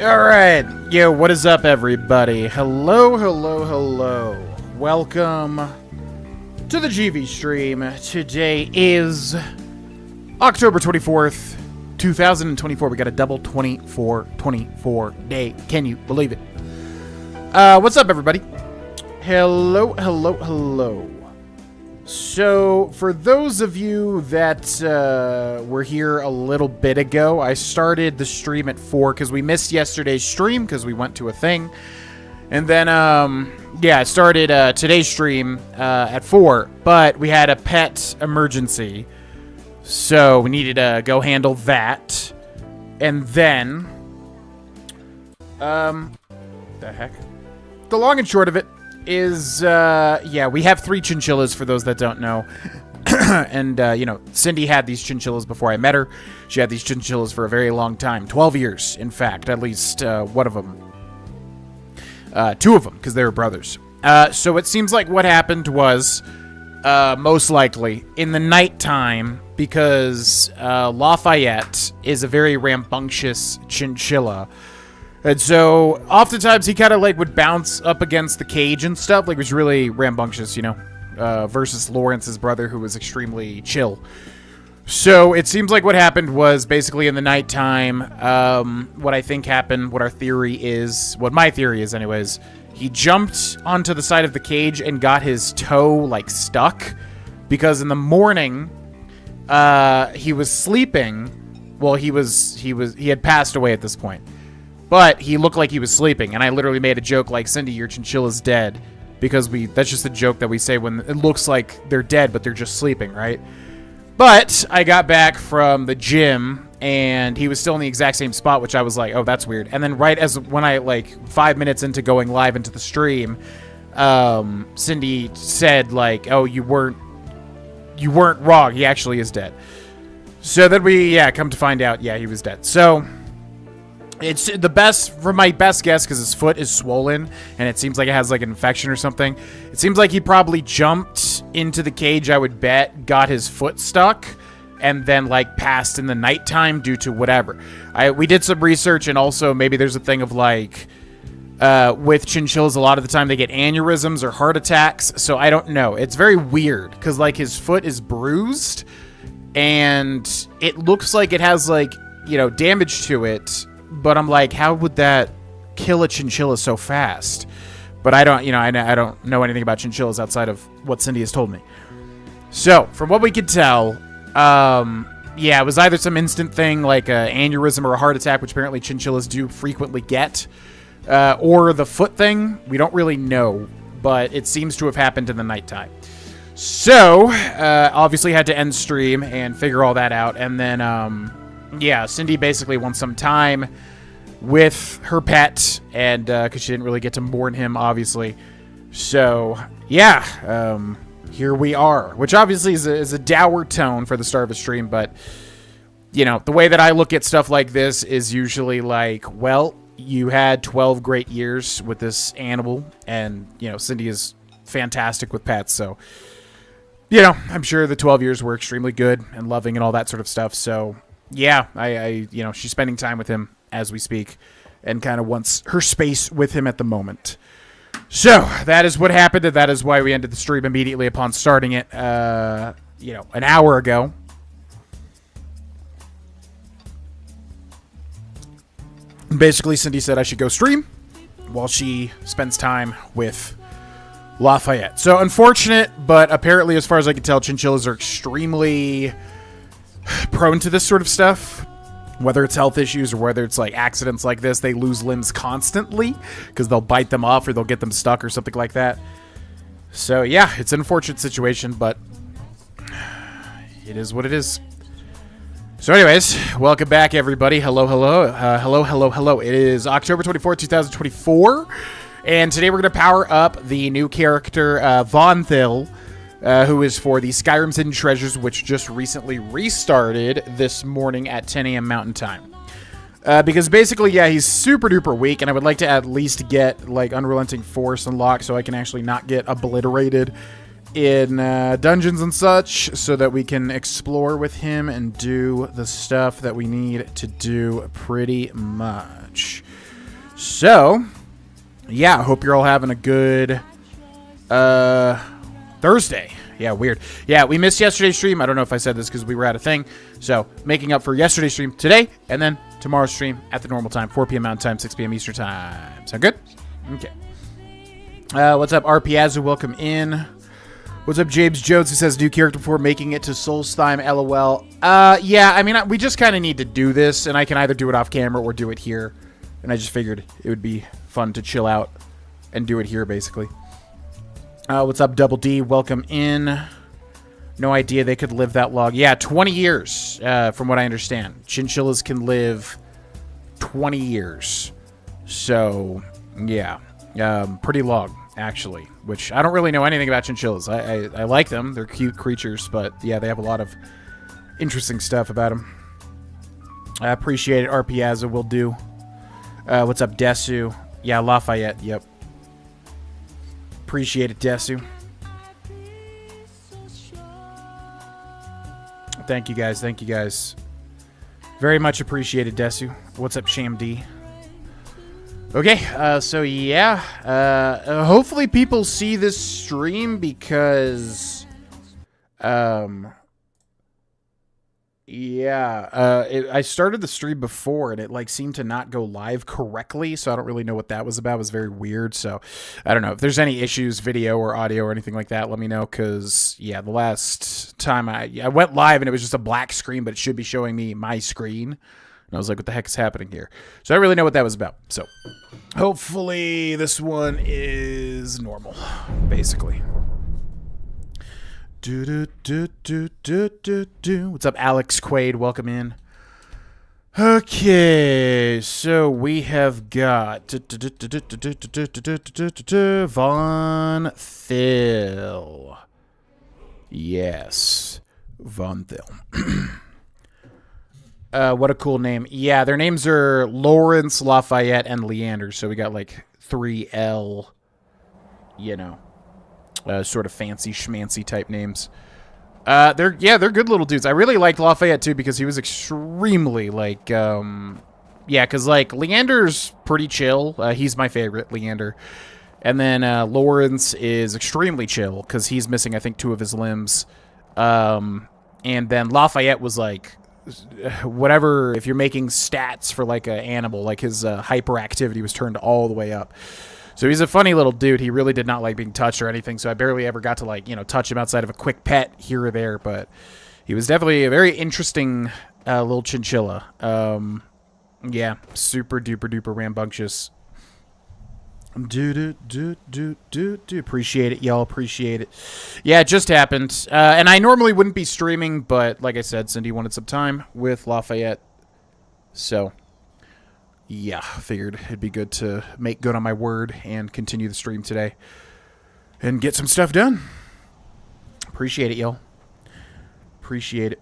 Alright, yo, what is up, everybody? Hello. Welcome to the GV stream. Today is October 24th, 2024. We got a double 24 day. Can you believe it? What's up, everybody? Hello. So, for those of you that were here a little bit ago, I started the stream at 4 because we missed yesterday's stream because we went to a thing. And then, I started today's stream at 4, but we had a pet emergency. So, we needed to go handle that. And then, the heck? The long and short of it is, we have 3 chinchillas for those that don't know. And, Cindy had these chinchillas before I met her. She had these chinchillas for a very long time. 12 years, in fact, at least one of them. 2 of them, because they were brothers. So it seems like what happened was, most likely, in the nighttime, because Lafayette is a very rambunctious chinchilla. And so, oftentimes, he kind of, would bounce up against the cage and stuff. He was really rambunctious, versus Lawrence's brother, who was extremely chill. So, it seems like what happened was, basically, in the nighttime, what I think happened, what my theory is anyways, he jumped onto the side of the cage and got his toe, stuck. Because in the morning, he was sleeping. Well, he had passed away at this point. But he looked like he was sleeping, and I literally made a joke like, Cindy, your chinchilla's dead. Because that's just a joke that we say when it looks like they're dead, but they're just sleeping, right? But I got back from the gym, and he was still in the exact same spot, which I was like, oh, that's weird. And then when I, 5 minutes into going live into the stream, Cindy said, oh, you weren't wrong. He actually is dead. So then we, come to find out, he was dead. So it's the best, for my best guess, because his foot is swollen, and it seems like it has, an infection or something. It seems like he probably jumped into the cage, I would bet, got his foot stuck, and then, passed in the nighttime due to whatever. We did some research, and also maybe there's a thing of, with chinchillas, a lot of the time they get aneurysms or heart attacks, so I don't know. It's very weird, because, his foot is bruised, and it looks like it has, damage to it. But I'm like, how would that kill a chinchilla so fast? But I don't, I don't know anything about chinchillas outside of what Cindy has told me. So, from what we could tell, it was either some instant thing like an aneurysm or a heart attack, which apparently chinchillas do frequently get, or the foot thing. We don't really know, but it seems to have happened in the nighttime. So, obviously had to end stream and figure all that out, and then, Cindy basically wants some time with her pet, and because she didn't really get to mourn him, obviously. So, here we are, which obviously is a dour tone for the start of a stream, but, the way that I look at stuff like this is usually well, you had 12 great years with this animal, and, Cindy is fantastic with pets, so, I'm sure the 12 years were extremely good and loving and all that sort of stuff, so I she's spending time with him as we speak and kind of wants her space with him at the moment. So, that is what happened, and that is why we ended the stream immediately upon starting it, an hour ago. Basically, Cindy said I should go stream while she spends time with Lafayette. So, unfortunate, but apparently, as far as I can tell, chinchillas are extremely prone to this sort of stuff, whether it's health issues or whether it's accidents like this. They lose limbs constantly because they'll bite them off or they'll get them stuck or something like that. So it's an unfortunate situation, but it is what it is. So anyways, welcome back, everybody. Hello. It is October 24th, 2024, and today we're going to power up the new character, Von Thill, who is for the Skyrim's Hidden Treasures, which just recently restarted this morning at 10 a.m. Mountain Time. Because basically, he's super duper weak, and I would like to at least get, Unrelenting Force unlocked so I can actually not get obliterated in dungeons and such, so that we can explore with him and do the stuff that we need to do pretty much. So, yeah, I hope you're all having a good Thursday. Yeah, weird. Yeah, we missed yesterday's stream. I don't know if I said this because we were at a thing. So, making up for yesterday's stream today, and then tomorrow's stream at the normal time, 4 p.m. Mountain Time, 6 p.m. Eastern Time. Sound good? Okay. What's up, RPAzu? Welcome in. What's up, James Jones, who says new character before making it to Solstheim, LOL. Yeah, I mean, we just kind of need to do this, and I can either do it off camera or do it here. And I just figured it would be fun to chill out and do it here, basically. What's up, Double D? Welcome in. No idea they could live that long. Yeah, 20 years, from what I understand. Chinchillas can live 20 years. So, yeah. Pretty long, actually. Which, I don't really know anything about chinchillas. I like them. They're cute creatures, but, yeah, they have a lot of interesting stuff about them. I appreciate it. RPAza will do. What's up, Desu? Yeah, Lafayette. Yep. Appreciate it, Desu. Thank you, guys. Thank you, guys. Very much appreciated, Desu. What's up, Sham D? Okay, so yeah. Hopefully people see this stream because... Yeah, I started the stream before and it like seemed to not go live correctly, so I don't really know what that was about. It was very weird, so I don't know. If there's any issues, video or audio or anything like that, let me know, because, yeah, the last time I went live and it was just a black screen, but it should be showing me my screen. And I was like, what the heck is happening here? So I don't really know what that was about. So hopefully this one is normal, basically. What's up, Alex Quaid? Welcome in. Okay, so we have got Von Thill. Yes, Von Thill. What a cool name. Yeah, their names are Lawrence, Lafayette, and Leander. So we got like 3L, you know. Sort of fancy schmancy type names. They're good little dudes. I really liked Lafayette too because he was extremely like because like Leander's pretty chill. He's my favorite, Leander. And then Lawrence is extremely chill because he's missing I think 2 of his limbs. And then Lafayette was like whatever, if you're making stats for like an animal, like his hyperactivity was turned all the way up. So he's a funny little dude. He really did not like being touched or anything, so I barely ever got to, like, you know, touch him outside of a quick pet here or there, but he was definitely a very interesting little chinchilla. Yeah, super duper duper rambunctious. Appreciate it, y'all. Appreciate it. Yeah, it just happened. And I normally wouldn't be streaming, but like I said, Cindy wanted some time with Lafayette. So... yeah, figured it'd be good to make good on my word and continue the stream today and get some stuff done. Appreciate it, y'all. Appreciate it.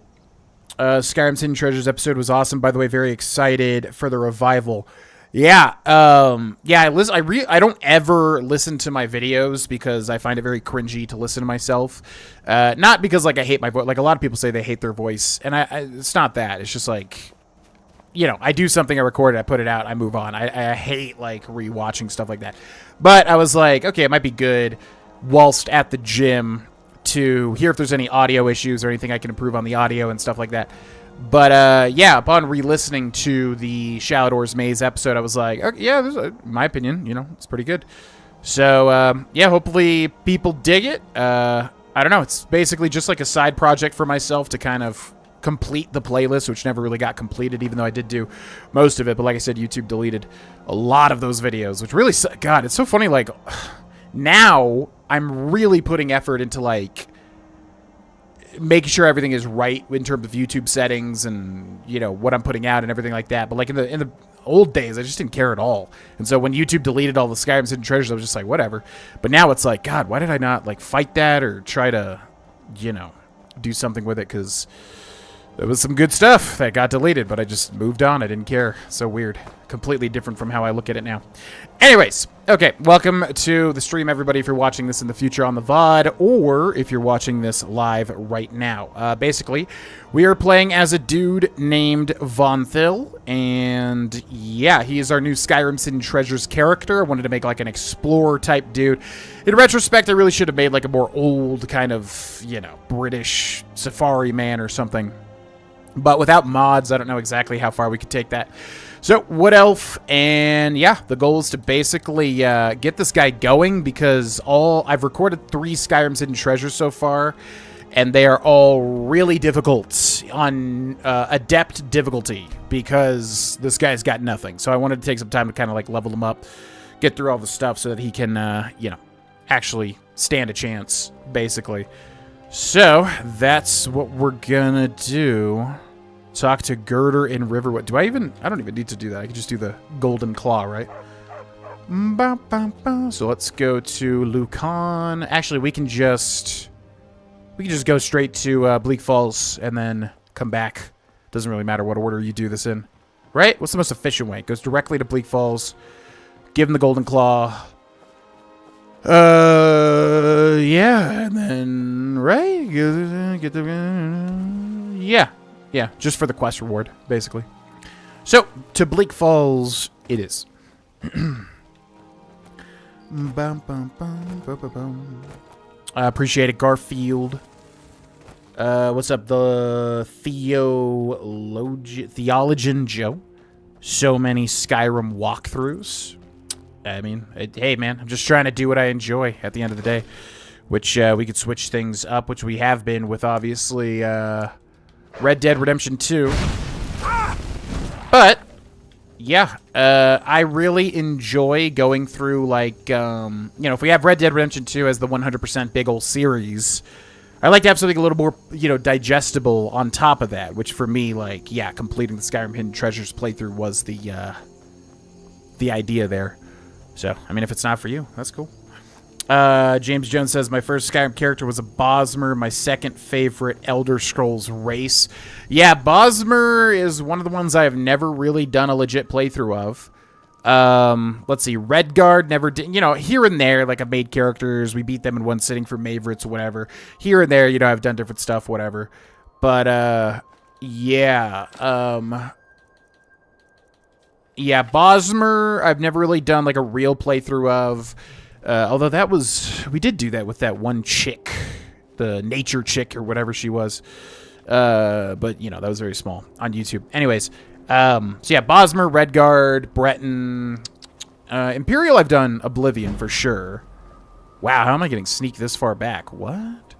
Skyrim's Hidden Treasures episode was awesome. By the way, very excited for the revival. Yeah, I don't ever listen to my videos because I find it very cringy to listen to myself. Not because like I hate my voice. Like a lot of people say they hate their voice, and it's not that. It's just like, you know, I do something, I record it, I put it out, I move on. I hate, like, rewatching stuff like that. But I was like, okay, it might be good whilst at the gym to hear if there's any audio issues or anything I can improve on the audio and stuff like that. But, yeah, upon re-listening to the Shalador's Maze episode, I was like, okay, yeah, this is, my opinion, you know, it's pretty good. So, yeah, hopefully people dig it. I don't know, it's basically just like a side project for myself to kind of complete the playlist, which never really got completed, even though I did do most of it. But like I said, YouTube deleted a lot of those videos, which really, God, it's so funny. Like, now I'm really putting effort into, like, making sure everything is right in terms of YouTube settings and, you know, what I'm putting out and everything like that. But, like, in the old days, I just didn't care at all. And so when YouTube deleted all the Skyrim's Hidden Treasures, I was just like, whatever. But now it's like, God, why did I not, like, fight that or try to, you know, do something with it? Because There was some good stuff that got deleted, but I just moved on. I didn't care. So weird. Completely different from how I look at it now. Anyways, okay, welcome to the stream, everybody, if you're watching this in the future on the VOD, or if you're watching this live right now. Basically, we are playing as a dude named Von Thill, and yeah, he is our new Skyrim Hidden Treasures character. I wanted to make like an explorer-type dude. In retrospect, I really should have made like a more old kind of, you know, British safari man or something. But without mods, I don't know exactly how far we could take that. So, Wood Elf, and yeah, the goal is to basically get this guy going, because I've recorded 3 Skyrim Hidden Treasures so far, and they are all really difficult on adept difficulty, because this guy's got nothing. So I wanted to take some time to kind of like level him up, get through all the stuff so that he can, you know, actually stand a chance, basically. So, that's what we're gonna do. Talk to Girder in Riverwood. I don't even need to do that. I can just do the Golden Claw, right? So let's go to Lucan. Actually, we can just go straight to Bleak Falls and then come back. Doesn't really matter what order you do this in. Right? What's the most efficient way? It goes directly to Bleak Falls. Give him the Golden Claw. Yeah, and then, right? Get the, yeah, just for the quest reward, basically. So, to Bleak Falls, it is. Appreciate it, Garfield. What's up, the Theologian Joe? So many Skyrim walkthroughs. I mean, hey, man, I'm just trying to do what I enjoy at the end of the day. Which, we could switch things up, which we have been with, obviously, Red Dead Redemption 2. But, yeah, I really enjoy going through, like, you know, if we have Red Dead Redemption 2 as the 100% big ol' series, I like to have something a little more, you know, digestible on top of that, which for me, like, yeah, completing the Skyrim Hidden Treasures playthrough was the idea there. So, I mean, if it's not for you, that's cool. James Jones says, my first Skyrim character was a Bosmer, my second favorite Elder Scrolls race. Yeah, Bosmer is one of the ones I have never really done a legit playthrough of. Let's see, Redguard never did, you know, here and there, like, I've made characters, we beat them in one sitting for Maverites, whatever. Here and there, you know, I've done different stuff, whatever. But, yeah, yeah, Bosmer, I've never really done, like, a real playthrough of. Although we did do that with that one chick, the nature chick or whatever she was. But, you know, that was very small on YouTube. Anyways, so yeah, Bosmer, Redguard, Breton, Imperial I've done Oblivion for sure. Wow, how am I getting sneaked this far back? What?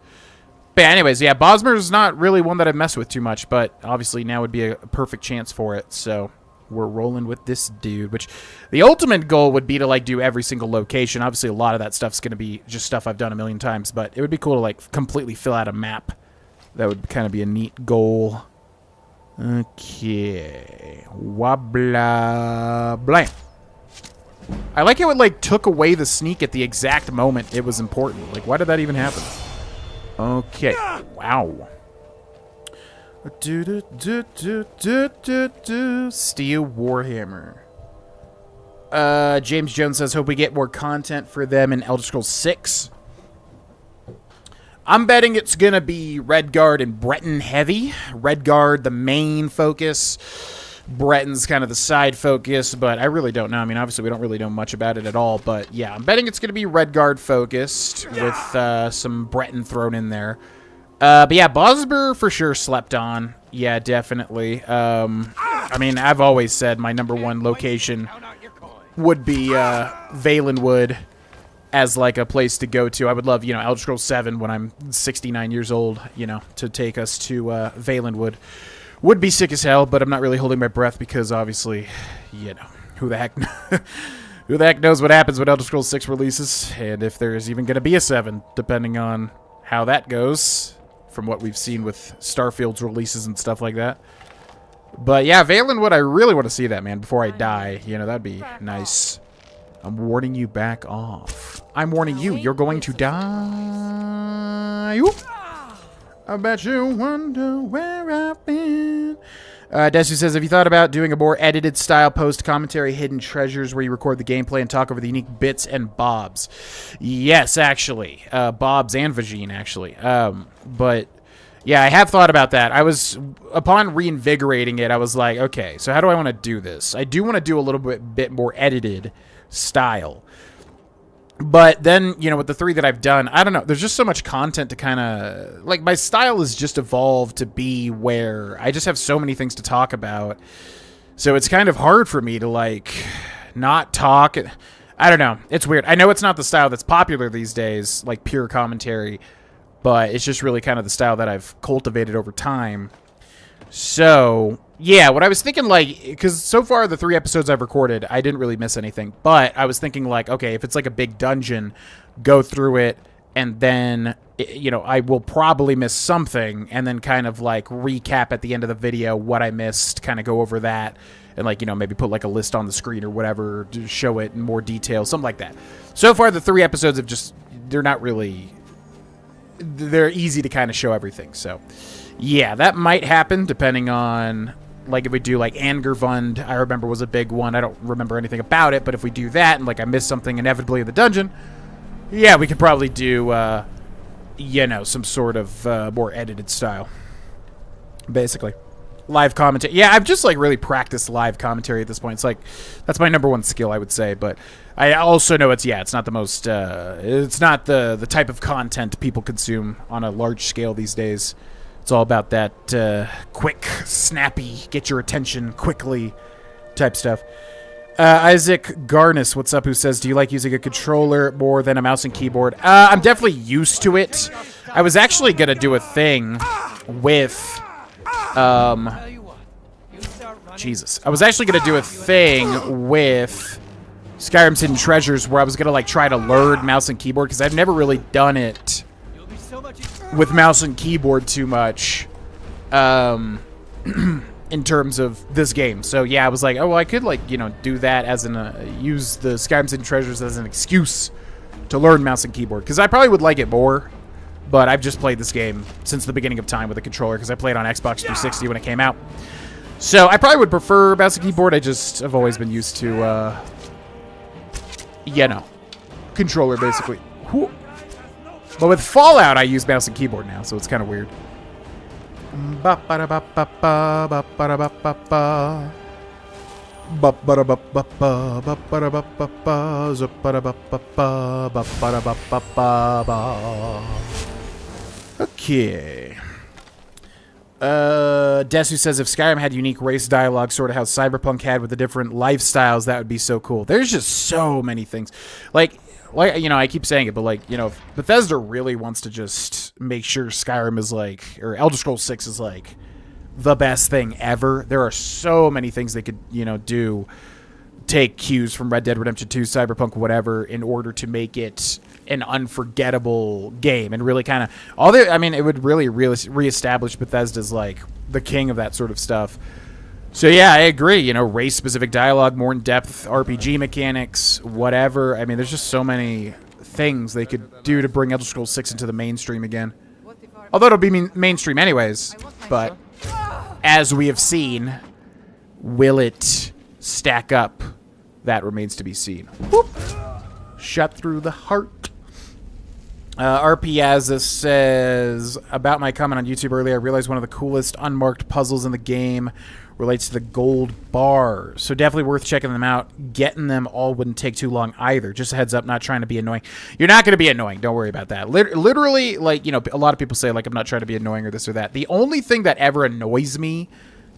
But anyways, yeah, Bosmer is not really one that I mess with too much, but obviously now would be a perfect chance for it, so we're rolling with this dude, which the ultimate goal would be to, like, do every single location. Obviously, a lot of that stuff's going to be just stuff I've done a million times, but it would be cool to, like, completely fill out a map. That would kind of be a neat goal. Okay. Wabla blam. I like how it, like, took away the sneak at the exact moment it was important. Like, why did that even happen? Okay. Wow. Steel Warhammer. James Jones says, hope we get more content for them in Elder Scrolls 6. I'm betting it's going to be Redguard and Breton heavy. Redguard, the main focus. Breton's kind of the side focus, but I really don't know. I mean, obviously, we don't really know much about it at all, but yeah, I'm betting it's going to be Redguard focused with some Breton thrown in there. But yeah, Bosmer for sure slept on. Yeah, definitely. I mean, I've always said my #1 location would be Valenwood as like a place to go to. I would love, you know, Elder Scrolls 7 when I'm 69 years old, you know, to take us to Valenwood. Would be sick as hell, but I'm not really holding my breath because obviously, you know, who the heck knows what happens when Elder Scrolls 6 releases, and if there's even going to be a 7, depending on how that goes. From what we've seen with Starfield's releases and stuff like that. But yeah, Valenwood, I really want to see that, man, before I die. You know, that'd be nice. I'm warning you, back off. I'm warning you, you're going to die. I bet you wonder where I've been. Desu says, have you thought about doing a more edited style post-commentary hidden treasures where you record the gameplay and talk over the unique bits and bobs? Yes, actually. Bobs and Vagine, actually. But, yeah, I have thought about that. Upon reinvigorating it, I was like, okay, so how do I want to do this? I do want to do a little bit more edited style. But then, with the 3 that I've done, I don't know. There's just so much content to kind of... Like, my style has just evolved to be where I just have so many things to talk about. So it's kind of hard for me to, like, not talk. I don't know. It's weird. I know it's not the style that's popular these days, like pure commentary. But it's just really kind of the style that I've cultivated over time. So, yeah, what I was thinking, like, because so far the 3 episodes I've recorded, I didn't really miss anything. But I was thinking, like, okay, if it's like a big dungeon, go through it, and then, I will probably miss something, and then kind of, like, recap at the end of the video what I missed, kind of go over that, and, like, maybe put, like, a list on the screen or whatever to show it in more detail, something like that. So far, the 3 episodes have just, they're easy to kind of show everything, so... Yeah, that might happen depending on, like, if we do, like, Angervund, I remember was a big one. I don't remember anything about it, but if we do that and, like, I miss something inevitably in the dungeon, yeah, we could probably do, some sort of more edited style. Basically. Live commentary. Yeah, I've just, like, really practiced live commentary at this point. It's, like, that's my #1 skill, I would say, but I also know it's not the most, it's not the type of content people consume on a large scale these days. It's all about that quick, snappy, get your attention quickly type stuff. Isaac Garnis, what's up, who says, do you like using a controller more than a mouse and keyboard? I'm definitely used to it. I was actually going to do a thing with... Jesus. I was actually going to do a thing with Skyrim's Hidden Treasures where I was going to, like, try to learn mouse and keyboard because I've never really done it with mouse and keyboard too much in terms of this game. So yeah, I was like, oh, well, I could, like, do that as use the Skyrim's Hidden Treasures as an excuse to learn mouse and keyboard, because I probably would like it more, but I've just played this game since the beginning of time with a controller because I played on Xbox 360 when it came out. So I probably would prefer mouse and keyboard. I've always been used to controller basically. Whew. But with Fallout, I use mouse and keyboard now, so it's kind of weird. Okay. Desu says, if Skyrim had unique race dialogue, sort of how Cyberpunk had with the different lifestyles, that would be so cool. There's just so many things. Like, I keep saying it, but, like, if Bethesda really wants to just make sure Skyrim is, like, or Elder Scrolls 6 is, like, the best thing ever, there are so many things they could, do, take cues from Red Dead Redemption 2, Cyberpunk, whatever, in order to make it an unforgettable game, and really kind of, it would really reestablish Bethesda as, like, the king of that sort of stuff. So yeah, I agree. Race-specific dialogue, more in-depth RPG mechanics, whatever. I mean, there's just so many things they could do to bring Elder Scrolls 6 into the mainstream again. Although it'll be mainstream anyways, but as we have seen, will it stack up? That remains to be seen. Whoop. Shot through the heart. RPAza says, about my comment on YouTube earlier, I realized one of the coolest unmarked puzzles in the game relates to the gold bar. So definitely worth checking them out. Getting them all wouldn't take too long either. Just a heads up, not trying to be annoying. You're not going to be annoying. Don't worry about that. Literally, like, a lot of people say, like, I'm not trying to be annoying or this or that. The only thing that ever annoys me,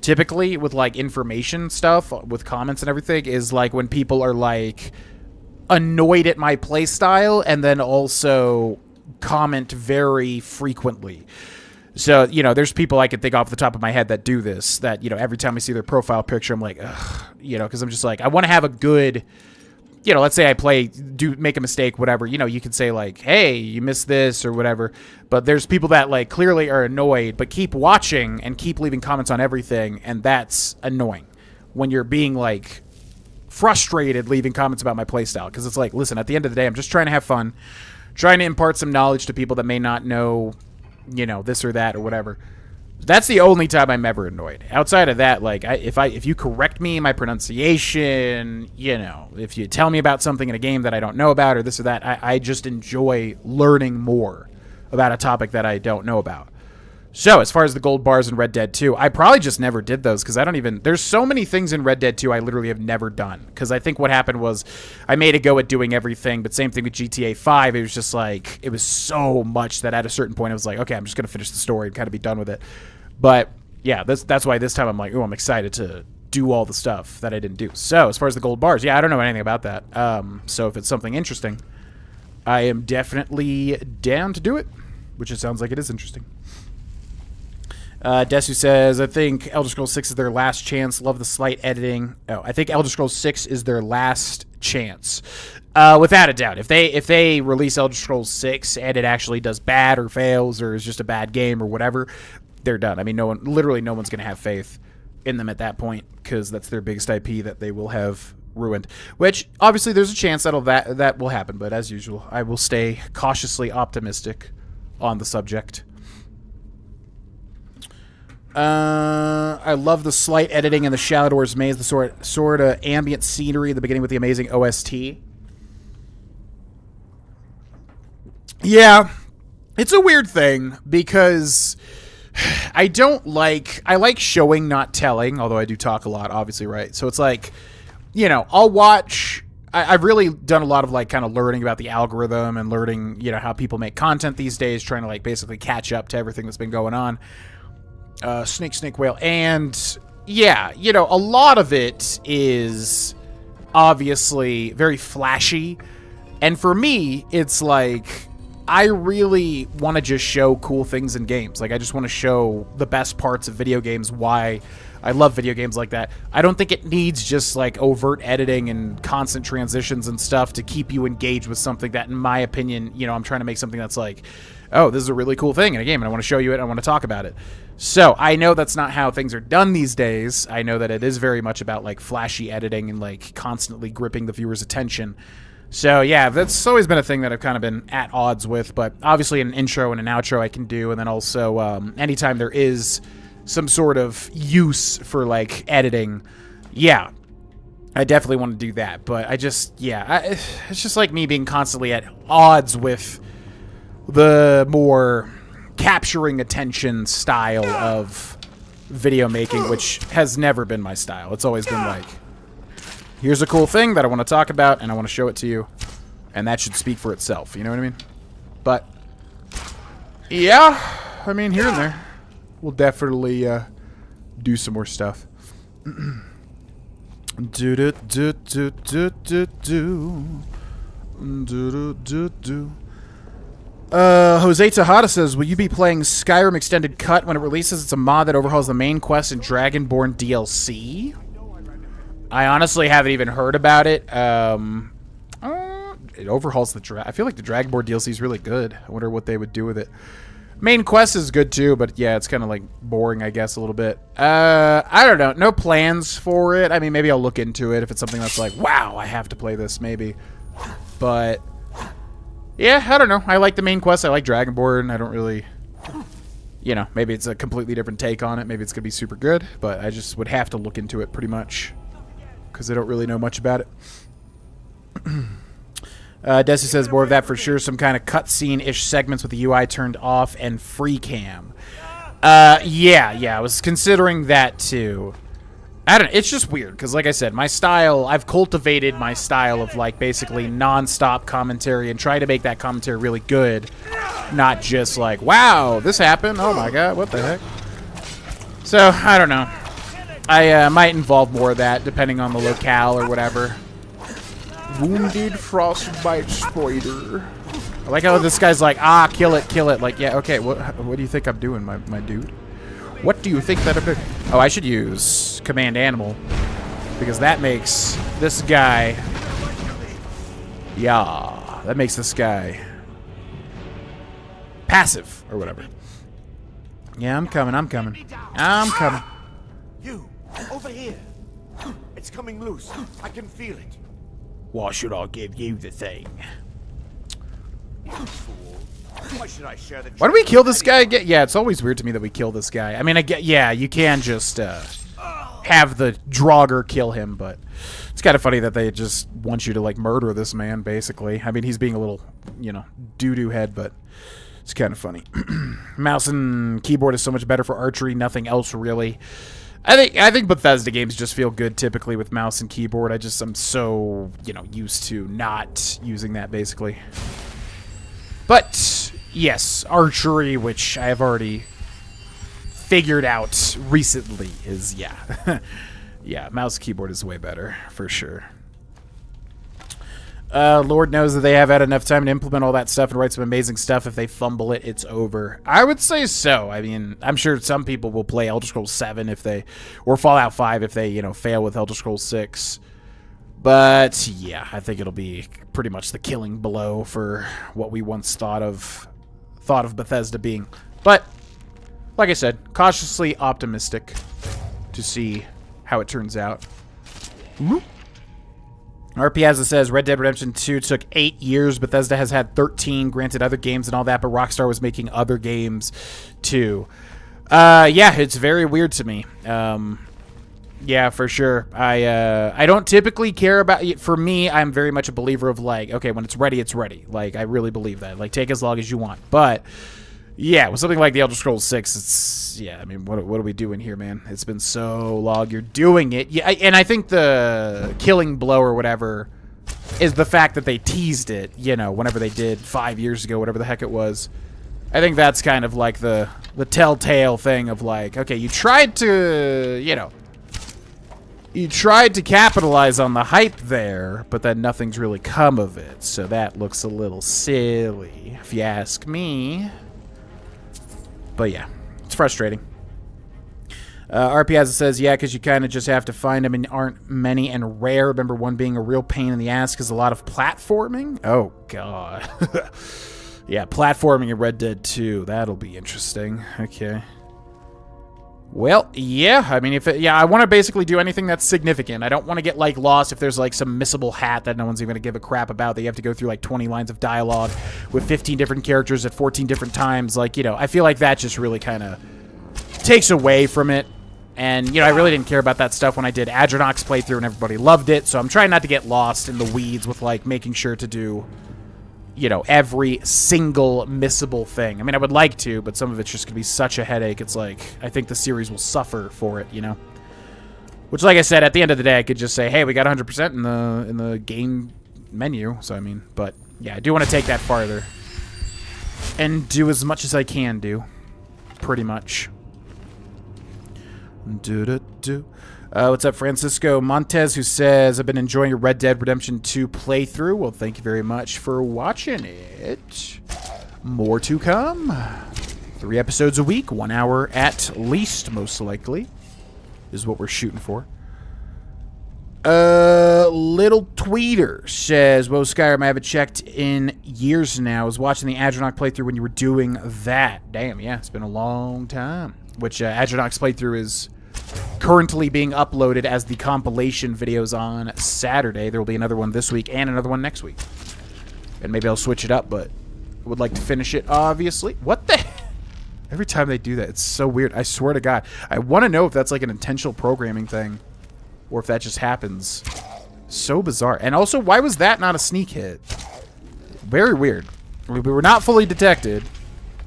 typically, with, like, information stuff, with comments and everything, is, like, when people are, like, annoyed at my playstyle and then also comment very frequently. So, there's people I can think off the top of my head that do this, that, every time I see their profile picture, I'm like, ugh, because I'm just like, I want to have a good, let's say I make a mistake, whatever, you can say, like, hey, you missed this or whatever. But there's people that, like, clearly are annoyed, but keep watching and keep leaving comments on everything. And that's annoying when you're being, like, frustrated leaving comments about my playstyle. Because it's like, listen, at the end of the day, I'm just trying to have fun, trying to impart some knowledge to people that may not know you know, this or that or whatever. That's the only time I'm ever annoyed. Outside of that, like, if you correct me in my pronunciation, you know, if you tell me about something in a game that I don't know about or this or that, I just enjoy learning more about a topic that I don't know about. So, as far as the gold bars in Red Dead 2, I probably just never did those because I don't even... There's so many things in Red Dead 2 I literally have never done. Because I think what happened was I made a go at doing everything, but same thing with GTA 5. It was just like... It was so much that at a certain point I was like, okay, I'm just going to finish the story and kind of be done with it. But, yeah, that's why this time I'm like, oh, I'm excited to do all the stuff that I didn't do. So, as far as the gold bars, yeah, I don't know anything about that. So, if it's something interesting, I am definitely down to do it. Which it sounds like it is interesting. Desu says, I think Elder Scrolls 6 is their last chance. Love the slight editing. Oh, I think Elder Scrolls 6 is their last chance. Without a doubt. If they release Elder Scrolls 6 and it actually does bad or fails or is just a bad game or whatever, they're done. I mean, literally no one's going to have faith in them at that point because that's their biggest IP that they will have ruined. Which, obviously, there's a chance that will happen. But as usual, I will stay cautiously optimistic on the subject. I love the slight editing in the Shadowdoors Maze, the sort of ambient scenery at the beginning with the amazing OST. Yeah, it's a weird thing because I like showing, not telling, although I do talk a lot, obviously, right? So it's like, you know, I'll watch... I've really done a lot of, like, kind of learning about the algorithm and learning, you know, how people make content these days, trying to, like, basically catch up to everything that's been going on. Snake, whale. And, yeah, you know, a lot of it is obviously very flashy. And for me, it's like, I really want to just show cool things in games. Like, I just want to show the best parts of video games, why I love video games like that. I don't think it needs just, like, overt editing and constant transitions and stuff to keep you engaged with something that, in my opinion, you know, I'm trying to make something that's like, oh, this is a really cool thing in a game, and I want to show you it, and I want to talk about it. So, I know that's not how things are done these days. I know that it is very much about, like, flashy editing and, like, constantly gripping the viewer's attention. So, yeah, that's always been a thing that I've kind of been at odds with, but obviously an intro and an outro I can do, and then also anytime there is some sort of use for, like, editing, yeah, I definitely want to do that. But I just, yeah, it's just like me being constantly at odds with the more capturing attention style of video making, which has never been my style. It's always been like, here's a cool thing that I want to talk about, and I want to show it to you, and that should speak for itself, you know what I mean? But, yeah, I mean, here and there, we'll definitely do some more stuff. Jose Tejada says, will you be playing Skyrim Extended Cut when it releases? It's a mod that overhauls the main quest and Dragonborn DLC. I honestly haven't even heard about it. It overhauls the I feel like the Dragonborn DLC is really good. I wonder what they would do with it. Main quest is good too, but yeah, it's kind of like boring, I guess, a little bit. I don't know. No plans for it. I mean, maybe I'll look into it if it's something that's like, wow, I have to play this, maybe. But yeah, I don't know. I like the main quest. I like Dragonborn. I don't really, you know, maybe it's a completely different take on it. Maybe it's going to be super good, but I just would have to look into it pretty much because I don't really know much about it. Desi says, more of that for sure. Some kind of cutscene-ish segments with the UI turned off and free cam. Yeah, I was considering that too. I don't know. It's just weird because, like I said, my style, I've cultivated my style of, like, basically non-stop commentary and try to make that commentary really good. Not just like, wow, this happened. Oh, my God, what the heck? So, I don't know. I might involve more of that depending on the locale or whatever. Wounded frostbite spider. I like how this guy's like, kill it. Like, yeah, okay, what do you think I'm doing, my dude? What do you think that I'm doing? Oh, I should use command animal because that makes this guy, yeah, that makes this guy passive or whatever. Yeah, I'm coming. You, over here. It's coming loose. I can feel it. Why should I give you the thing? You fool. Why should I share the Why do we treasure kill with this guy anyone? again? Yeah, it's always weird to me that we kill this guy. I mean, I get, yeah, you can just have the Draugr kill him, but it's kind of funny that they just want you to, like, murder this man, basically. I mean, he's being a little, you know, doo-doo head, but it's kind of funny. Mouse and keyboard is so much better for archery, nothing else really. I think Bethesda games just feel good typically with mouse and keyboard. I'm so, you know, used to not using that, basically. But yes, archery, which I have already figured out recently, is, yeah. Yeah, mouse keyboard is way better, for sure. Lord knows that they have had enough time to implement all that stuff and write some amazing stuff. If they fumble it, it's over. I would say so. I mean, I'm sure some people will play Elder Scrolls 7 if they, or Fallout 5 if they, you know, fail with Elder Scrolls 6. But yeah, I think it'll be pretty much the killing blow for what we once thought of Bethesda being. But like I said, cautiously optimistic to see how it turns out. RPazza says Red Dead Redemption 2 took 8 years. Bethesda has had 13. Granted, other games and all that, but Rockstar was making other games too. Yeah, it's very weird to me. Yeah, for sure. I don't typically care about it. For me, I'm very much a believer of, like, okay, when it's ready, it's ready. Like, I really believe that. Like, take as long as you want. But yeah, with something like the Elder Scrolls 6, it's, yeah, I mean, what are we doing here, man? It's been so long. You're doing it. Yeah, and I think the killing blow or whatever is the fact that they teased it, you know, whenever they did 5 years ago, whatever the heck it was. I think that's kind of like the telltale thing of, like, okay, you tried to, you know, you tried to capitalize on the hype there, but then nothing's really come of it. So that looks a little silly, if you ask me. But yeah, it's frustrating. RPazza says, yeah, because you kind of just have to find them and aren't many and rare. Remember one being a real pain in the ass because a lot of platforming? Oh, God. Yeah, platforming in Red Dead 2. That'll be interesting. Okay. Well, yeah, I mean, yeah, I want to basically do anything that's significant. I don't want to get, like, lost if there's, like, some missable hat that no one's even going to give a crap about that you have to go through, like, 20 lines of dialogue with 15 different characters at 14 different times. Like, you know, I feel like that just really kind of takes away from it. And, you know, I really didn't care about that stuff when I did Adronach's playthrough and everybody loved it. So I'm trying not to get lost in the weeds with, like, making sure to do, you know, every single missable thing. I mean, I would like to, but some of it's just going to be such a headache. It's like, I think the series will suffer for it, you know? Which, like I said, at the end of the day, I could just say, hey, we got 100% in the game menu. So, I mean, but, yeah, I do want to take that farther. And do as much as I can do. Pretty much. What's up, Francisco Montez, who says, I've been enjoying your Red Dead Redemption 2 playthrough. Well, thank you very much for watching it. More to come. 3 episodes a week, 1 hour at least, most likely, is what we're shooting for. Little Tweeter says, whoa, Skyrim, I haven't checked in years now. I was watching the Adronach playthrough when you were doing that. Damn, yeah, it's been a long time. Which Adronach's playthrough is currently being uploaded as the compilation videos on Saturday. There will be another one this week and another one next week. And maybe I'll switch it up, but I would like to finish it, obviously. What the? Every time they do that, it's so weird. I swear to God. I want to know if that's like an intentional programming thing or if that just happens. So bizarre. And also, why was that not a sneak hit? Very weird. We were not fully detected,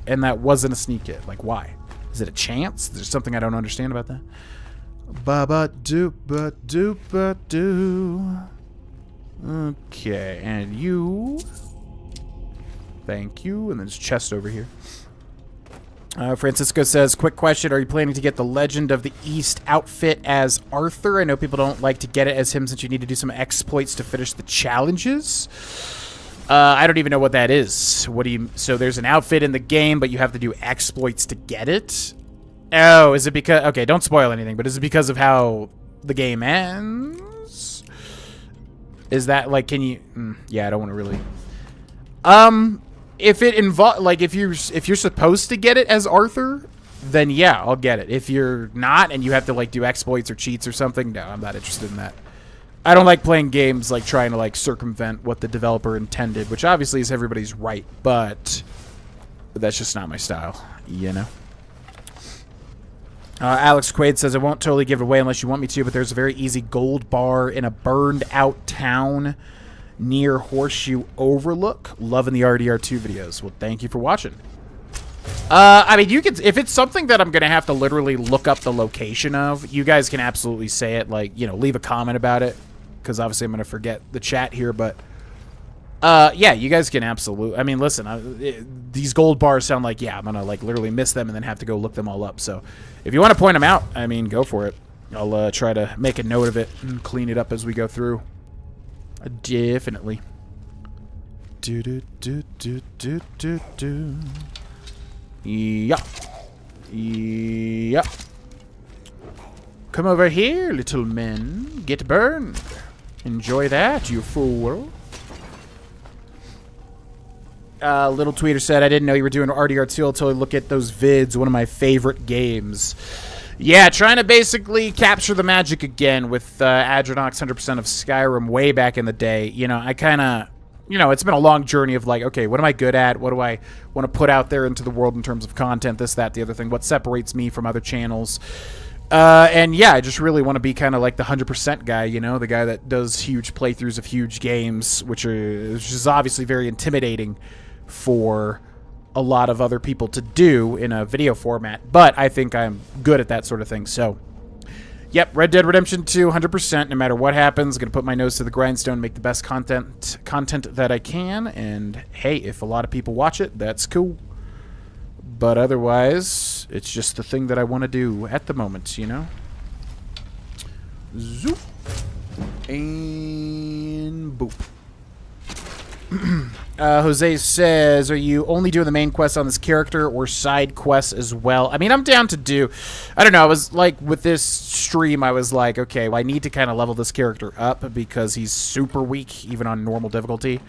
and that wasn't a sneak hit. Like, why? Is it a chance? There's something I don't understand about that. Ba-ba-doop-ba-doop-ba-doo. Okay, and you. Thank you. And then there's chest over here. Francisco says, quick question. Are you planning to get the Legend of the East outfit as Arthur? I know people don't like to get it as him since you need to do some exploits to finish the challenges. I don't even know what that is. What do you... So there's an outfit in the game, but you have to do exploits to get it? Oh, is it because... Okay, don't spoil anything, but is it because of how the game ends? Is that, like, can you... yeah, I don't want to really... If it involves... Like, if you're supposed to get it as Arthur, then yeah, I'll get it. If you're not, and you have to, like, do exploits or cheats or something, no, I'm not interested in that. I don't like playing games like trying to like circumvent what the developer intended, which obviously is everybody's right, but But that's just not my style, you know? Alex Quaid says, I won't totally give it away unless you want me to, but there's a very easy gold bar in a burned-out town near Horseshoe Overlook. Loving the RDR2 videos. Well, thank you for watching. I mean, you can, if it's something that I'm going to have to literally look up the location of, you guys can absolutely say it, like, you know, leave a comment about it, because obviously I'm going to forget the chat here, but, yeah, you guys can absolutely, I mean, listen, these gold bars sound like, yeah, I'm going to, like, literally miss them and then have to go look them all up, so if you want to point them out, I mean, go for it. I'll, try to make a note of it and clean it up as we go through. Definitely. Yeah. Yeah. Come over here, little men. Get burned. Enjoy that, you fool. Little tweeter said, I didn't know you were doing RDR2 until I look at those vids. One of my favorite games. Yeah, trying to basically capture the magic again with Adronox 100% of Skyrim way back in the day. You know, I kind of... You know, it's been a long journey of like, okay, what am I good at? What do I want to put out there into the world in terms of content, this, that, the other thing? What separates me from other channels? And yeah, I just really want to be kind of like the 100% guy, you know, the guy that does huge playthroughs of huge games, which is obviously very intimidating for a lot of other people to do in a video format. But I think I'm good at that sort of thing, so... Yep, Red Dead Redemption 2, 100%. No matter what happens, going to put my nose to the grindstone, make the best content that I can. And hey, if a lot of people watch it, that's cool. But otherwise, it's just the thing that I want to do at the moment, you know? Zoop. And boop. Jose says, are you only doing the main quest on this character or side quests as well? I mean, I'm down to do... I don't know, I was like, with this stream, I was like, okay, well, I need to kind of level this character up because he's super weak, even on normal difficulty.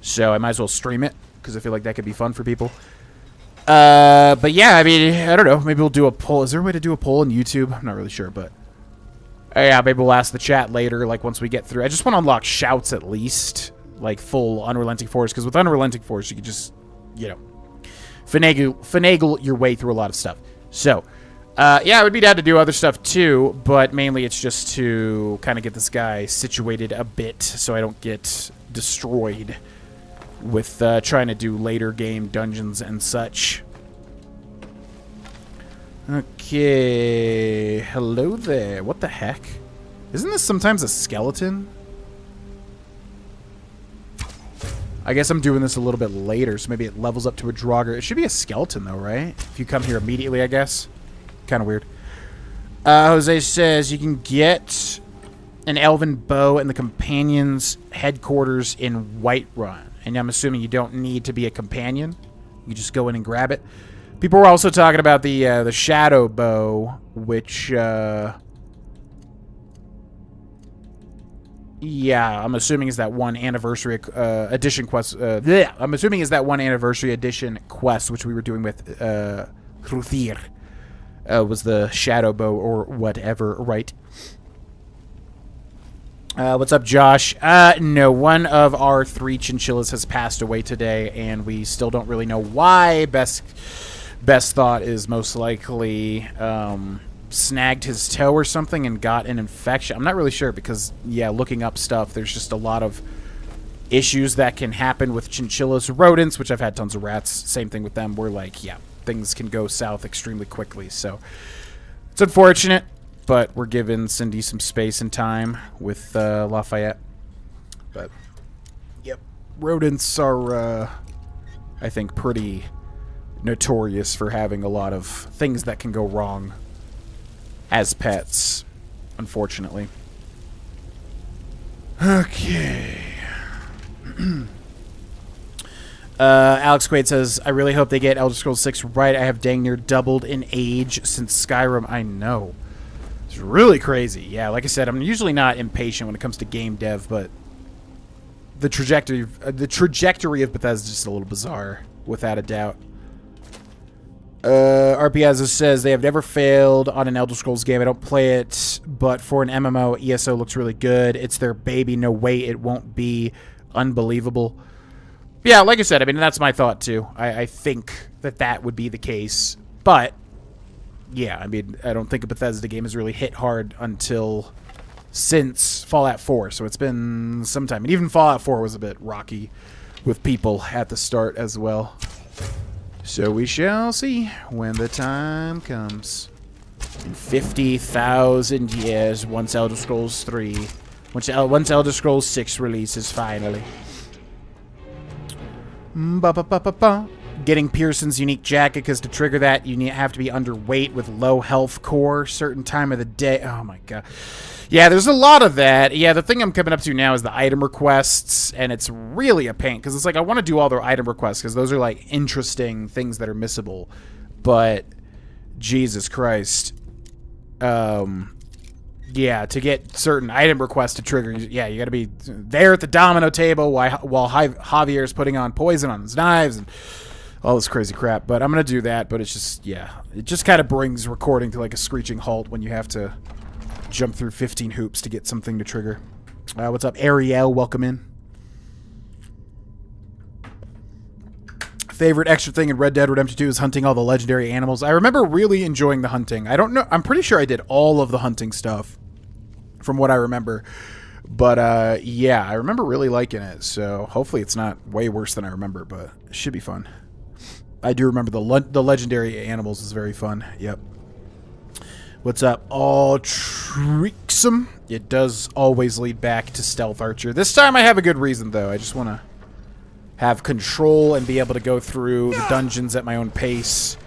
So I might as well stream it, because I feel like that could be fun for people. But yeah, I mean, I don't know, maybe we'll do a poll. Is there a way to do a poll on YouTube? I'm not really sure, but... yeah, maybe we'll ask the chat later, like, once we get through. I just want to unlock shouts at least. Like full Unrelenting Force, because with Unrelenting Force you can just, you know, finagle your way through a lot of stuff. So, yeah, I would be down to do other stuff too, but mainly it's just to kind of get this guy situated a bit so I don't get destroyed with trying to do later game dungeons and such. Okay, hello there. What the heck? Isn't this sometimes a skeleton? I guess I'm doing this a little bit later, so maybe it levels up to a Draugr. It should be a skeleton, though, right? If you come here immediately, I guess. Kind of weird. Jose says you can get an elven bow in the companion's headquarters in Whiterun. And I'm assuming you don't need to be a companion. You just go in and grab it. People were also talking about the shadow bow, which... yeah, I'm assuming is that one anniversary edition quest. I'm assuming is that one anniversary edition quest, which we were doing with Hruthyr. Was the shadow bow or whatever, right? What's up, Josh? No, one of our 3 chinchillas has passed away today, and we still don't really know why. Best thought is most likely snagged his toe or something and got an infection. I'm not really sure because, yeah, looking up stuff, there's just a lot of issues that can happen with chinchillas. Rodents, which I've had tons of rats, same thing with them, where, like, yeah, things can go south extremely quickly. So it's unfortunate, but we're giving Cindy some space and time with Lafayette. But, yep, rodents are, I think, pretty notorious for having a lot of things that can go wrong as pets, unfortunately. Okay. Alex Quaid says, I really hope they get Elder Scrolls 6 right. I have dang near doubled in age since Skyrim. I know. It's really crazy. Yeah, like I said, I'm usually not impatient when it comes to game dev, but the trajectory of Bethesda is just a little bizarre, without a doubt. RPAzo says, they have never failed on an Elder Scrolls game. I don't play it, but for an MMO, ESO looks really good. It's their baby. No way it won't be unbelievable. Yeah, like I said, I mean, that's my thought, too. I think that would be the case. But, yeah, I mean, I don't think a Bethesda game has really hit hard until since Fallout 4. So it's been some time. And even Fallout 4 was a bit rocky with people at the start as well. So we shall see when the time comes. In 50,000 years, once Elder Scrolls 3... Once Elder Scrolls 6 releases, finally. Getting Pearson's unique jacket, because to trigger that, you have to be underweight with low health core, certain time of the day. Oh my god. Yeah, there's a lot of that. Yeah, the thing I'm coming up to now is the item requests, and it's really a pain, because it's like I want to do all their item requests, because those are like interesting things that are missable. But, Jesus Christ. Yeah, to get certain item requests to trigger, yeah, you gotta be there at the domino table while Javier's putting on poison on his knives and all this crazy crap. But I'm gonna do that, but it's just, yeah, it just kind of brings recording to like a screeching halt when you have to jump through 15 hoops to get something to trigger. What's up, Ariel? Welcome in. Favorite extra thing in Red Dead Redemption 2 is hunting all the legendary animals. I remember really enjoying the hunting. I don't know. I'm pretty sure I did all of the hunting stuff from what I remember. But, yeah, I remember really liking it. So hopefully it's not way worse than I remember, but it should be fun. I do remember the legendary animals is very fun. Yep. What's up? All Trixum. It does always lead back to Stealth Archer. This time I have a good reason, though. I just want to have control and be able to go through the dungeons at my own pace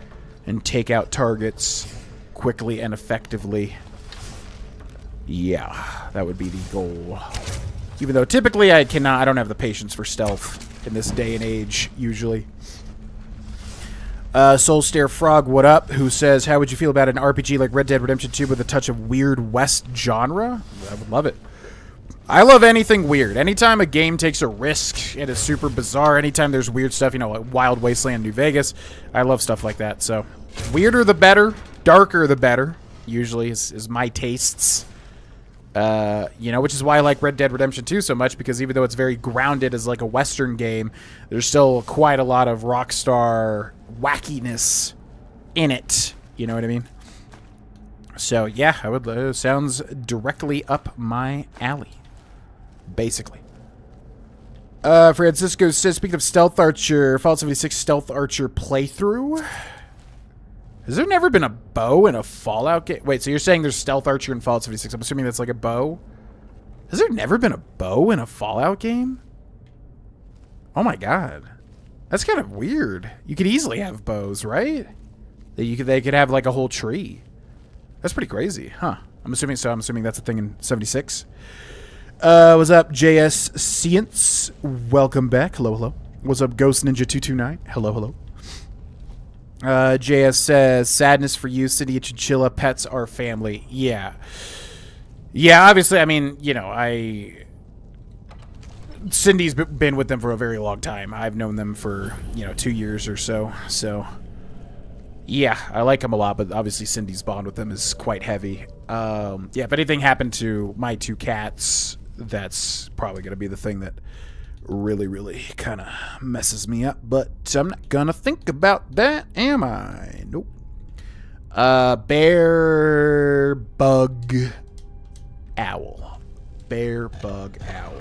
and take out targets quickly and effectively. Yeah, that would be the goal. Even though typically I don't have the patience for stealth in this day and age, usually. Soulstare Frog, what up? Who says, how would you feel about an RPG like Red Dead Redemption 2 with a touch of Weird West genre? I would love it. I love anything weird. Anytime a game takes a risk and is super bizarre, anytime there's weird stuff, you know, like Wild Wasteland, New Vegas, I love stuff like that. So, weirder the better, darker the better, usually is my tastes. You know, which is why I like Red Dead Redemption 2 so much, because even though it's very grounded as like a Western game, there's still quite a lot of Rockstar wackiness in it. You know what I mean? So, yeah, I would. Sounds directly up my alley. Basically. Francisco says, speaking of Stealth Archer, Fallout 76 Stealth Archer playthrough. Has there never been a bow in a Fallout game? Wait, so you're saying there's Stealth Archer in Fallout 76? I'm assuming that's like a bow? Has there never been a bow in a Fallout game? Oh my god. That's kind of weird. You could easily have bows, right? They could have like a whole tree. That's pretty crazy, huh? I'm assuming so. I'm assuming that's a thing in 76. What's up, JS Science? Welcome back. Hello, hello. What's up, Ghost Ninja 229? Hello, hello. JS says, sadness for you, City of Chinchilla, pets are family. Yeah. Yeah, obviously, I mean, you know, Cindy's been with them for a very long time. I've known them for, 2 years or so. So, yeah, I like them a lot, but obviously Cindy's bond with them is quite heavy. Yeah, if anything happened to my 2 cats, that's probably going to be the thing that really, really kind of messes me up. But I'm not going to think about that, am I? Nope. Bear Bug Owl. Bear Bug Owl.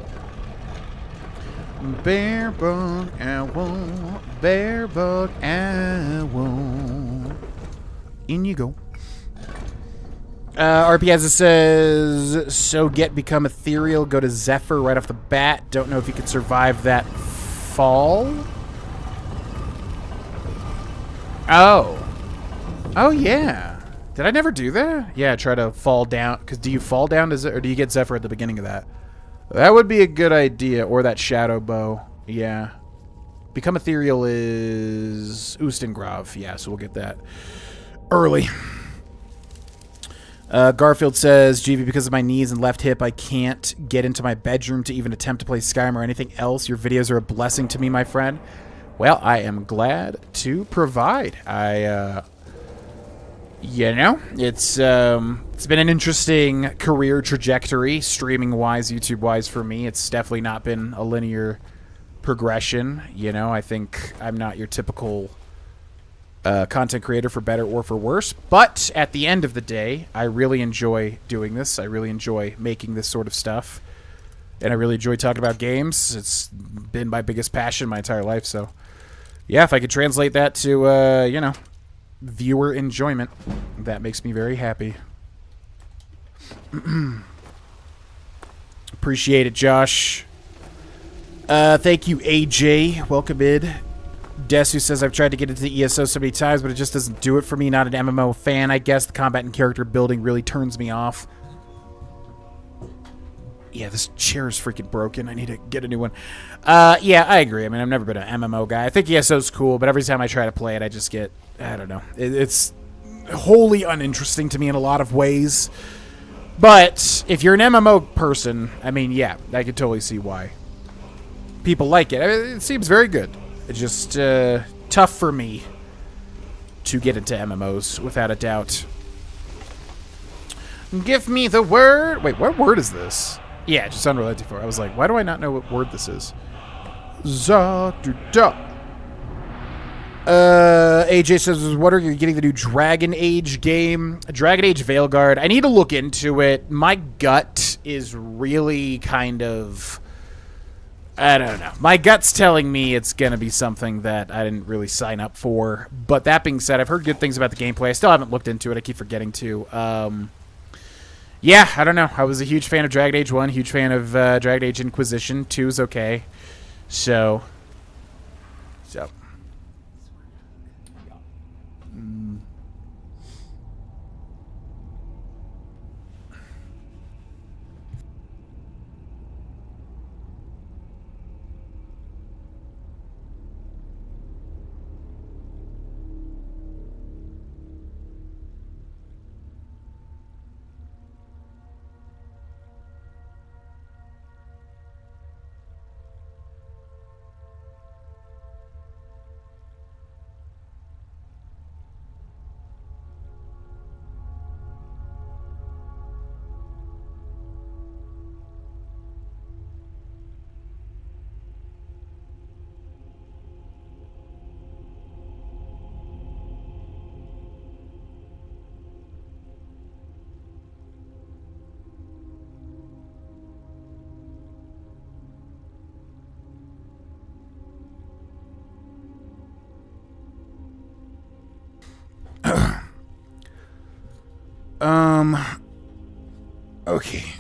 Bear Bug Owl. Bear Bug Owl. In you go. RPS says, so become ethereal, go to Zephyr right off the bat. Don't know if you could survive that fall. Oh. Oh, yeah. Did I never do that? Yeah, try to fall down. Because do you fall down, or do you get Zephyr at the beginning of that? That would be a good idea. Or that shadow bow. Yeah. Become ethereal is Ustengrav. Yeah, so we'll get that early. Garfield says, GV, because of my knees and left hip, I can't get into my bedroom to even attempt to play Skyrim or anything else. Your videos are a blessing to me, my friend. Well, I am glad to provide. It's been an interesting career trajectory, streaming-wise, YouTube-wise for me. It's definitely not been a linear progression. You know, I think I'm not your typical content creator for better or for worse. But at the end of the day, I really enjoy doing this. I really enjoy making this sort of stuff. And I really enjoy talking about games. It's been my biggest passion my entire life. So, yeah, if I could translate that to, you know, viewer enjoyment, that makes me very happy. Appreciate it, Josh. Thank you, AJ. Welcome in. Desu says, I've tried to get into the ESO so many times, but it just doesn't do it for me. Not an MMO fan, I guess. The combat and character building really turns me off. Yeah, this chair is freaking broken. I need to get a new one. Yeah, I agree. I mean, I've never been an MMO guy. I think ESO's cool, but every time I try to play it, I just get, I don't know. It's wholly uninteresting to me in a lot of ways. But if you're an MMO person, I mean, yeah, I could totally see why people like it. I mean, it seems very good. It's just tough for me to get into MMOs, without a doubt. Give me the word. Wait, what word is this? Yeah, just unrelated for. I was like, why do I not know what word this is? Za-du-da. AJ says, what are you getting the new Dragon Age game? Dragon Age Veilguard. I need to look into it. My gut is really kind of, I don't know. My gut's telling me it's going to be something that I didn't really sign up for. But that being said, I've heard good things about the gameplay. I still haven't looked into it. I keep forgetting to. Yeah, I don't know. I was a huge fan of Dragon Age 1, huge fan of Dragon Age Inquisition. 2 is okay. So. Okay.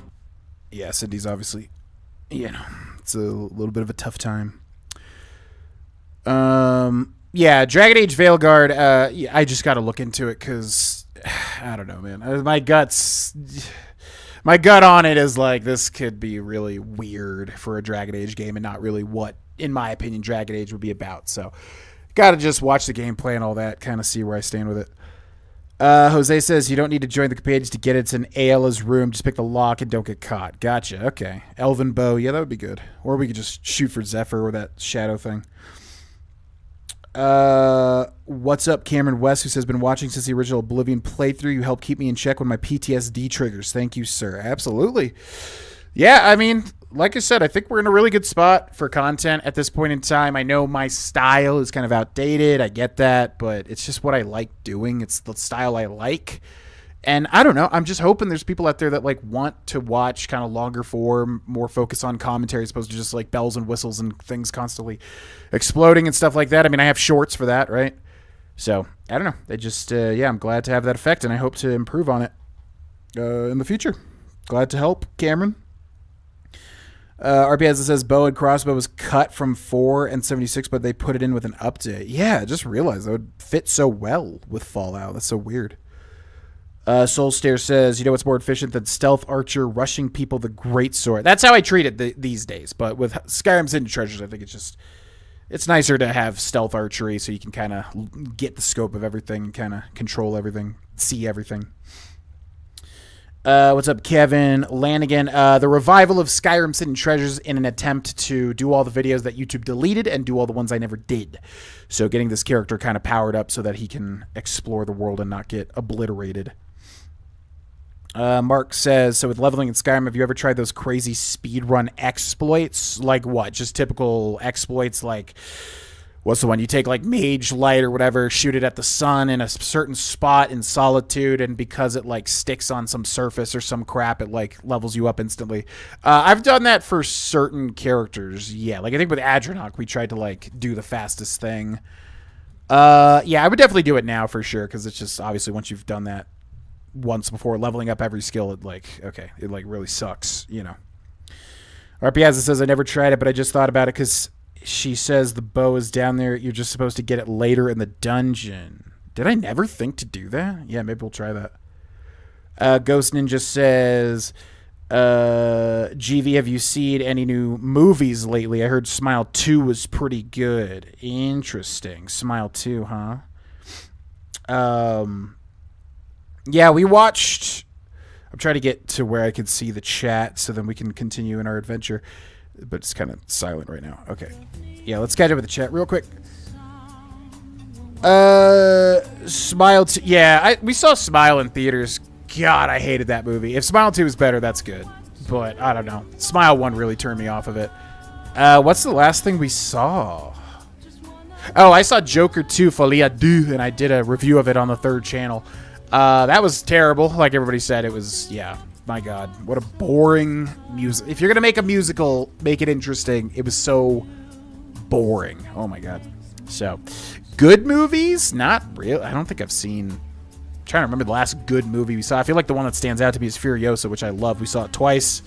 Yeah, Cindy's obviously, you know, it's a little bit of a tough time. Yeah, Dragon Age Veilguard, yeah, I just got to look into it because, I don't know, man. My gut on it is like, this could be really weird for a Dragon Age game and not really what, in my opinion, Dragon Age would be about. So, got to just watch the gameplay and all that, kind of see where I stand with it. Jose says, you don't need to join the page to get it. It's in Ayla's room. Just pick the lock and don't get caught. Gotcha. Okay. Elven bow. Yeah, that would be good. Or we could just shoot for Zephyr or that shadow thing. What's up, Cameron West, who says, been watching since the original Oblivion playthrough. You help keep me in check when my PTSD triggers. Thank you, sir. Absolutely. Yeah, I mean, like I said, I think we're in a really good spot for content at this point in time. I know my style is kind of outdated. I get that, but it's just what I like doing. It's the style I like. And I don't know. I'm just hoping there's people out there that like want to watch kind of longer form, more focus on commentary as opposed to just like bells and whistles and things constantly exploding and stuff like that. I mean, I have shorts for that, right? So I don't know. They just, yeah, I'm glad to have that effect, and I hope to improve on it in the future. Glad to help, Cameron. RP as it says, bow and crossbow was cut from 4 and 76, but they put it in with an update. Yeah, I just realized that would fit so well with Fallout. That's so weird. Soulstare says, you know what's more efficient than stealth archer rushing people? The great sword. That's how I treat it these days. But with Skyrim's Hidden Treasures, I think it's nicer to have stealth archery so you can kind of get the scope of everything, kind of control everything, see everything. What's up, Kevin Lanigan? The revival of Skyrim's Hidden Treasures in an attempt to do all the videos that YouTube deleted and do all the ones I never did. So getting this character kind of powered up so that he can explore the world and not get obliterated. Mark says, so with leveling in Skyrim, have you ever tried those crazy speedrun exploits? Like what? Just typical exploits like, what's the one? You take like mage light or whatever, shoot it at the sun in a certain spot in solitude, and because it like sticks on some surface or some crap, it like levels you up instantly. I've done that for certain characters. Yeah, like I think with Adronach, we tried to like do the fastest thing. Yeah, I would definitely do it now for sure, because it's just obviously once you've done that once before leveling up every skill, it like, okay, it like really sucks, you know. RPAza says, I never tried it, but I just thought about it because she says the bow is down there. You're just supposed to get it later in the dungeon. Did I never think to do that? Yeah, maybe we'll try that. Ghost Ninja says, GV, have you seen any new movies lately? I heard Smile 2 was pretty good. Interesting. Smile 2, huh? Yeah, we watched... I'm trying to get to where I can see the chat so then we can continue in our adventure. But it's kind of silent right now. Okay. Yeah, let's catch up with the chat real quick. Smile 2... Yeah, we saw Smile in theaters. God, I hated that movie. If Smile 2 is better, that's good. But, I don't know. Smile 1 really turned me off of it. What's the last thing we saw? Oh, I saw Joker 2, Folie à Deux, and I did a review of it on the 3rd channel. That was terrible. Like everybody said, it was, yeah, my God. What a boring music. If you're going to make a musical, make it interesting. It was so boring. Oh, my God. So, good movies? Not real. I don't think I've seen... I'm trying to remember the last good movie we saw. I feel like the one that stands out to me is Furiosa, which I love. We saw it twice.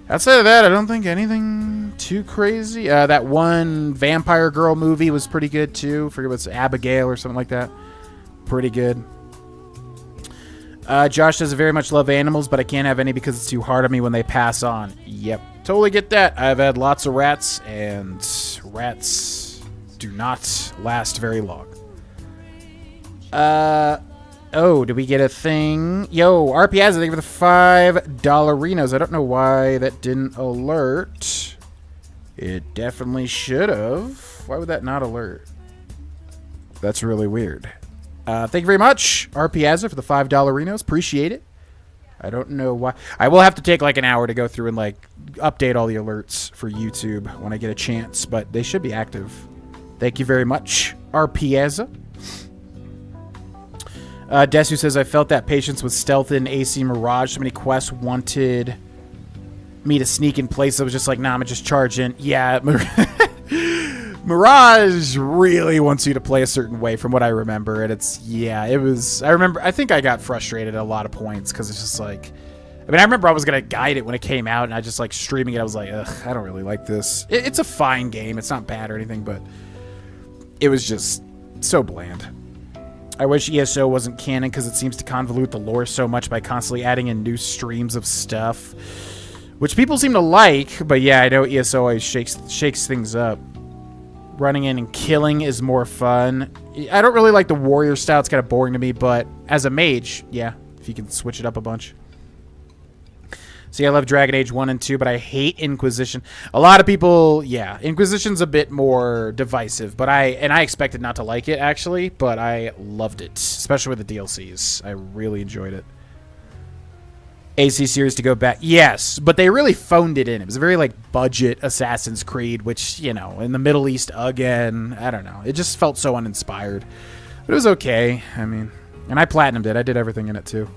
Outside of that, I don't think anything too crazy. That one vampire girl movie was pretty good, too. I forget what's Abigail or something like that. Pretty good. Josh says, I very much love animals, but I can't have any because it's too hard on me when they pass on. Yep, totally get that. I've had lots of rats, and rats do not last very long. Oh, did we get a thing? Yo, RPS, thank you for the $5 I don't know why that didn't alert. It definitely should have. Why would that not alert? That's really weird. Thank you very much, RPAza, for the $5. Appreciate it. I don't know why. I will have to take like an hour to go through and like update all the alerts for YouTube when I get a chance, but they should be active. Thank you very much, RPAza. Desu says, I felt that patience with stealth in AC Mirage. So many quests wanted me to sneak in place. I was just like, nah, I'm gonna just charge in. Yeah, Mirage really wants you to play a certain way from what I remember. And it's, yeah, it was, I think I got frustrated at a lot of points because it's just like, I mean, I remember I was going to guide it when it came out and I just like streaming it. I was like, ugh, I don't really like this. It's a fine game. It's not bad or anything, but it was just so bland. I wish ESO wasn't canon because it seems to convolute the lore so much by constantly adding in new streams of stuff, which people seem to like. But yeah, I know ESO always shakes things up. Running in and killing is more fun. I don't really like the warrior style. It's kind of boring to me, but as a mage, yeah, if you can switch it up a bunch. See, I love Dragon Age 1 and 2, but I hate Inquisition. A lot of people, yeah, Inquisition's a bit more divisive, but I expected not to like it, actually, but I loved it, especially with the DLCs. I really enjoyed it. AC series to go back. Yes, but they really phoned it in. It was a very, like, budget Assassin's Creed, which, you know, in the Middle East again, I don't know. It just felt so uninspired. But it was okay. I mean, and I platinumed it. I did everything in it, too.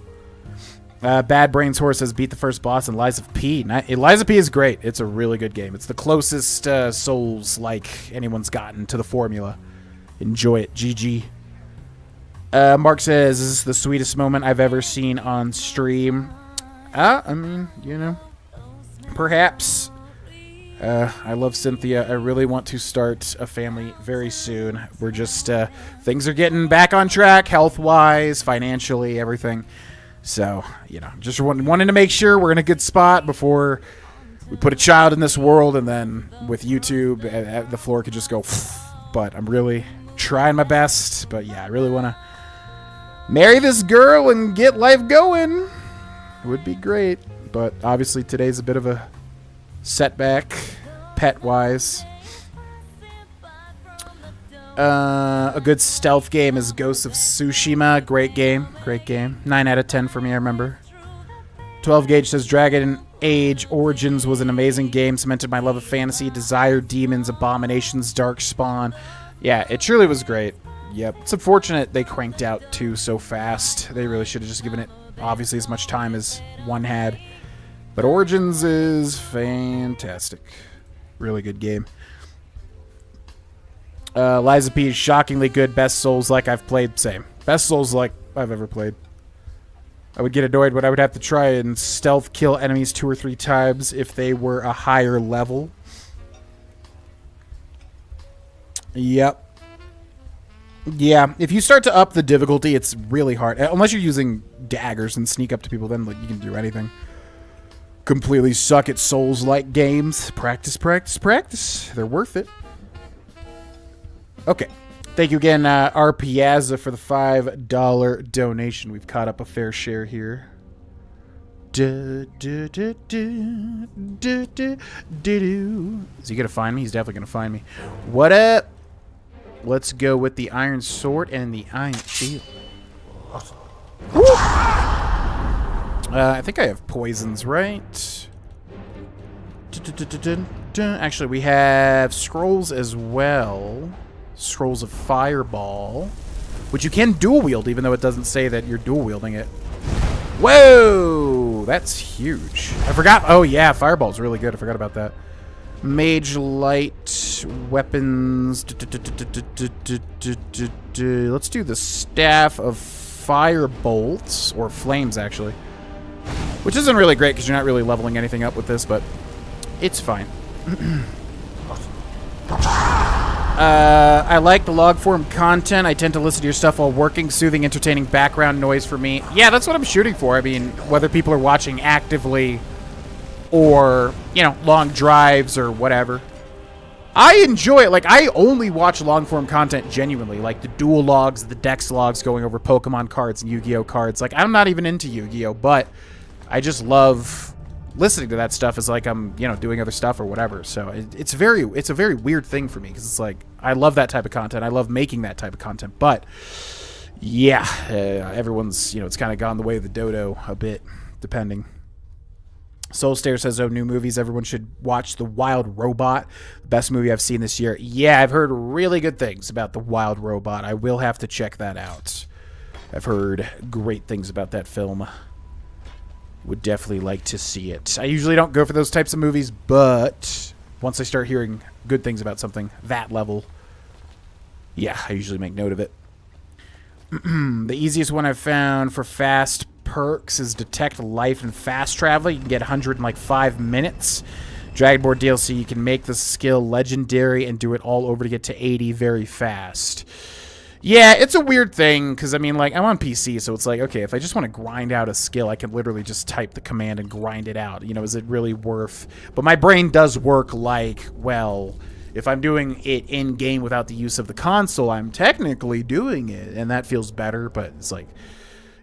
Bad Brains Horse says, beat the first boss in Lies of P. Lies of P is great. It's a really good game. It's the closest Souls-like anyone's gotten to the formula. Enjoy it. GG. Mark says, this is the sweetest moment I've ever seen on stream. I mean, you know, perhaps. I love Cynthia. I really want to start a family very soon. We're just, things are getting back on track, health-wise, financially, everything. So, you know, just wanting to make sure we're in a good spot before we put a child in this world, and then with YouTube, the floor could just go, but I'm really trying my best. But yeah, I really want to marry this girl and get life going. It would be great, but obviously today's a bit of a setback, pet-wise. A good stealth game is Ghost of Tsushima. Great game. Great game. 9 out of 10 for me, I remember. 12 Gauge says Dragon Age Origins was an amazing game, cemented my love of fantasy, desire, demons, abominations, darkspawn. Yeah, it truly was great. Yep. It's unfortunate they cranked out 2 so fast. They really should have just given it, obviously, as much time as 1 had. But Origins is fantastic. Really good game. Liza P is shockingly good. Best Souls-like I've played. Same. Best Souls-like I've ever played. I would get annoyed when I would have to try and stealth kill enemies 2 or 3 times if they were a higher level. Yep. Yeah, if you start to up the difficulty, it's really hard. Unless you're using daggers and sneak up to people, then like, you can do anything. Completely suck at Souls-like games. Practice, practice, practice. They're worth it. Okay. Thank you again, R. Piazza, for the $5 donation. We've caught up a fair share here. Is he going to find me? He's definitely going to find me. What up? Let's go with the Iron Sword and the Iron Shield. Woo! I think I have poisons, right? Actually, we have scrolls as well. Scrolls of Fireball, which you can dual wield, even though it doesn't say that you're dual wielding it. Whoa, that's huge. I forgot. Oh yeah, Fireball's really good. I forgot about that. Mage Light weapons. Let's do the Staff of Firebolts, or Flames actually, which isn't really great because you're not really leveling anything up with this, but it's fine. I like the log form content. I tend to listen to your stuff while working. Soothing, entertaining background noise for me. Yeah, that's what I'm shooting for. I mean, whether people are watching actively or, you know, long drives or whatever. I enjoy it. Like, I only watch long form content genuinely. Like, the dual logs, the dex logs going over Pokemon cards and Yu-Gi-Oh cards. Like, I'm not even into Yu-Gi-Oh, but I just love listening to that stuff as like I'm, you know, doing other stuff or whatever. So it's a very weird thing for me because it's like I love that type of content. I love making that type of content. But yeah, everyone's, you know, it's kind of gone the way of the dodo a bit, depending. Soulstare says, "Oh, new movies. Everyone should watch The Wild Robot. The best movie I've seen this year." Yeah, I've heard really good things about The Wild Robot. I will have to check that out. I've heard great things about that film. Would definitely like to see it. I usually don't go for those types of movies, but once I start hearing good things about something that level, yeah, I usually make note of it. The easiest one I've found for fast perks is Detect Life and Fast Travel. You can get 100 in like 5 minutes. Dragonborn DLC, you can make the skill legendary and do it all over to get to 80 very fast. Yeah, it's a weird thing, because, I mean, like, I'm on PC, so it's like, okay, if I just want to grind out a skill, I can literally just type the command and grind it out. You know, is it really worth... But my brain does work like, well, if I'm doing it in-game without the use of the console, I'm technically doing it, and that feels better, but it's like...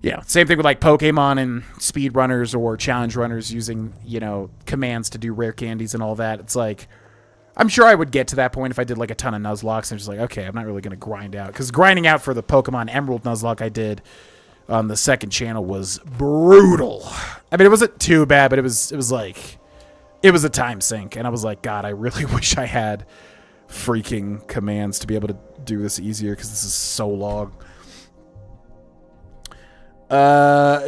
Yeah, same thing with, like, Pokemon and speedrunners or challenge runners using, you know, commands to do rare candies and all that. It's like... I'm sure I would get to that point if I did like a ton of Nuzlockes. I'm just like, okay, I'm not really going to grind out. Because grinding out for the Pokemon Emerald Nuzlocke I did on the second channel was brutal. I mean, it wasn't too bad, but it was like, it was a time sink. And I was like, God, I really wish I had freaking commands to be able to do this easier because this is so long.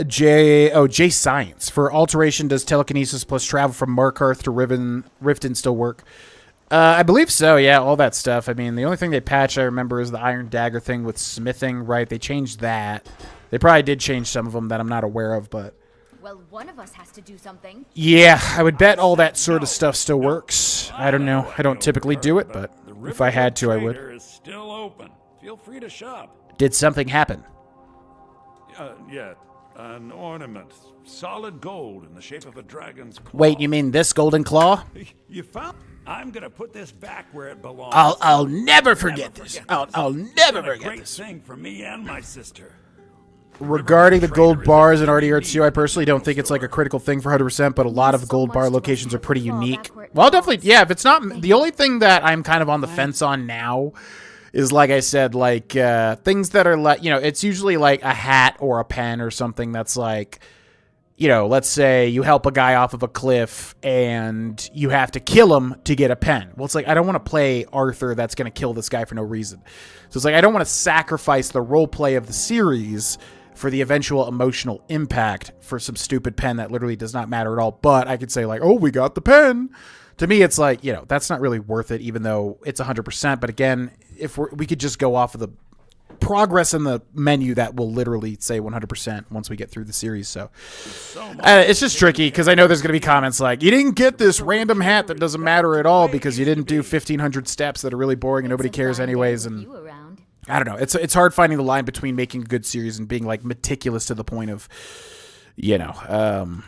J Science. For alteration, does telekinesis plus travel from Markarth to Riften still work? I believe so, yeah, all that stuff. I mean, the only thing they patched, I remember, is the Iron Dagger thing with smithing, right? They changed that. They probably did change some of them that I'm not aware of, but... Well, one of us has to do something. Yeah, I would bet all that sort of stuff still works. I don't know. I don't typically do it, but if I had to, I would. Is still open. Feel free to shop. Did something happen? Yeah, an ornament. Solid gold in the shape of a dragon's claw. Wait, you mean this golden claw? You found... I'm gonna put this back where it belongs. I'll never forget this. I'll never forget this. Great thing for me and my sister. Regarding the gold bars in RDR2, I personally don't think it's like a critical thing for 100%, but a lot of gold bar locations are pretty unique. Well, definitely, yeah, if it's not... The only thing that I'm kind of on the fence on now is, like I said, like, things that are like, you know, it's usually like a hat or a pen or something that's like... you know, let's say you help a guy off of a cliff and you have to kill him to get a pen. Well, it's like, I don't want to play Arthur that's going to kill this guy for no reason. So it's like, I don't want to sacrifice the role play of the series for the eventual emotional impact for some stupid pen that literally does not matter at all. But I could say like, oh, we got the pen. To me, it's like, you know, that's not really worth it, even though it's 100%. But again, if we could just go off of the progress in the menu, that will literally say 100% once we get through the series. So it's just tricky because I know there's going to be comments like, you didn't get this random hat that doesn't matter at all because you didn't do 1,500 steps that are really boring and nobody cares anyways. And I don't know. It's hard finding the line between making a good series and being like meticulous to the point of, you know,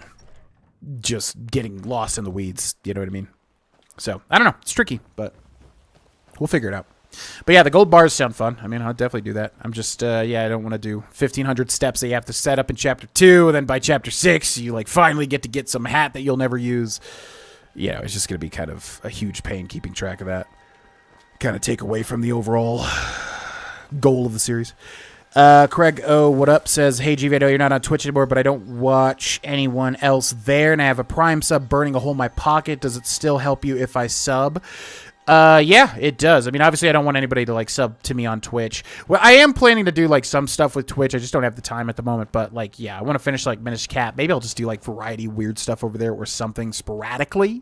just getting lost in the weeds. You know what I mean? So I don't know. It's tricky, but we'll figure it out. But yeah, the gold bars sound fun. I mean, I'll definitely do that. I'm just, yeah, I don't want to do 1,500 steps that you have to set up in Chapter 2, and then by Chapter 6, you, like, finally get some hat that you'll never use. Yeah, it's just going to be kind of a huge pain keeping track of that. Kind of take away from the overall goal of the series. Craig O, what up, says, hey, GV, I know you're not on Twitch anymore, but I don't watch anyone else there, and I have a Prime sub burning a hole in my pocket. Does it still help you if I sub? Yeah, it does. I mean, obviously I don't want anybody to like sub to me on Twitch. Well, I am planning to do like some stuff with Twitch. I just don't have the time at the moment, but like, yeah, I want to finish like Minish Cap. Maybe I'll just do like variety weird stuff over there or something sporadically.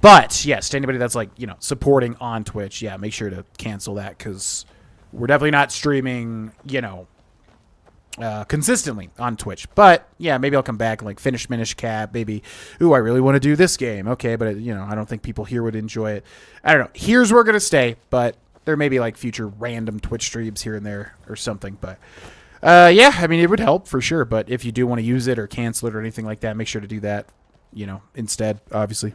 But yes, to anybody that's like, you know, supporting on Twitch, yeah, make sure to cancel that because we're definitely not streaming, you know, consistently on Twitch. But yeah, maybe I'll come back and like finish Minish Cap. Maybe, ooh, I really want to do this game. Okay, but you know, I don't think people here would enjoy it. I don't know. Here's where we're gonna stay, but there may be like future random Twitch streams here and there or something. But yeah, I mean, it would help for sure. But if you do want to use it or cancel it or anything like that, make sure to do that, you know, instead, obviously.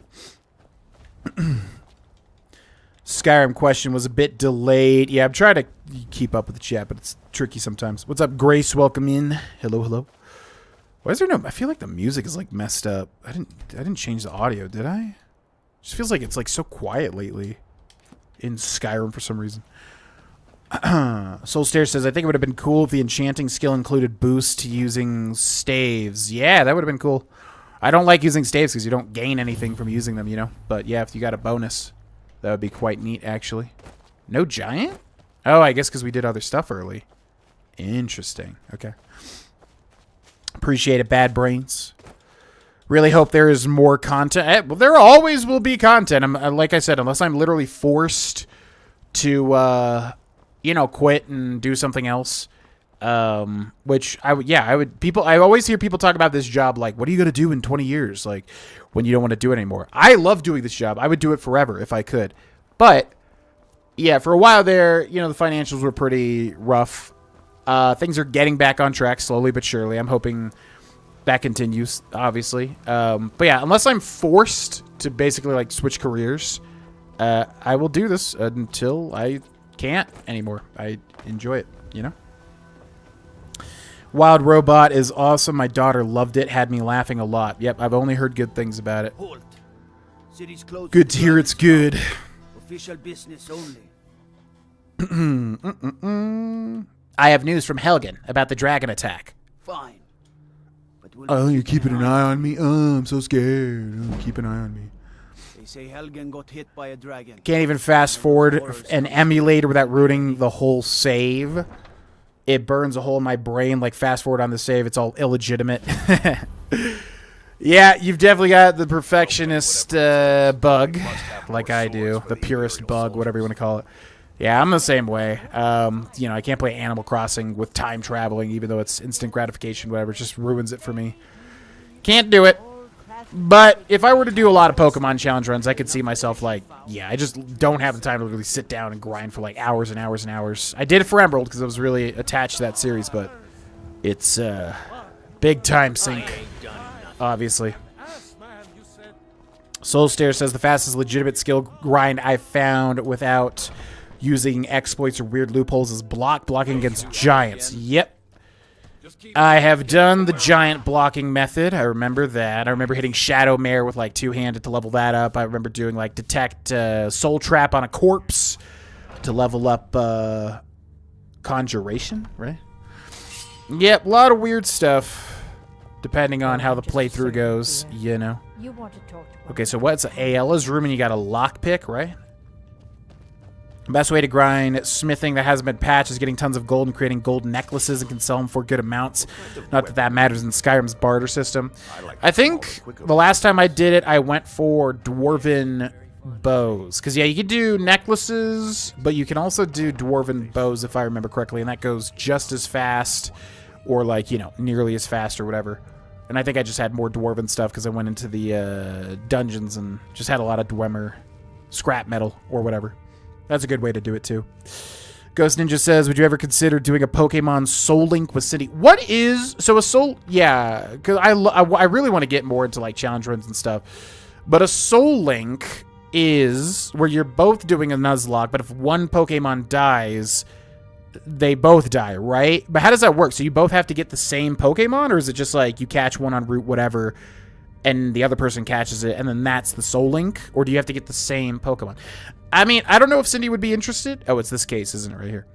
Skyrim question was a bit delayed. Yeah, I'm trying to keep up with the chat, but it's tricky sometimes. What's up, Grace? Welcome in. Hello, hello. Why is there no? I feel like the music is like messed up. I didn't change the audio, did I? It just feels like it's like so quiet lately in Skyrim for some reason. Soulstare says, I think it would have been cool if the enchanting skill included boost to using staves. Yeah, that would have been cool. I don't like using staves because you don't gain anything from using them, you know. But yeah, if you got a bonus, that would be quite neat, actually. No giant? Oh, I guess because we did other stuff early. Interesting. Okay. Appreciate it, Bad Brains. Really hope there is more content. Well, there always will be content. Like I said, unless I'm literally forced to, you know, quit and do something else. Which I would. I always hear people talk about this job like, what are you going to do in 20 years? Like, when you don't want to do it anymore. I love doing this job. I would do it forever if I could. But, yeah, for a while there, you know, the financials were pretty rough. Things are getting back on track slowly but surely. I'm hoping that continues, obviously. But, yeah, unless I'm forced to basically, like, switch careers, I will do this until I can't anymore. I enjoy it, you know? Wild Robot is awesome. My daughter loved it. Had me laughing a lot. Yep, I've only heard good things about it. Halt. City's closed. Good to hear it's good. Official business only. I have news from Helgen about the dragon attack. Fine. But Oh, you're keeping an eye on me? Oh, I'm so scared. Oh, keep an eye on me. They say Helgen got hit by a dragon. Can't even fast forward an emulator without ruining the whole save. It burns a hole in my brain, like fast forward on the save. It's all illegitimate. Yeah, you've definitely got the perfectionist bug, like I do. The purist bug, whatever you want to call it. Yeah, I'm the same way. You know, I can't play Animal Crossing with time traveling, even though it's instant gratification, whatever. It just ruins it for me. Can't do it. But if I were to do a lot of Pokemon challenge runs, I could see myself like, yeah, I just don't have the time to really sit down and grind for like hours and hours and hours. I did it for Emerald because I was really attached to that series, but it's big time sink, obviously. Soulstare says the fastest legitimate skill grind I've found without using exploits or weird loopholes is blocking against giants. Yep. I have done the giant blocking method. I remember that. I remember hitting Shadow Mare with like two-handed to level that up. I remember doing like detect soul trap on a corpse to level up conjuration, right? Yep, a lot of weird stuff. depending on how the playthrough goes, you know. You want to talk to Okay, so what's Ayala's room, and you got a lockpick, right? Best way to grind smithing that hasn't been patched is getting tons of gold and creating gold necklaces and can sell them for good amounts. Not that that matters in Skyrim's barter system. I think the last time I did it, I went for dwarven bows. Because, yeah, you could do necklaces, but you can also do dwarven bows, if I remember correctly, and that goes just as fast or, like, you know, nearly as fast or whatever. And I think I just had more dwarven stuff because I went into the dungeons and just had a lot of dwemer scrap metal or whatever. That's a good way to do it, too. Ghost Ninja says, would you ever consider doing a Pokemon Soul Link with Cindy? What is... So a Soul... Yeah, because I really want to get more into, like, challenge runs and stuff. But a Soul Link is where you're both doing a Nuzlocke, but if one Pokemon dies, they both die, right? But how does that work? So you both have to get the same Pokemon, or is it just, like, you catch one on route whatever, and the other person catches it, and then that's the Soul Link? Or do you have to get the same Pokemon? I mean, I don't know if Cindy would be interested. Oh, it's this case, isn't it, right here?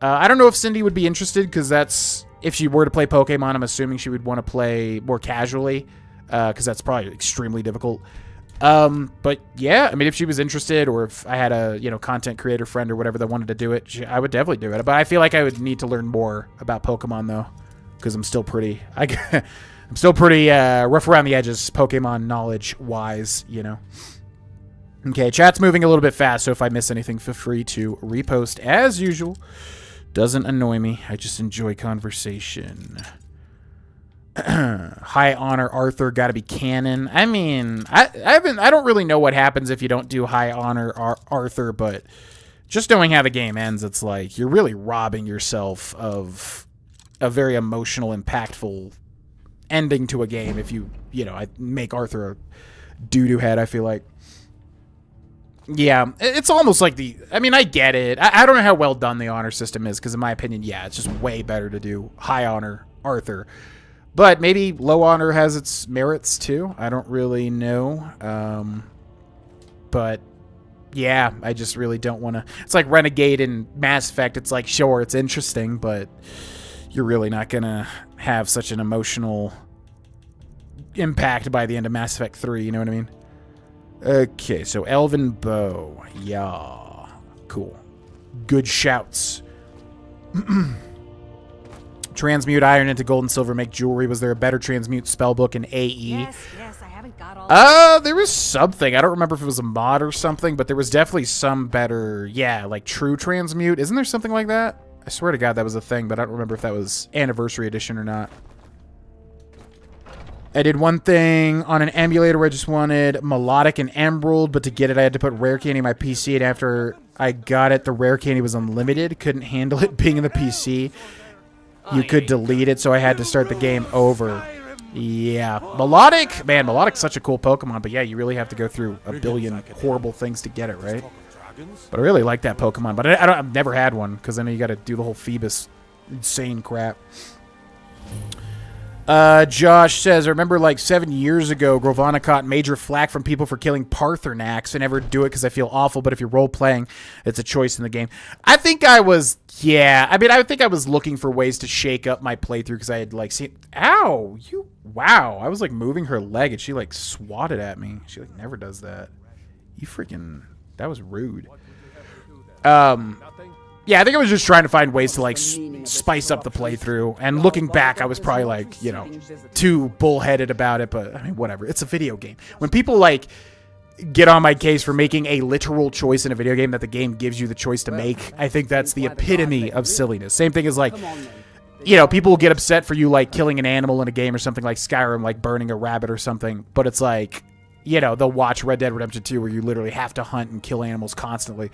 I don't know if Cindy would be interested, because that's... If she were to play Pokemon, I'm assuming she would want to play more casually, because that's probably extremely difficult. But, yeah, I mean, if she was interested, or if I had a, you know, content creator friend or whatever that wanted to do it, I would definitely do it. But I feel like I would need to learn more about Pokemon, though, because I'm still pretty... I'm still pretty rough around the edges, Pokemon knowledge-wise, you know. Okay, chat's moving a little bit fast, so if I miss anything, feel free to repost as usual. Doesn't annoy me. I just enjoy conversation. High honor Arthur, gotta be canon. I mean, I don't really know what happens if you don't do high honor Arthur, but just knowing how the game ends, it's like you're really robbing yourself of a very emotional, impactful ending to a game if you know, I make Arthur a doo-doo head, I feel like. Yeah, it's almost like the... I mean, I get it. I don't know how well done the honor system is, because in my opinion, yeah, it's just way better to do high honor Arthur. But maybe low honor has its merits, too. I don't really know. But, yeah, I just really don't want to... It's like Renegade and Mass Effect. It's like, sure, it's interesting, but you're really not going to have such an emotional impact by the end of Mass Effect 3, you know what I mean? Okay, so Elven Bow. Yeah. Cool. Good shouts. Transmute iron into gold and silver, make jewelry. Was there a better transmute spellbook in AE? Yes, I haven't got all There was something. I don't remember if it was a mod or something, but there was definitely some better, yeah, like true transmute. Isn't there something like that? I swear to God that was a thing, but I don't remember if that was Anniversary Edition or not. I did one thing on an emulator where I just wanted Melodic and Emerald, but to get it I had to put Rare Candy in my PC, and after I got it, the Rare Candy was unlimited. Couldn't handle it being in the PC. You could delete it, so I had to start the game over. Yeah. Melodic, man, Melodic's such a cool Pokemon, but yeah, you really have to go through a billion horrible things to get it, right? But I really like that Pokemon, but I've never had one, because I know you got to do the whole Phoebus insane crap. Josh says, I remember like 7 years ago, Grohlvana caught major flack from people for killing Parthenax. I never do it because I feel awful, but if you're role-playing, it's a choice in the game. I think I was, yeah, I mean, I think I was looking for ways to shake up my playthrough because I had like seen, ow, wow, I was like moving her leg and she like swatted at me. She like never does that. You freaking, that was rude. Yeah, I think I was just trying to find ways to, like, spice up the playthrough. And looking back, I was probably, like, you know, too bullheaded about it. But, I mean, whatever. It's a video game. When people, like, get on my case for making a literal choice in a video game that the game gives you the choice to make, I think that's the epitome of silliness. Same thing as, like, you know, people will get upset for you, like, killing an animal in a game or something like Skyrim, like burning a rabbit or something. But it's like... You know, they'll watch Red Dead Redemption 2 where you literally have to hunt and kill animals constantly.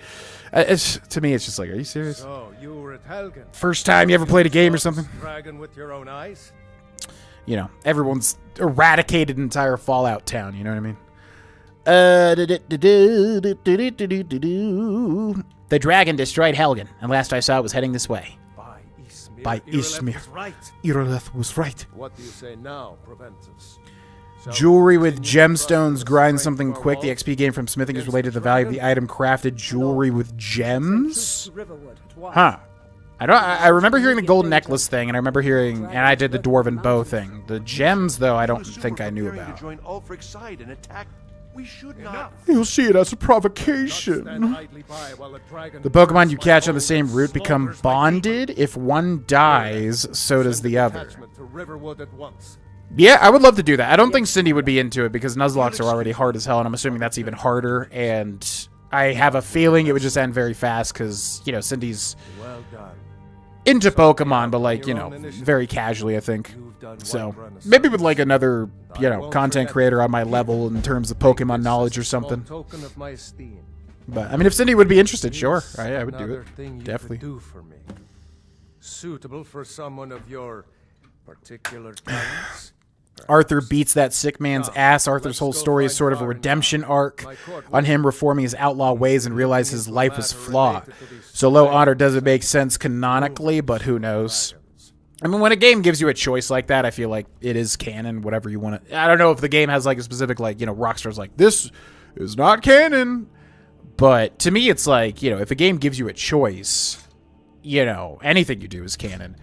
To me, it's just like, are you serious? So, you were at Helgen. First time you ever played a game or something? Dragon with your own eyes? You know, everyone's eradicated an entire Fallout town, you know what I mean? The dragon destroyed Helgen, and last I saw it was heading this way. By Ysmir. Irileth was right. What do you say now, Proventus? Jewelry with gemstones, grind something quick. The XP gained from smithing is related to the value of the item crafted. Jewelry with gems? Huh. I remember hearing the golden necklace thing, and I remember hearing, and I did the dwarven bow thing. The gems, though, I don't think I knew about. To join Ulfric's side and attack. We should not. You'll see it as a provocation. The Pokemon you catch on the same route become bonded. If one dies, so does the other. Yeah, I would love to do that. I don't think Cindy would be into it because Nuzlockes are already hard as hell, and I'm assuming that's even harder. And I have a feeling it would just end very fast because, you know, Cindy's into Pokemon, but like, you know, very casually, I think. So maybe with like another, you know, content creator on my level in terms of Pokemon knowledge or something. But I mean, if Cindy would be interested, sure, I would do it. Definitely. Suitable for someone of your particular talents. Arthur beats that sick man's ass. Arthur's whole story is sort of a redemption arc on him reforming his outlaw ways and realize his life was flawed. So low honor doesn't make sense canonically, but who knows? I mean, when a game gives you a choice like that, I feel like it is canon, whatever you want to... I don't know if the game has like a specific, like, you know, Rockstar's like, this is not canon. But to me, it's like, you know, if a game gives you a choice, you know, anything you do is canon.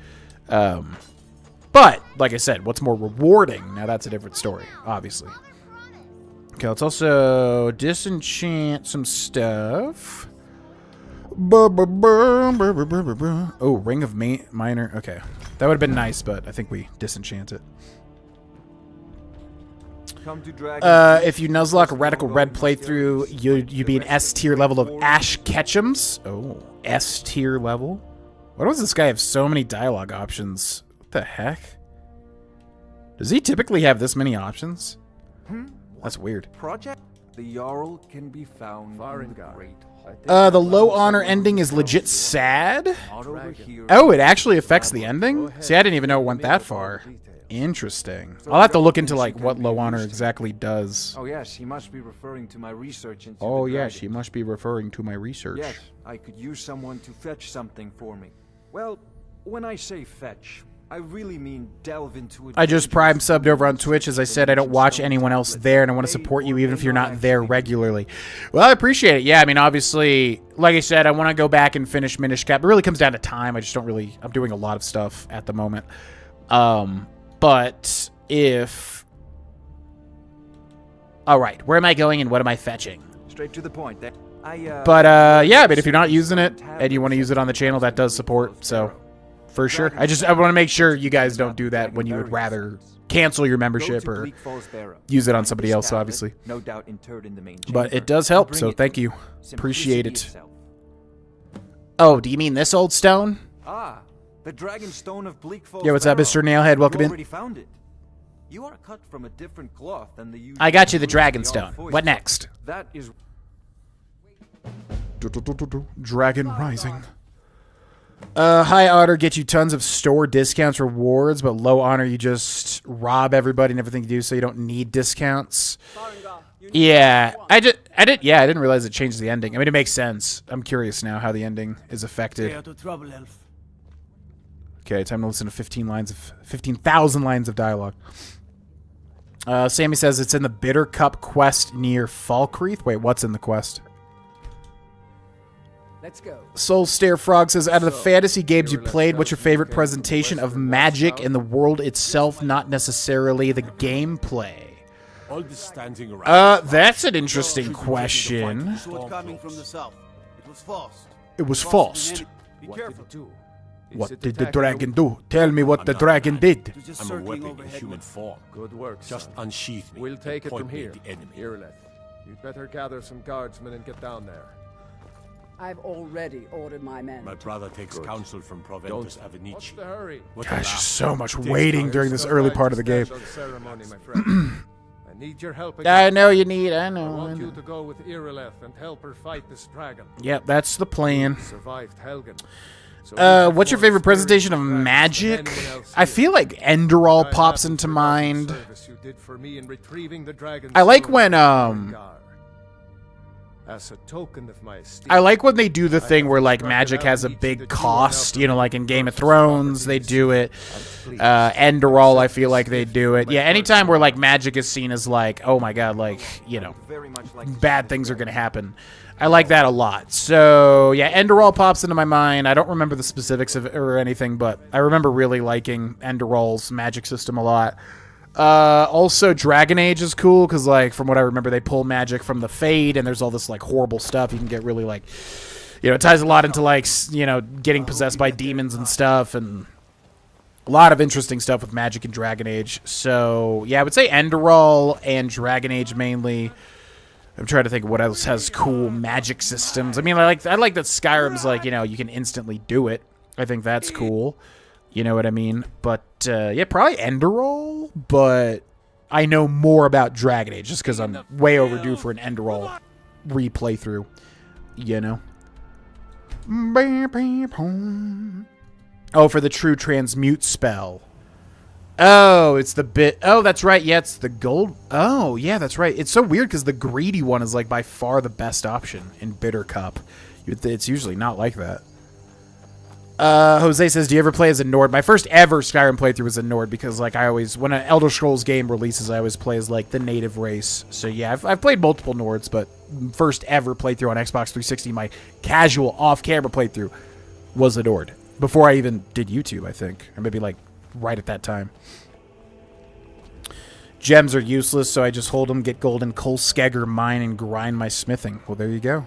But, like I said, what's more rewarding? Now, that's a different story, obviously. Okay, let's also disenchant some stuff. Oh, Ring of Minor. Okay. That would have been nice, but I think we disenchant it. If you Nuzlocke a Radical Red playthrough, you'd be an S-tier level of Ash Ketchums. Oh, S-tier level? Why does this guy have so many dialogue options? What the heck? Does he typically have this many options? That's weird. Project? The Jarl can be found in the Great The low honor ending is legit sad? Oh, it actually affects the ending? See, I didn't even know it went that far. Interesting. I'll have to look into, like, what low honor exactly does. Oh, yes, he must be referring to my research into Oh, the yes, dragon. he must be referring to my research. Yes, I could use someone to fetch something for me. Well, when I say fetch, I really mean delve into it. I just prime subbed over on Twitch. As I said, I don't watch anyone else there, and I want to support you even if you're not there regularly. Well, I appreciate it. Yeah, I mean, obviously, like I said, I want to go back and finish Minish Cap. It really comes down to time. I just don't really... I'm doing a lot of stuff at the moment. But if... Alright, where am I going and what am I fetching? Straight to the point. Yeah, I mean, if you're not using it and you want to use it on the channel, that does support, so... For sure. I want to make sure you guys don't do that when you would rather cancel your membership or use it on somebody else, obviously. No doubt interred in the main chamber. But it does help, so thank you. Appreciate it. Oh, do you mean this old stone? Ah, the Dragon Stone of Bleak Falls. Yeah, what's up, Mr. Nailhead? Welcome you in. already found it. You are cut from a different cloth than the usual. I got you the Dragon Stone. What next? That is Dragon Rising. High honor gets you tons of store discounts, rewards, but low honor you just rob everybody and everything you do, so you don't need discounts. Yeah, I didn't realize it changed the ending. I mean, it makes sense. I'm curious now how the ending is affected. Okay, time to listen to 15,000 lines of dialogue. Sammy says it's in the Bitter Cup quest near Falkreath. Wait, what's in the quest? Let's go. Soul Stare Frog says, out of the fantasy games you played, what's your favorite presentation of magic in the world itself, not necessarily the gameplay? That's an interesting question. Coming from the south. It was fast. It was fast. Be careful. What did the dragon do? Tell me what the dragon did. I'm a weapon in human form. Good work. Just unsheath me. We'll take it Point from me here. at the enemy. Irileth, you'd better gather some guardsmen and get down there. I've already ordered my men. My brother takes counsel from Proventus Avenici. What's the hurry? Gosh, just so much waiting during this early part of the game. Ceremony, my friend. I need your help again. I know you need, I I know. want you to go with Irileth and help her fight this dragon. Yep, that's the plan. Survived Helgen. So What's your favorite presentation of magic? I feel like Enderall pops into mind. I like when, As a token of my esteem. I like when they do the thing where like magic has a big cost, you know, like in Game of Thrones they do it. Enderall, I feel like they do it. Yeah, anytime where like magic is seen as like, oh my god, like, you know, Very much like bad things are gonna happen. I like that a lot. So yeah, Enderall pops into my mind. I don't remember the specifics of it or anything, but I remember really liking Enderall's magic system a lot. Also Dragon Age is cool because like from what I remember they pull magic from the Fade and there's all this like horrible stuff you can get really like, you know, it ties a lot into like, you know, getting possessed by demons and stuff, and a lot of interesting stuff with magic in Dragon Age. So yeah, I would say Enderall and Dragon Age mainly. I'm trying to think of what else has cool magic systems. I mean, I like that Skyrim's like, you know, you can instantly do it. I think that's cool. You know what I mean? But, yeah, probably Enderall, but I know more about Dragon Age just because I'm way overdue for an Enderall replay through, you know? Oh, for the true transmute spell. Oh, it's the bit. Oh, that's right. Yeah, it's the gold. Oh, yeah, that's right. It's so weird because the greedy one is like by far the best option in Bitter Cup. It's usually not like that. Jose says, do you ever play as a Nord? My first ever Skyrim playthrough was a Nord because, like, I always, when an Elder Scrolls game releases, I always play as, like, the native race. So, yeah, I've played multiple Nords, but first ever playthrough on Xbox 360, my casual off-camera playthrough was a Nord. Before I even did YouTube, I think. Or maybe, like, right at that time. Gems are useless, so I just hold them, get gold in Kolskegger mine, and grind my smithing. Well, there you go.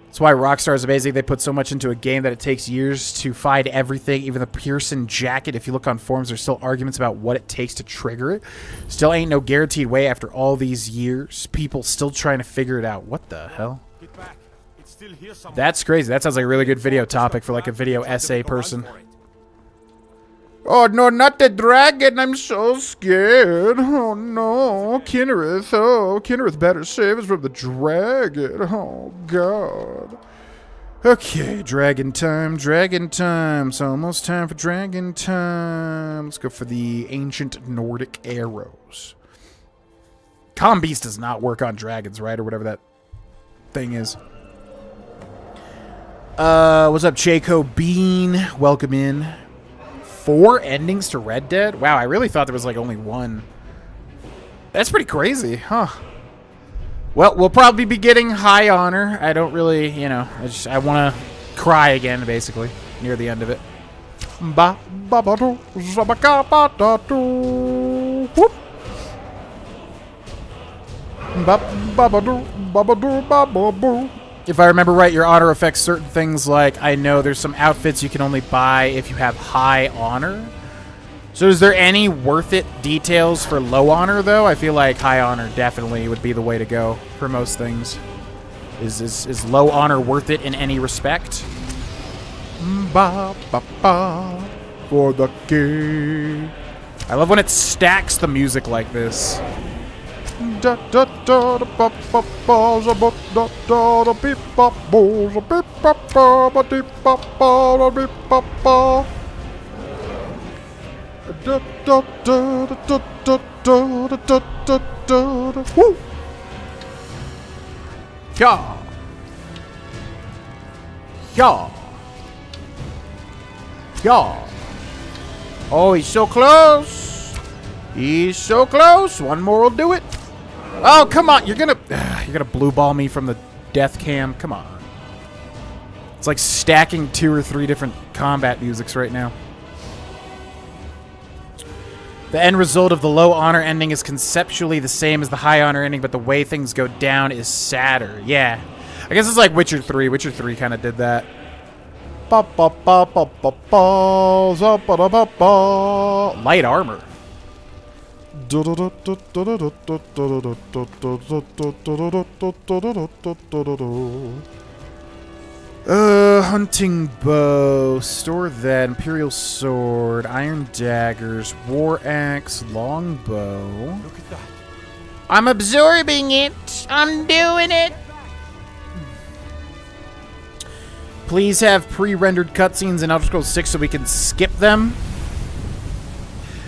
That's why Rockstar is amazing. They put so much into a game that it takes years to find everything. Even the Pearson jacket, if you look on forums, there's still arguments about what it takes to trigger it. Still ain't no guaranteed way after all these years. People still trying to figure it out. What the hell? Get back. It's still here somewhere. That's crazy. That sounds like a really good video topic for like a video essay person. Oh, no, not the dragon. I'm so scared. Oh, no. Kinnereth. Oh, Kinnereth better save us from the dragon. Oh, God. Okay, dragon time. Dragon time. It's almost time for dragon time. Let's go for the ancient Nordic arrows. Calm Beast does not work on dragons, right? Or whatever that thing is. What's up, Chaco Bean? Welcome in. 4 endings to Red Dead? Wow, I really thought there was like only 1. That's pretty crazy, huh? Well, we'll probably be getting High Honor. I don't really, you know, I want to cry again, basically, near the end of it. Whoop. If I remember right, your honor affects certain things, like I know there's some outfits you can only buy if you have high honor. So is there any worth it details for low honor, though? I feel like high honor definitely would be the way to go for most things. Is low honor worth it in any respect? Ba, ba, ba, for the king. I love when it stacks the music like this. Da da da da ba ba ba za ba da da da beep ba bo za beep ba ba ba deep ba ba da beep ba ba da da da da da da da da da da. Woo! Yeah. Yeah. Yeah. Oh, he's so close. He's so close. One more will do it. Oh, come on. You're gonna blue ball me from the death cam. Come on. It's like stacking 2 or 3 different combat musics right now. The end result of the low honor ending is conceptually the same as the high honor ending, but the way things go down is sadder. Yeah. I guess it's like Witcher 3. Witcher 3 kind of did that. Light armor. Hunting bow. Store that. Imperial sword. Iron daggers. War axe. Longbow. Look at that. I'm absorbing it. I'm doing it. Please have pre-rendered cutscenes in Elder Scrolls 6 so we can skip them.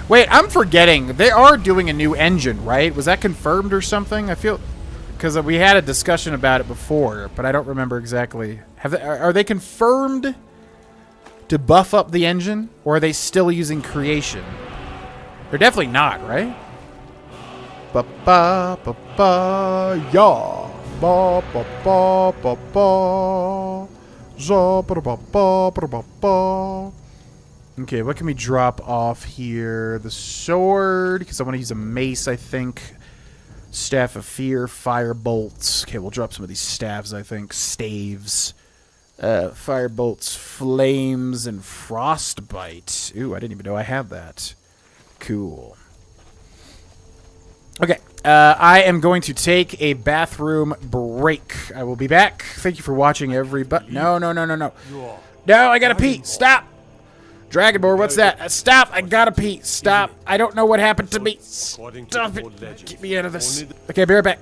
Wait, I'm forgetting. They are doing a new engine, right? Was that confirmed or something? I feel because we had a discussion about it before, but I don't remember exactly. Are they confirmed to buff up the engine, or are they still using creation? They're definitely not, right? Ba ba ba ba ya ba ba ba ba ba za ba ba ba ba ba. Okay, what can we drop off here? The sword, because I want to use a mace, I think. Staff of Fear, Fire Bolts. Okay, we'll drop some of these staves, I think. Staves. Fire Bolts, Flames, and Frostbite. Ooh, I didn't even know I had that. Cool. Okay, I am going to take a bathroom break. I will be back. Thank you for watching, everybody. No. No, I gotta pee. Stop. Dragonborn, what's that? Stop! I gotta pee. Stop! I don't know what happened to me. Stop it! Get me out of this. Okay, be right back.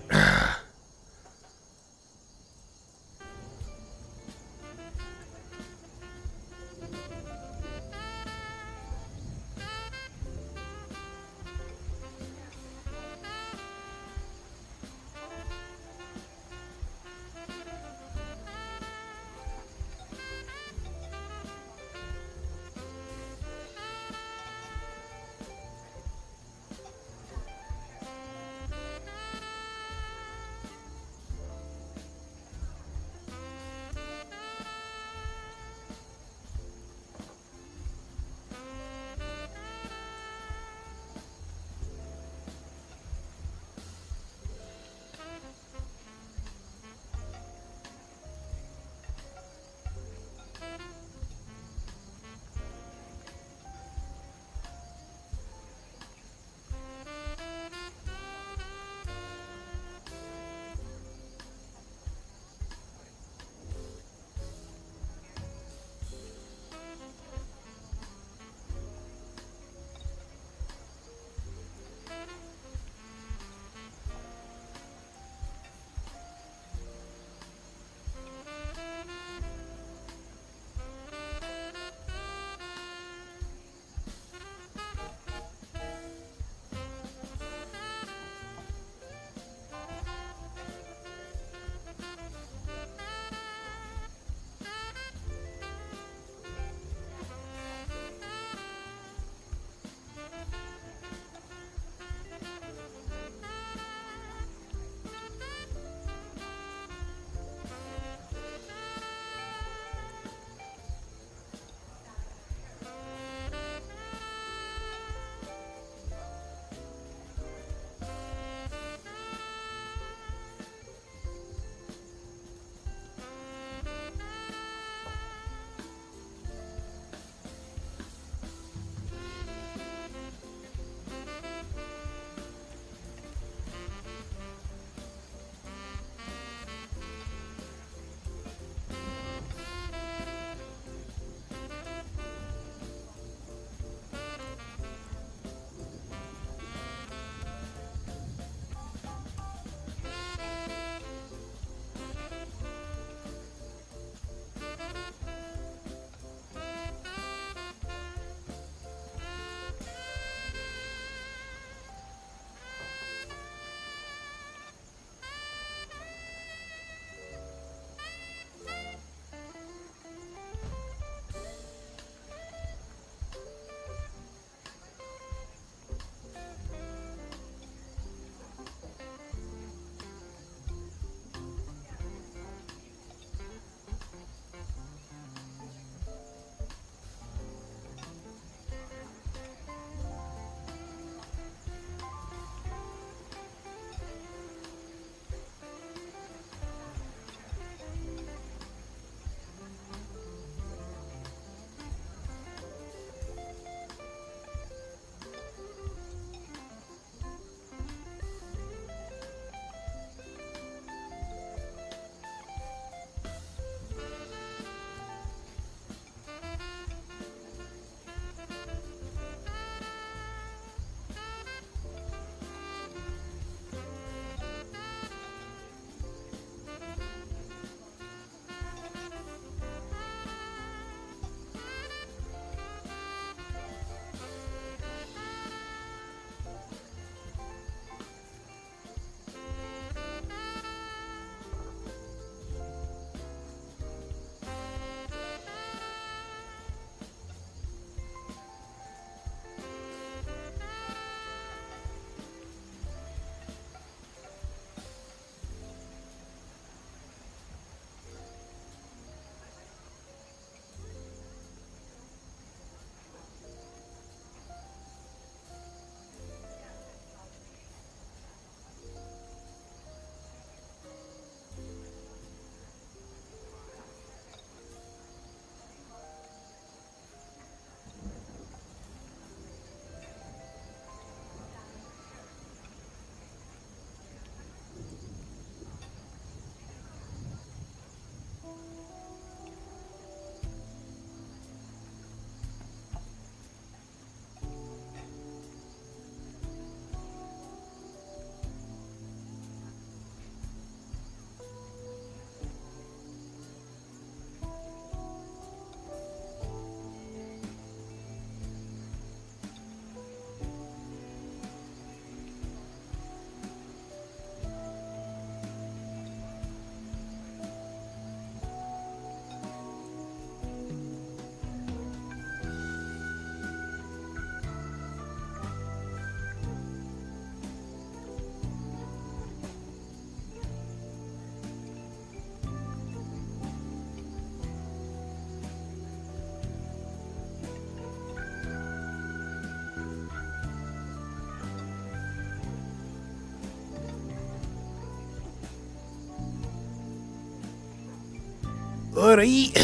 Alright.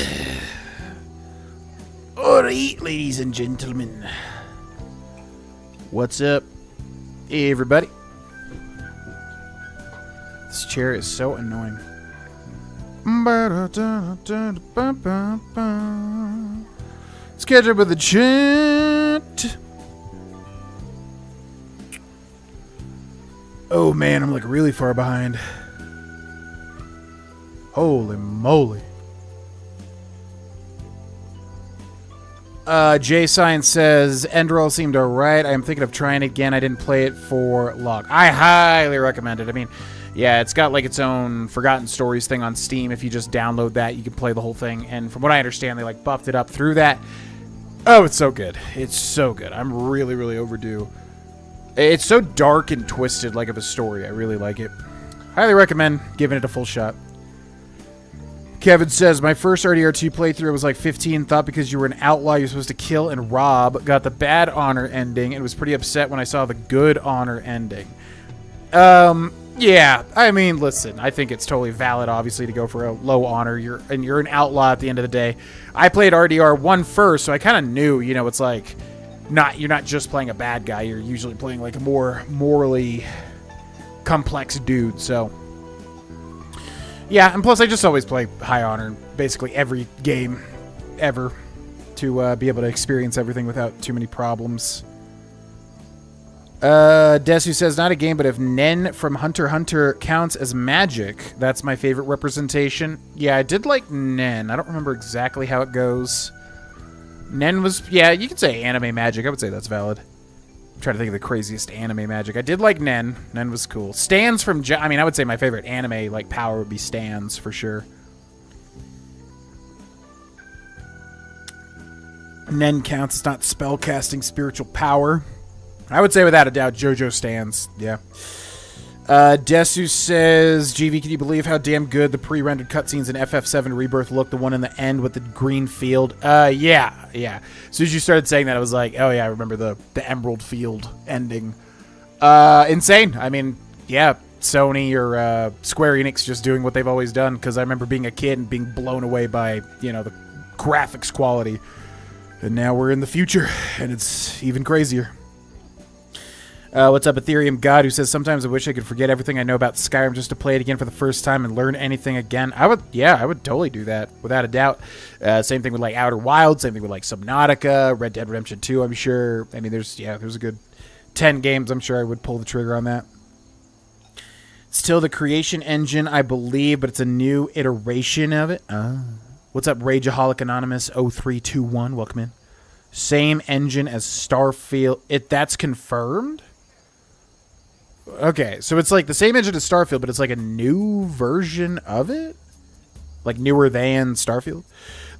Alright, ladies and gentlemen. What's up, everybody? This chair is so annoying. Let's catch up with the chat. Oh man, I'm like really far behind. Holy moly. J Science says Enderall seemed alright. I am thinking of trying it again. I didn't play it for long. I highly recommend it. I mean, yeah, it's got like its own Forgotten Stories thing on Steam. If you just download that, you can play the whole thing. And from what I understand, they like buffed it up through that. Oh, it's so good. It's so good. I'm really, really overdue. It's so dark and twisted like of a story. I really like it. Highly recommend giving it a full shot. Kevin says, my first RDR2 playthrough was like 15. Thought because you were an outlaw you're supposed to kill and rob. Got the bad honor ending and was pretty upset when I saw the good honor ending. Yeah, I mean, listen, I think it's totally valid, obviously, to go for a low honor. You're an outlaw at the end of the day. I played RDR1 first, so I kind of knew, you know, it's like, you're not just playing a bad guy. You're usually playing like a more morally complex dude, so. Yeah, and plus I just always play high honor in basically every game ever to be able to experience everything without too many problems. Desu says, not a game, but if Nen from Hunter x Hunter counts as magic, that's my favorite representation. Yeah, I did like Nen. I don't remember exactly how it goes. Nen was, yeah, you could say anime magic. I would say that's valid. I'm trying to think of the craziest anime magic. I did like Nen. Nen was cool. Stans from, I mean, I would say my favorite anime, like, power would be Stans, for sure. Nen counts as not spellcasting spiritual power. I would say without a doubt, JoJo Stans. Yeah. Desu says, GV, can you believe how damn good the pre-rendered cutscenes in FF7 Rebirth look? The one in the end with the green field. Yeah. As soon as you started saying that, I was like, oh yeah, I remember the Emerald Field ending. Insane. I mean, yeah, Sony or Square Enix just doing what they've always done, because I remember being a kid and being blown away by, you know, the graphics quality. And now we're in the future, and it's even crazier. What's up, Ethereum God, who says, sometimes I wish I could forget everything I know about Skyrim just to play it again for the first time and learn anything again. I would totally do that, without a doubt. Same thing with, like, Outer Wilds, same thing with, like, Subnautica, Red Dead Redemption 2, I'm sure. I mean, there's a good 10 games I'm sure I would pull the trigger on that. Still the creation engine, I believe, but it's a new iteration of it. What's up, Rageaholic Anonymous 0321, welcome in. Same engine as Starfield. That's confirmed? Okay, so it's like the same engine as Starfield, but it's like a new version of it? Like newer than Starfield?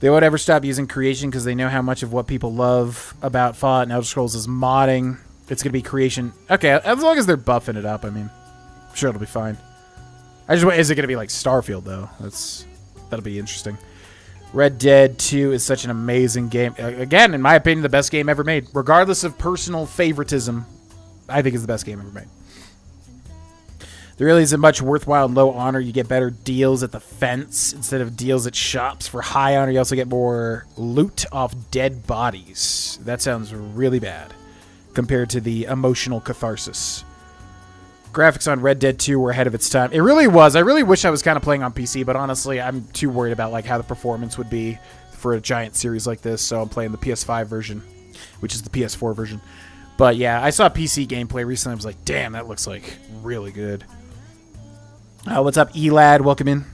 They won't ever stop using creation because they know how much of what people love about Fallout and Elder Scrolls is modding. It's going to be creation. Okay, as long as they're buffing it up, I mean, I'm sure it'll be fine. Is it going to be like Starfield, though? That'll be interesting. Red Dead 2 is such an amazing game. Again, in my opinion, the best game ever made. Regardless of personal favoritism, I think it's the best game ever made. There really isn't much worthwhile in low honor. You get better deals at the fence instead of deals at shops. For high honor, you also get more loot off dead bodies. That sounds really bad compared to the emotional catharsis. Graphics on Red Dead 2 were ahead of its time. It really was. I really wish I was kind of playing on PC, but honestly, I'm too worried about like how the performance would be for a giant series like this, so I'm playing the PS5 version, which is the PS4 version. But yeah, I saw PC gameplay recently. I was like, damn, that looks like really good. What's up, Elad? Welcome in.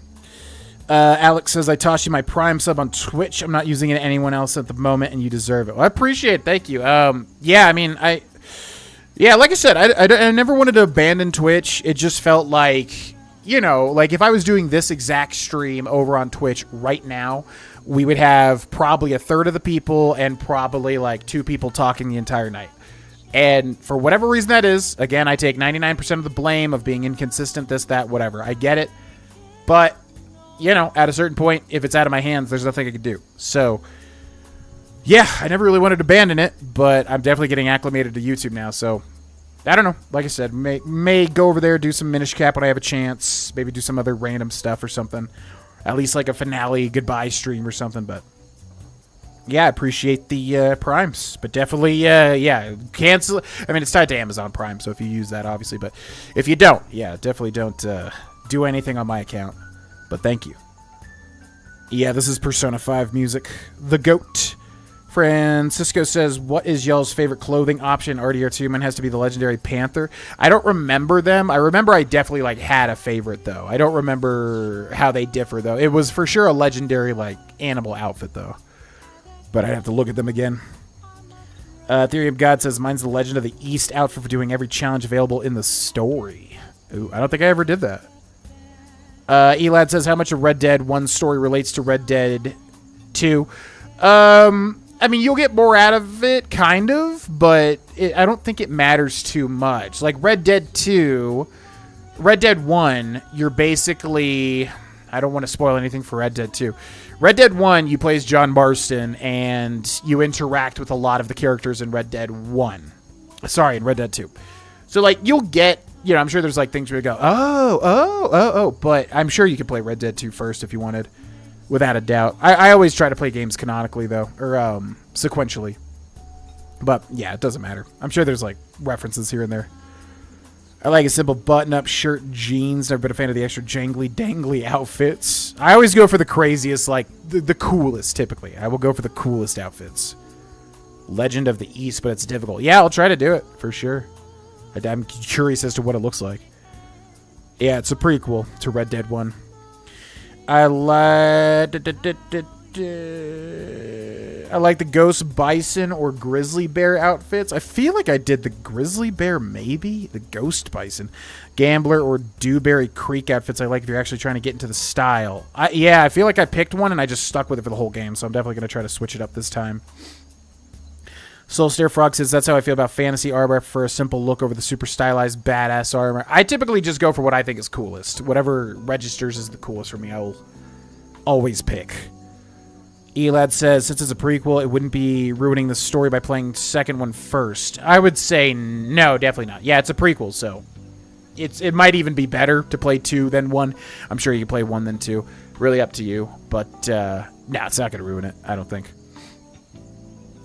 Alex says, I tossed you my Prime sub on Twitch. I'm not using it to anyone else at the moment, and you deserve it. Well, I appreciate it. Thank you. Yeah, I mean, yeah, like I said, I never wanted to abandon Twitch. It just felt like, you know, like if I was doing this exact stream over on Twitch right now, we would have probably a third of the people and probably like 2 people talking the entire night. And for whatever reason that is, again, I take 99% of the blame of being inconsistent, this, that, whatever. I get it. But, you know, at a certain point, if it's out of my hands, there's nothing I can do. So, yeah, I never really wanted to abandon it, but I'm definitely getting acclimated to YouTube now. So, I don't know. Like I said, may go over there, do some Minish Cap when I have a chance. Maybe do some other random stuff or something. at least like a finale goodbye stream or something. But yeah, I appreciate the primes, but definitely, yeah, cancel. I mean, it's tied to Amazon Prime, so if you use that, obviously, but if you don't, yeah, definitely don't do anything on my account. But thank you. Yeah, this is Persona 5 music. The GOAT. Francisco says, what is y'all's favorite clothing option? RDR2, mine has to be the legendary Panther. I don't remember them. I remember I definitely like had a favorite, though. I don't remember how they differ, though. It was for sure a legendary like animal outfit, though. But I'd have to look at them again. Theory of God says, mine's the Legend of the East outfit for doing every challenge available in the story. Ooh, I don't think I ever did that. Elad says, how much of Red Dead 1 story relates to Red Dead 2? I mean, you'll get more out of it, kind of, but I don't think it matters too much. Like, Red Dead 2, Red Dead 1, you're basically... I don't want to spoil anything for Red Dead 2. Red Dead 1, you play as John Marston, and you interact with a lot of the characters in Red Dead 1. Sorry, in Red Dead 2. So, like, you'll get... You know, I'm sure there's, like, things where you go, but I'm sure you could play Red Dead 2 first if you wanted. Without a doubt. I always try to play games canonically, though. Or, sequentially. But, yeah, it doesn't matter. I'm sure there's, like, references here and there. I like a simple button-up shirt, jeans. Never been a fan of the extra jangly, dangly outfits. I always go for the craziest, like, the coolest, typically. I will go for the coolest outfits. Legend of the East, but it's difficult. Yeah, I'll try to do it, for sure. I'm curious as to what it looks like. Yeah, it's a prequel to Red Dead 1. I like the Ghost Bison or Grizzly Bear outfits. I feel like I did the Grizzly Bear, maybe? The Ghost Bison. Gambler or Dewberry Creek outfits I like if you're actually trying to get into the style. Yeah, I feel like I picked one and I just stuck with it for the whole game, so I'm definitely going to try to switch it up this time. Soul Stare Frog says, that's how I feel about fantasy armor. I prefer a simple look over the super stylized badass armor. I typically just go for what I think is coolest. Whatever registers is the coolest for me, I will always pick. Elad says, since it's a prequel, it wouldn't be ruining the story by playing second one first. I would say no, definitely not. Yeah, it's a prequel, so it might even be better to play 2 than 1. I'm sure you can play 1 than 2. Really up to you. But, no, it's not going to ruin it, I don't think.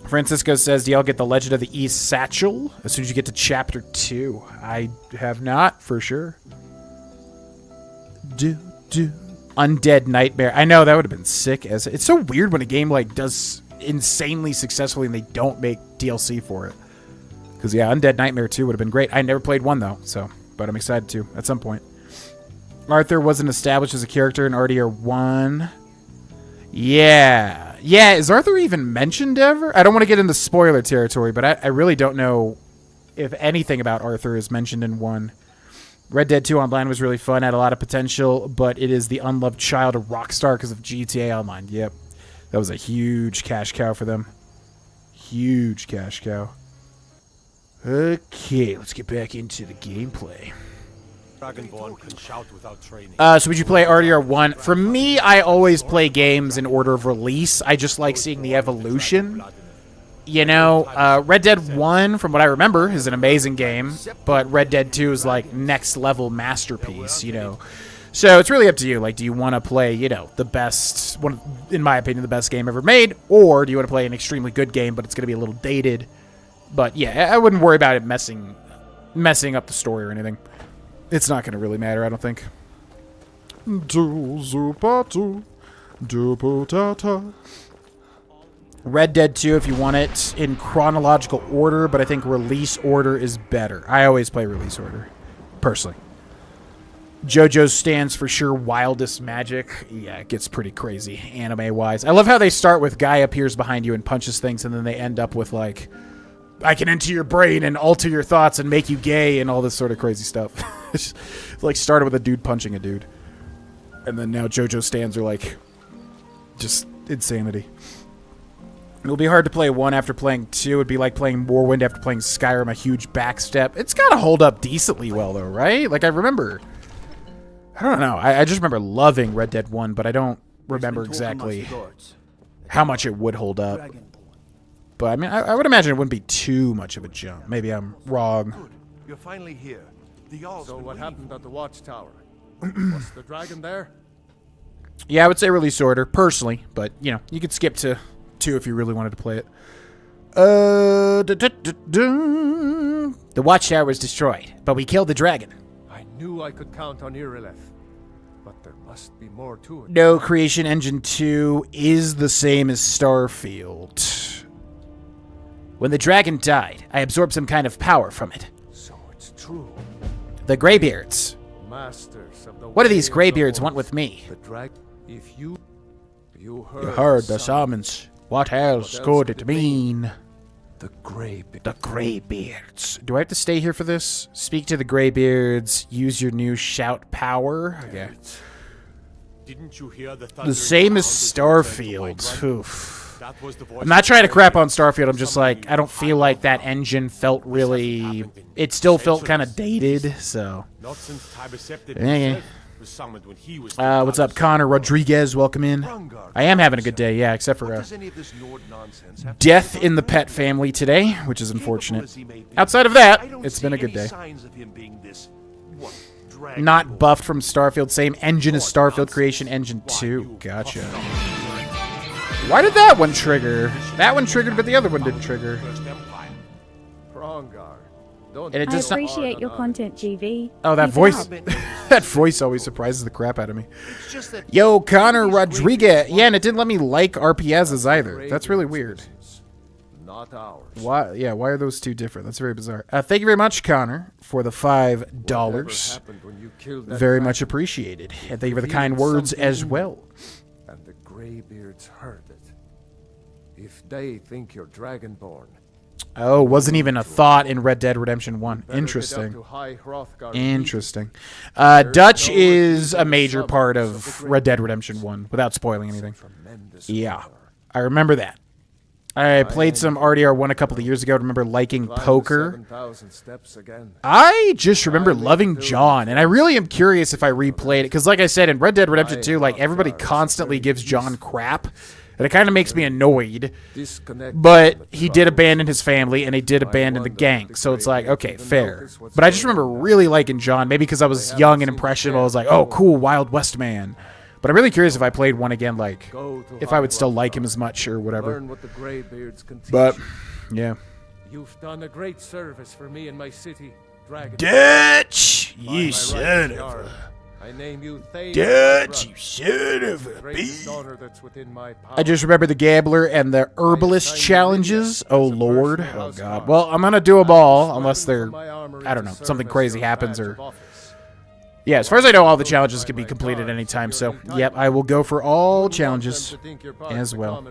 Francisco says, do y'all get the Legend of the East satchel as soon as you get to Chapter 2? I have not, for sure. Undead Nightmare. I know, that would have been sick. It's so weird when a game like does insanely successfully and they don't make DLC for it. Because, yeah, Undead Nightmare 2 would have been great. I never played 1, though, so, but I'm excited to at some point. Arthur wasn't established as a character in RDR 1. Yeah, is Arthur even mentioned ever? I don't want to get into spoiler territory, but I really don't know if anything about Arthur is mentioned in 1. Red Dead 2 Online was really fun, had a lot of potential, but it is the unloved child of Rockstar because of GTA Online. Yep, that was a huge cash cow for them. Huge cash cow. Okay, let's get back into the gameplay. So would you play RDR 1? For me, I always play games in order of release. I just like seeing the evolution. You know, Red Dead 1, from what I remember, is an amazing game, but Red Dead 2 is like next level masterpiece, you know. So it's really up to you. Like, do you want to play, you know, the best, in my opinion, the best game ever made, or do you want to play an extremely good game, but it's going to be a little dated? But yeah, I wouldn't worry about it messing up the story or anything. It's not going to really matter, I don't think. Red Dead 2 if you want it in chronological order, but I think release order is better. I always play release order, personally. JoJo stands for sure wildest magic. Yeah, it gets pretty crazy anime-wise. I love how they start with guy appears behind you and punches things, and then they end up with, like, I can enter your brain and alter your thoughts and make you gay and all this sort of crazy stuff. It's like started with a dude punching a dude. And then now JoJo stands are like just insanity. It'll be hard to play 1 after playing 2. It'd be like playing Morrowind after playing Skyrim, a huge backstep. It's got to hold up decently well, though, right? Like, I remember... I don't know. I just remember loving Red Dead 1, but I don't remember exactly how much it would hold up. But, I mean, I would imagine it wouldn't be too much of a jump. Maybe I'm wrong. Good. You're finally here. The Jarl's So been what waiting happened for at the watchtower? Was the dragon there? Yeah, I would say release order, personally. But, you know, you could skip to 2 if you really wanted to play it. The watchtower was destroyed, but we killed the dragon. I knew I could count on Irileth, but there must be more to it. No, Creation Engine 2 is the same as Starfield. When the dragon died, I absorbed some kind of power from it. So it's true. The Greybeards. Masters of the What do these way of the Greybeards want Force. with me? The dragon. If you heard, You heard the summons. summons. What else could it mean? The Greybeard. The Greybeards. Do I have to stay here for this? Speak to the Greybeards. Use your new shout power. Okay. Didn't you hear the The same as Starfield. Oof. That was the voice I'm not trying to crap on Starfield. I'm just like, I don't feel like that engine felt really... It still felt kind of dated, so... Not since Tyberceptive Yeah. himself was summoned when he was What's up, Connor Rodriguez? Welcome in. I am having a good day, yeah, except for Does any of this Nord nonsense have death in the pet family today, which is unfortunate. Capable as he may be, Outside of that, I don't it's see been a good any day. signs of him being this, what, dragon Not lord. buffed from Starfield. Same engine as Starfield Creation Engine 2. Gotcha. Why did that one trigger? That one triggered, but the other one didn't trigger. First Empire. Prongar. Don't And it I does not... appreciate your content, GV. Oh, that Keep it voice. up. That voice always surprises the crap out of me. It's just that Yo, Connor Rodriguez. Yeah, and it didn't let me like RPSs either. That's really weird. Not ours. Why? Yeah, why are those two different? That's very bizarre. Thank you very much, Connor, for the $5. Whatever happened when you killed that Very dragon? much appreciated. And thank you for the kind words as well. And the Greybeards heard it. If they think you're Dragonborn, Oh, wasn't even a thought in Red Dead Redemption 1. better get up Interesting. to High Hrothgar Interesting. Dutch is a major part of Red Dead Redemption 1, without spoiling anything. Tremendous Yeah, power. I remember that. I played some RDR1 a couple of years ago. I remember liking Climb the poker. 7,000 steps again. I just remember loving John, and I really am curious if I replayed it, because like I said, in Red Dead Redemption 2, like, everybody constantly gives John crap, and it kind of makes me annoyed, Disconnect but from the he did troubles. abandon his family, and he did abandon the gang, so it's like, okay, fair. But I just remember really liking John, maybe because I was young and impressionable. I was like, oh, cool, Wild West man. But I'm really curious if I played one again, like, Go to if I would High still like Hrothgar. him as much or whatever. Learn what the Greybeards can teach. But, yeah. You've done a great service for me and my city, Dragon. Dutch, By you my son right of Jarl, a... I name you Thane. Dutch, you son of a Greatest bee. honor that's within my power. I just remember the Gambler and the Herbalist challenges. Oh, Lord. Oh, God. Well, I'm going to do them all, unless they're, I don't know, something crazy happens or... Yeah, as far as I know, all the challenges can be completed anytime, so, yep, I will go for all challenges as well.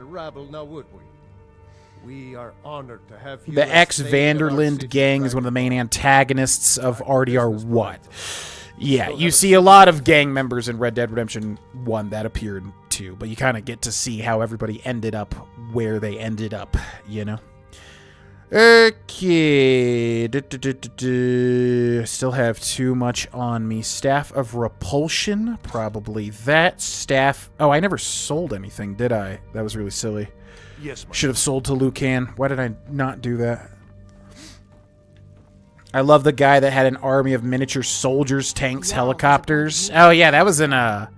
We are honored to have you The as ex Thane of our Vanderland city, gang is one of the Dragon. main antagonists of RDR 1. Yeah, you see a lot of gang members in Red Dead Redemption 1 that appeared too, but you kind of get to see how everybody ended up where they ended up, you know? Okay. Still have too much on me. Staff of Repulsion, probably that. Staff... Oh, I never sold anything, did I? That was really silly. yes, my Should have sold to Lucan. Why did I not do that? I love the guy that had an army of miniature soldiers, tanks, helicopters. Oh, yeah, that was in a...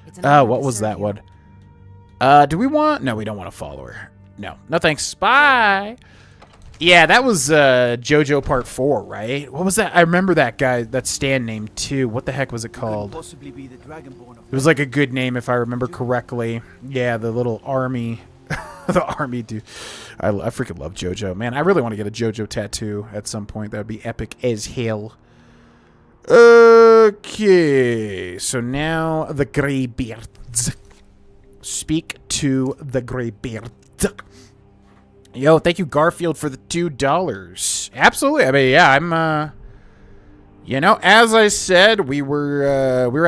It's an Oh, honor what to was serve that you. one? Do we want... No, we don't want a follower. No. No, thanks. Bye! Yeah, that was JoJo Part 4, right? What was that? I remember that guy, that stand name, too. What the heck was it called? Possibly be the Dragonborn of It was like a good name, if I remember correctly. Yeah, the little army... the army dude. I freaking love JoJo. Man, I really want to get a JoJo tattoo at some point. That would be epic as hell. Okay, so now the Greybeards. Speak to the Greybeards. Yo, thank you, Garfield, for the $2. Absolutely. I mean, yeah, I'm, you know, as I said, we were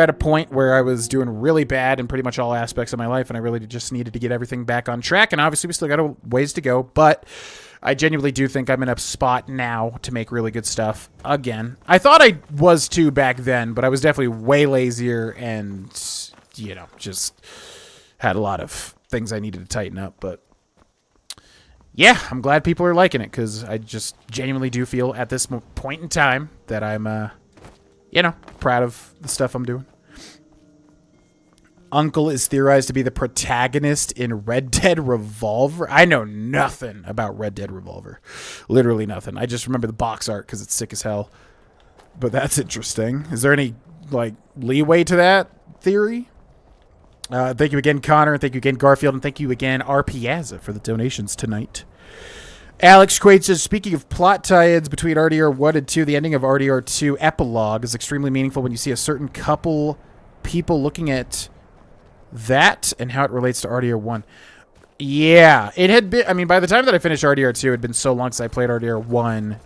at a point where I was doing really bad in pretty much all aspects of my life, and I really just needed to get everything back on track, and obviously we still got a ways to go, but I genuinely do think I'm in a spot now to make really good stuff again. I thought I was too back then, but I was definitely way lazier and, you know, just had a lot of things I needed to tighten up, but yeah, I'm glad people are liking it, because I just genuinely do feel at this point in time that I'm, you know, proud of the stuff I'm doing. uncle is theorized to be the protagonist in Red Dead Revolver. I know nothing about Red Dead Revolver. Literally nothing. I just remember the box art because it's sick as hell. But that's interesting. Is there any, like, leeway to that theory? Thank you again, Connor. Thank you again, Garfield. And thank you again, RPiazza, for the donations tonight. Alex Quaid says, speaking of plot tie-ins between RDR 1 and 2, the ending of RDR 2 epilogue is extremely meaningful when you see a certain couple people looking at that and how it relates to RDR 1. Yeah, it had been, I mean, by the time that I finished RDR 2, it had been so long since I played RDR 1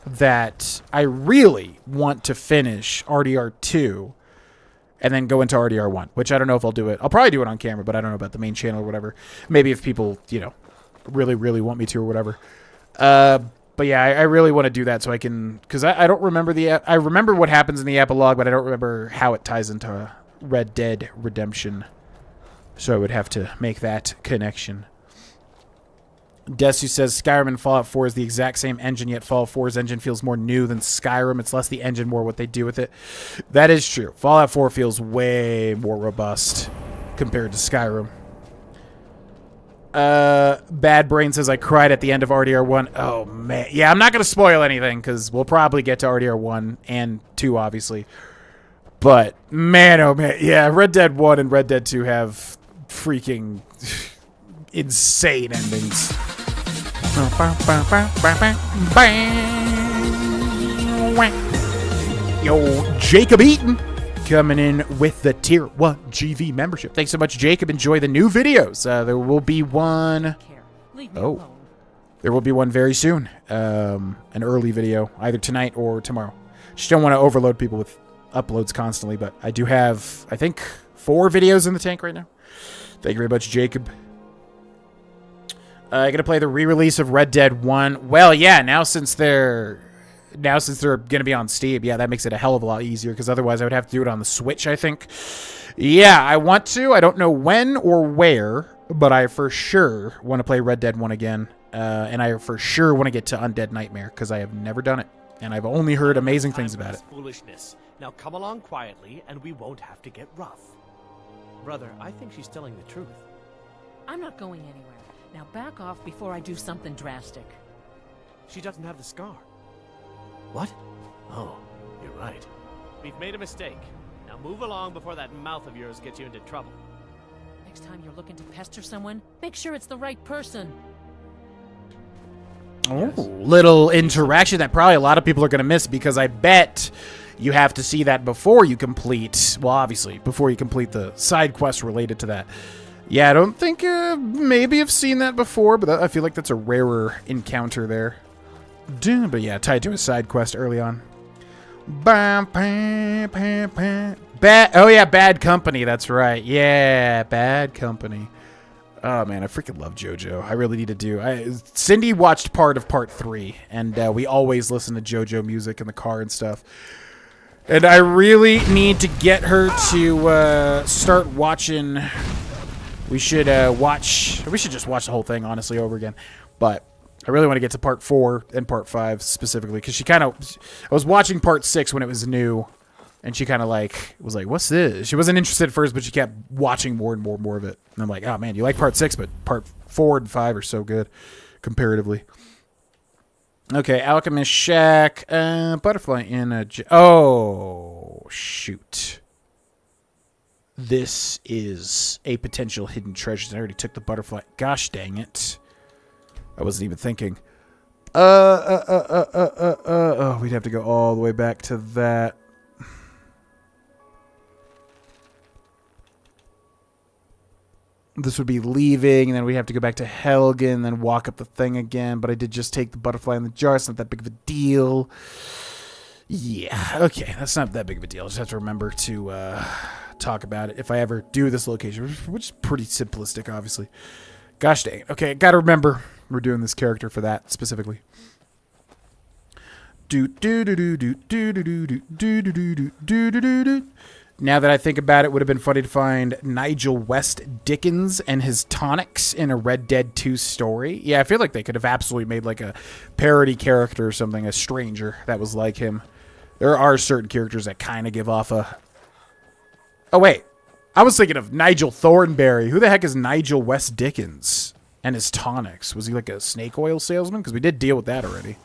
that I really want to finish RDR 2 and then go into RDR 1, which I don't know if I'll do it. I'll probably do it on camera, but I don't know about the main channel or whatever. Maybe if people, you know, really, really want me to or whatever. But yeah, I really want to do that so I can, because I don't remember I remember what happens in the epilogue, but I don't remember how it ties into Red Dead Redemption. So I would have to make that connection. Desu says Skyrim and Fallout 4 is the exact same engine, yet Fallout 4's engine feels more new than Skyrim. It's less the engine, more what they do with it. That is true. Fallout 4 feels way more robust compared to Skyrim. Bad Brain says I cried at the end of RDR 1. Oh, man. Yeah, I'm not going to spoil anything because we'll probably get to RDR 1 and 2, obviously. But, man, oh, man. Yeah, Red Dead 1 and Red Dead 2 have freaking insane endings. Yo, Jacob Eaton coming in with the Tier 1 GV membership. Thanks so much, Jacob. Enjoy the new videos. There will be one... Oh. There will be one very soon. An early video, either tonight or tomorrow. Just don't want to overload people with uploads constantly, but I do have, I think, 4 videos in the tank right now. Thank you very much, Jacob. Going to play the re-release of Red Dead 1. Well, yeah, now since they're going to be on Steam, yeah, that makes it a hell of a lot easier, because otherwise I would have to do it on the Switch, I think. Yeah, I want to. I don't know when or where, but I for sure want to play Red Dead 1 again. And I for sure want to get to Undead Nightmare, because I have never done it, and I've only heard amazing things about it. Foolishness. Now come along quietly, and we won't have to get rough. Brother, I think she's telling the truth. I'm not going anywhere. Now back off before I do something drastic. She doesn't have the scar. What? Oh, you're right. We've made a mistake. Now move along before that mouth of yours gets you into trouble. Next time you're looking to pester someone, make sure it's the right person. Oh, little interaction that probably a lot of people are going to miss, because I bet you have to see that before you complete, well, obviously, before you complete the side quest related to that. Yeah, I don't think, maybe I've seen that before, but I feel like that's a rarer encounter there. But yeah, tied to a side quest early on. Oh yeah, Bad Company, that's right. Yeah, Bad Company. Oh man, I freaking love JoJo. I really need to do. Cindy watched part of part 3, and we always listen to JoJo music in the car and stuff. And I really need to get her to start watching. We should just watch the whole thing, honestly, over again. But I really want to get to part 4 and part 5 specifically, because I was watching part 6 when it was new, and she kind of was like, what's this? She wasn't interested at first, but she kept watching more and more of it. And I'm like, oh man, you like part 6, but part 4 and 5 are so good comparatively. Okay, Alchemist Shack, butterfly in a... Oh, shoot. This is a potential hidden treasure. I already took the butterfly. Gosh dang it. I wasn't even thinking. Oh, we'd have to go all the way back to that. This would be leaving, and then we have to go back to Helgen, then walk up the thing again. But I did just take the butterfly in the jar. It's not that big of a deal. Yeah, okay. That's not that big of a deal. I just have to remember to talk about it if I ever do this location, which is pretty simplistic, obviously. Gosh dang it. Okay, gotta remember we're doing this character for that specifically. Now that I think about it, it would have been funny to find Nigel West Dickens and his tonics in a Red Dead 2 story. Yeah, I feel like they could have absolutely made like a parody character or something, a stranger that was like him. There are certain characters that kind of give off a... Oh, wait. I was thinking of Nigel Thornberry. Who the heck is Nigel West Dickens and his tonics? Was he like a snake oil salesman? Because we did deal with that already.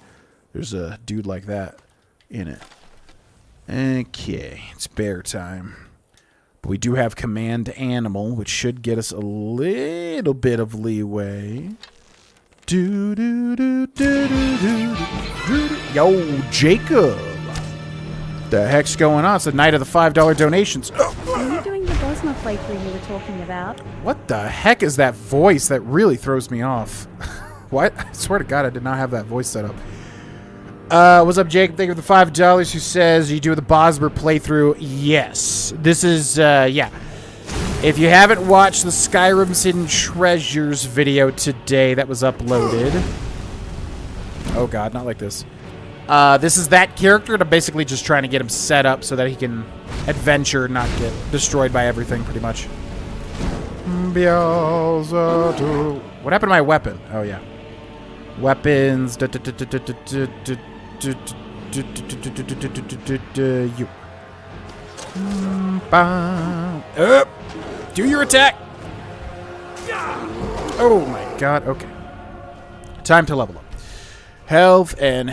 There's a dude like that in it. Okay, it's bear time. But we do have Command Animal, which should get us a little bit of leeway. Yo, Jacob. The heck's going on? It's the night of the $5 donations. Are you doing the Bosma playthrough you were talking about? What the heck is that voice? That really throws me off. What? I swear to God, I did not have that voice set up. What's up, Jacob? Thank you for the $5. Who says you do the Bosmer playthrough? Yes. This is, yeah. If you haven't watched the Skyrim's Hidden Treasures video today that was uploaded. Oh, God, not like this. This is that character, and I'm basically just trying to get him set up so that he can adventure, not get destroyed by everything, pretty much. What happened to my weapon? Oh, yeah. Weapons. You. Do your attack. Oh, my God. Okay. Time to level up. Health, and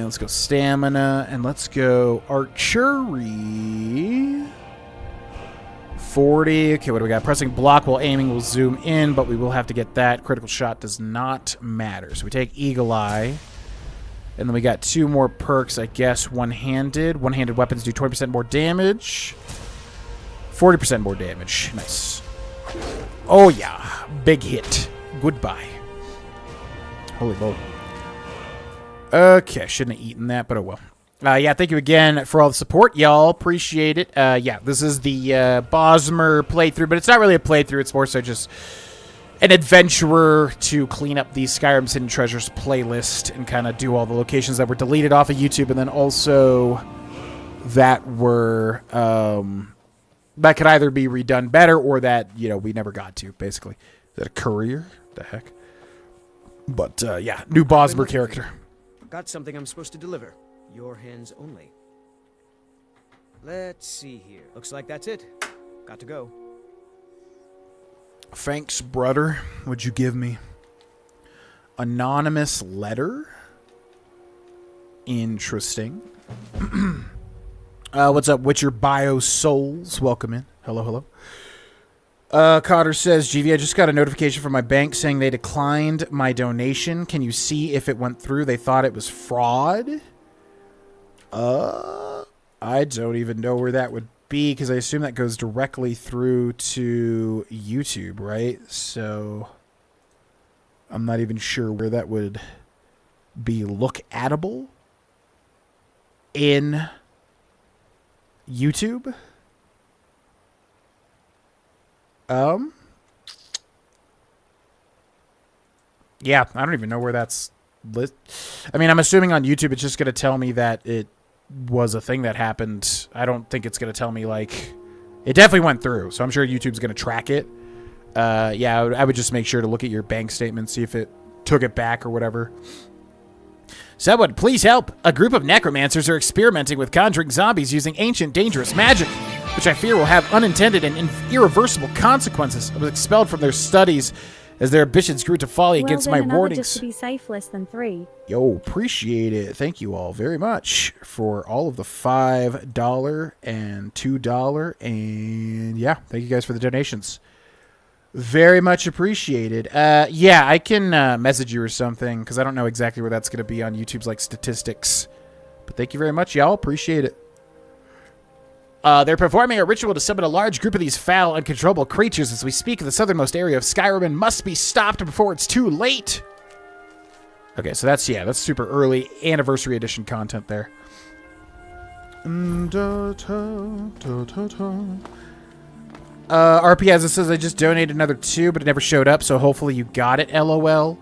let's go stamina, and let's go archery. 40. Okay, what do we got? Pressing block while aiming will zoom in, but we will have to get that. Critical shot does not matter. So we take Eagle Eye, and then we got 2 more perks, I guess. One-handed. One-handed weapons do 20% more damage. 40% more damage. Nice. Oh, yeah. Big hit. Goodbye. Holy moly. Okay, shouldn't have eaten that, but oh well. Yeah, thank you again for all the support, y'all. Appreciate it. Yeah, this is the Bosmer playthrough, but it's not really a playthrough. It's more so just an adventurer to clean up the Skyrim's Hidden Treasures playlist and kind of do all the locations that were deleted off of YouTube, and then also that were that could either be redone better or that, you know, we never got to, basically. Is that a courier? The heck? But, yeah, new Bosmer character. Got something I'm supposed to deliver. Your hands only. Let's see here. Looks like that's it. Got to go. Thanks, brother. What'd you give me? Anonymous letter? Interesting. What's up, Witcher Bio Souls? Welcome in. Hello, hello. Cotter says, GV, I just got a notification from my bank saying they declined my donation. Can you see if it went through? They thought it was fraud. I don't even know where that would be, because I assume that goes directly through to YouTube, right? So I'm not even sure where that would be look-attable in YouTube. Yeah, I don't even know where that's lit. I mean, I'm assuming on YouTube it's just going to tell me that it was a thing that happened. I don't think it's going to tell me, like, it definitely went through, so I'm sure YouTube's going to track it. Yeah, I would just make sure to look at your bank statement, see if it took it back or whatever. Someone, please help. A group of necromancers are experimenting with conjuring zombies using ancient, dangerous magic, which I fear will have unintended and irreversible consequences. I was expelled from their studies as their ambitions grew to folly against my warnings. Just to be safe, less than 3. Yo, appreciate it. Thank you all very much for all of the $5 and $2, and yeah, thank you guys for the donations. Very much appreciated. Yeah, I can message you or something, because I don't know exactly where that's going to be on YouTube's like statistics. But thank you very much, y'all. Appreciate it. They're performing a ritual to summon a large group of these foul, uncontrollable creatures as we speak of the southernmost area of Skyrim and must be stopped before it's too late. Okay, so that's, yeah, that's super early anniversary edition content there. RP says, I just donated another 2, but it never showed up, so hopefully you got it, LOL.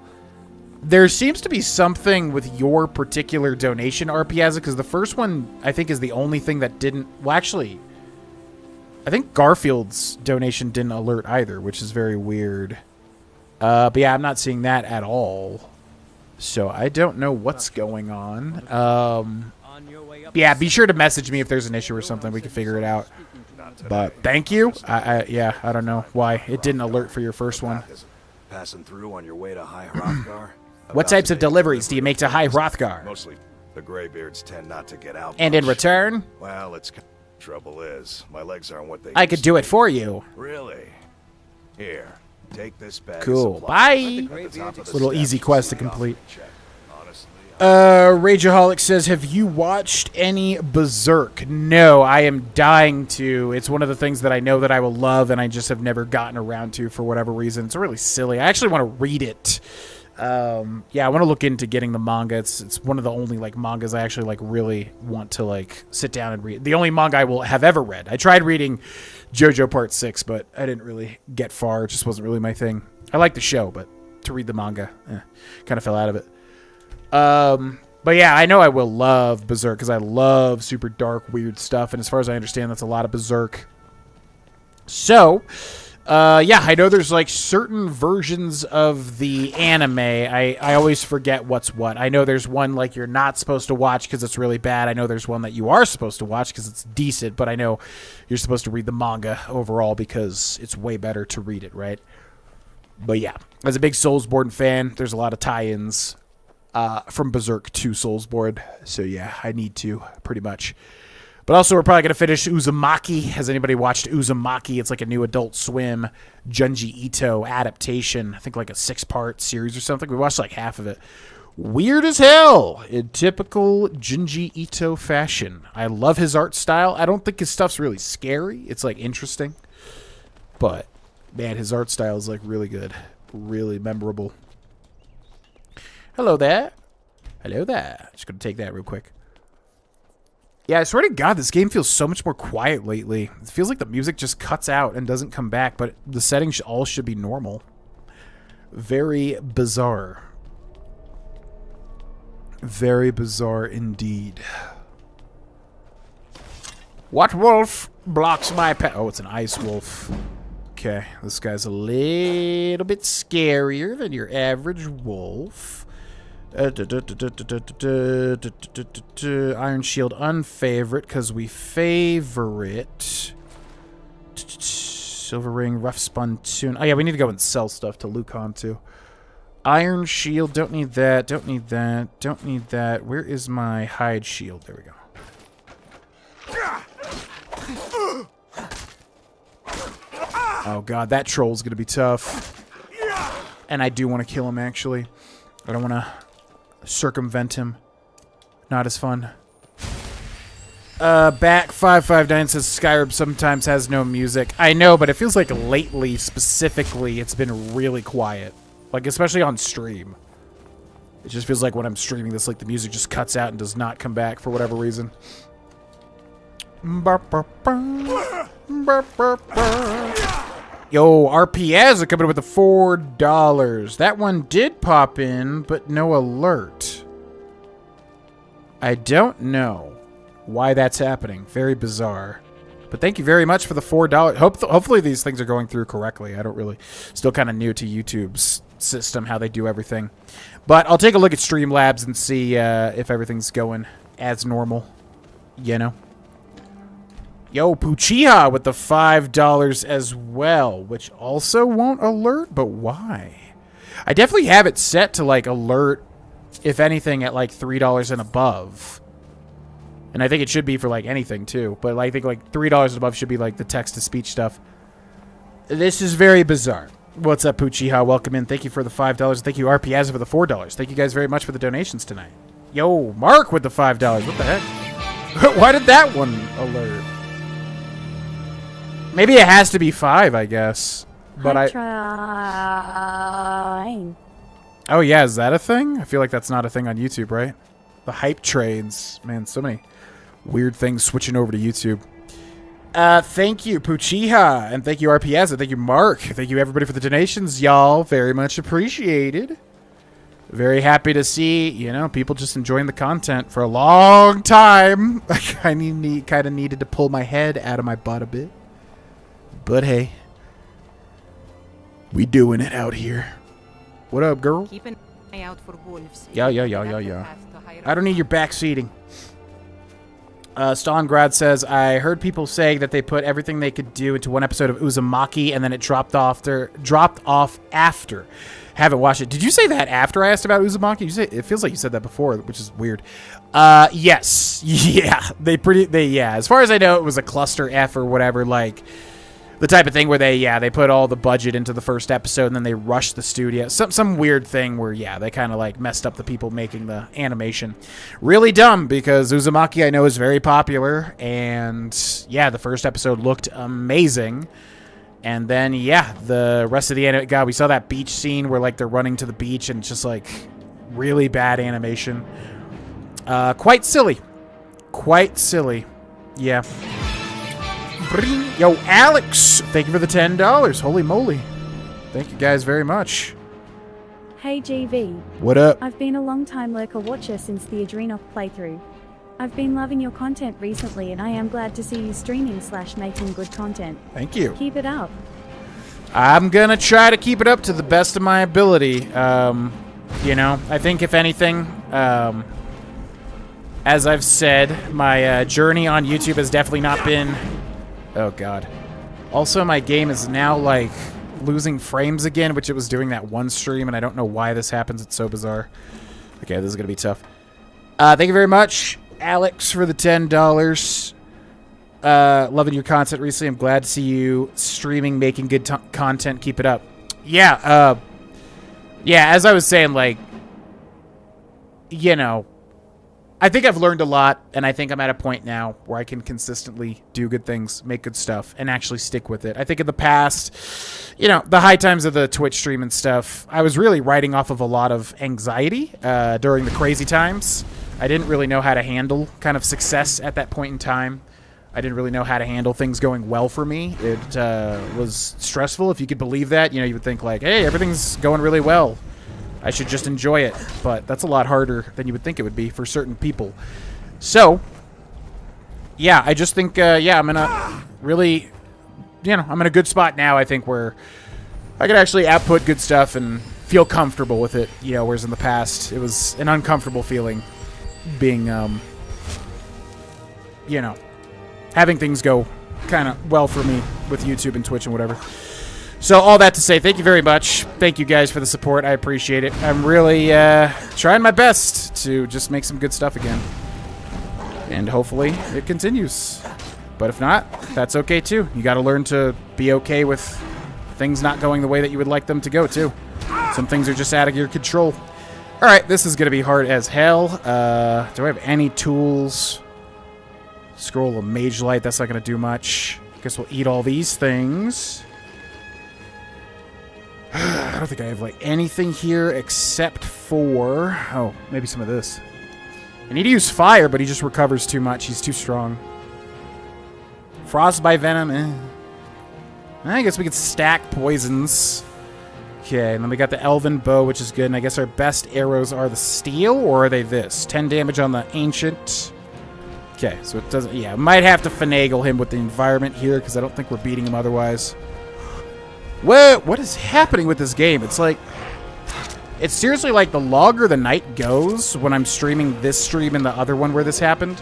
There seems to be something with your particular donation, RP because the first one, I think, is the only thing that didn't... Well, actually, I think Garfield's donation didn't alert either, which is very weird. But yeah, I'm not seeing that at all. So I don't know what's going on. Yeah, be sure to message me if there's an issue or something. We can figure it out. But thank you. Yeah, I don't know why it didn't alert for your first one. Passing through on your way to High Hrothgar. What types of deliveries do you make to High Hrothgar? Mostly the Greybeards tend not to get out. And in return? Well, it's trouble is, my legs aren't what they I could do it for you. Really? Here, take this bag. Cool. Bye. Little easy quest to complete. Honestly, Rageaholic says, have you watched any Berserk? No, I am dying to. It's one of the things that I know that I will love, and I just have never gotten around to for whatever reason. It's really silly. I actually want to read it. Yeah, I want to look into getting the manga. It's one of the only like mangas I actually like really want to like sit down and read. The only manga I will have ever read. I tried reading JoJo Part 6, but I didn't really get far. It just wasn't really my thing. I like the show, but to read the manga, kind of fell out of it. But yeah, I know I will love Berserk because I love super dark, weird stuff. And as far as I understand, that's a lot of Berserk. So, yeah, I know there's like certain versions of the anime. I always forget what's what. I know there's one like you're not supposed to watch because it's really bad. I know there's one that you are supposed to watch because it's decent. But I know you're supposed to read the manga overall because it's way better to read it, right? But yeah, as a big Soulsborne fan, there's a lot of tie-ins from Berserk to Soulsborne. So yeah, I need to, pretty much. But also, we're probably going to finish Uzumaki. Has anybody watched Uzumaki? It's like a new Adult Swim Junji Ito adaptation. I think like a 6-part series or something. We watched like half of it. Weird as hell in typical Junji Ito fashion. I love his art style. I don't think his stuff's really scary. It's like interesting. But, man, his art style is like really good. Really memorable. Hello there. Hello there. Just going to take that real quick. Yeah, I swear to God, this game feels so much more quiet lately. It feels like the music just cuts out and doesn't come back, but the settings all should be normal. Very bizarre. Very bizarre indeed. What wolf blocks my path? Oh, it's an ice wolf. Okay, this guy's a little bit scarier than your average wolf. Iron Shield unfavorite because we favor it. Silver Ring, Rough Spun Tune. Oh yeah, we need to go and sell stuff to Lucan too. Iron Shield, don't need that, don't need that, don't need that. Where is my Hide Shield? There we go. Oh god, that troll's gonna be tough. And I do want to kill him actually. I don't want to circumvent him. Not as fun. Back 559 says Skyrim sometimes has no music. I know, but it feels like lately, specifically, it's been really quiet. Like, especially on stream. It just feels like when I'm streaming this, like, the music just cuts out and does not come back for whatever reason. Yo, RPS are coming with the $4. That one did pop in, but no alert. I don't know why that's happening. Very bizarre. But thank you very much for the $4. Hopefully these things are going through correctly. I don't really... Still kind of new to YouTube's system, how they do everything. But I'll take a look at Streamlabs and see if everything's going as normal. You know? Yo, Puchiha with the $5 as well, which also won't alert, but why? I definitely have it set to, like, alert, if anything, at, like, $3 and above. And I think it should be for, like, anything, too. But I think, like, $3 and above should be, like, the text-to-speech stuff. This is very bizarre. What's up, Puchiha? Welcome in. Thank you for the $5. Thank you, RPS, for the $4. Thank you guys very much for the donations tonight. Yo, Mark with the $5. What the heck? Why did that one alert? Maybe it has to be 5, I guess. But Oh yeah, is that a thing? I feel like that's not a thing on YouTube, right? The hype trains. Man, so many weird things switching over to YouTube. Thank you, Puchiha. And thank you, RPS. And thank you, Mark. Thank you, everybody, for the donations, y'all. Very much appreciated. Very happy to see, you know, people just enjoying the content for a long time. I kind of needed to pull my head out of my butt a bit. But hey, we doing it out here. What up, girl? Keep an eye out for wolves. Yeah. I don't need your back seating. Stalingrad says, I heard people saying that they put everything they could do into one episode of Uzumaki and then it dropped off after. Haven't watched it. Did you say that after I asked about Uzumaki? It feels like you said that before, which is weird. Yes. Yeah. Yeah. As far as I know, it was a cluster F or whatever, like the type of thing where they put all the budget into the first episode and then they rushed the studio. Some weird thing where, they kind of like messed up the people making the animation. Really dumb because Uzumaki I know is very popular and the first episode looked amazing. And then, the rest of the anime, God, we saw that beach scene where like they're running to the beach and it's just like really bad animation. Quite silly. Yeah. Yo, Alex, thank you for the $10. Holy moly. Thank you guys very much. Hey GV. What up? I've been a long-time lurker watcher since the Adrenok playthrough. I've been loving your content recently and I am glad to see you streaming / making good content. Thank you. Keep it up. I'm gonna try to keep it up to the best of my ability. I think if anything, as I've said, my journey on YouTube has definitely not been... Oh, God. Also, my game is now, like, losing frames again, which it was doing that one stream, and I don't know why this happens. It's so bizarre. Okay, this is going to be tough. Thank you very much, Alex, for the $10. Loving your content recently. I'm glad to see you streaming, making good content. Keep it up. Yeah, as I was saying, like, I think I've learned a lot, and I think I'm at a point now where I can consistently do good things, make good stuff, and actually stick with it. I think in the past, the high times of the Twitch stream and stuff, I was really riding off of a lot of anxiety during the crazy times. I didn't really know how to handle kind of success at that point in time. I didn't really know how to handle things going well for me. It was stressful, if you could believe that. You would think like, hey, everything's going really well. I should just enjoy it, but that's a lot harder than you would think it would be for certain people. So, I just think, I'm in a really, I'm in a good spot now, I think, where I can actually output good stuff and feel comfortable with it, whereas in the past, it was an uncomfortable feeling being, having things go kind of well for me with YouTube and Twitch and whatever. So all that to say, thank you very much. Thank you guys for the support. I appreciate it. I'm really trying my best to just make some good stuff again. And hopefully it continues. But if not, that's okay too. You got to learn to be okay with things not going the way that you would like them to go too. Some things are just out of your control. All right, this is going to be hard as hell. Do I have any tools? Scroll of Mage Light. That's not going to do much. Guess we'll eat all these things. I don't think I have, like, anything here except for... Oh, maybe some of this. I need to use fire, but he just recovers too much. He's too strong. Frostbite Venom, I guess we could stack poisons. Okay, and then we got the Elven Bow, which is good. And I guess our best arrows are the steel, or are they this? 10 damage on the Ancient. Okay, so it doesn't... Yeah, might have to finagle him with the environment here, because I don't think we're beating him otherwise. What is happening with this game? It's like... It's seriously like the longer the night goes, when I'm streaming this stream and the other one where this happened,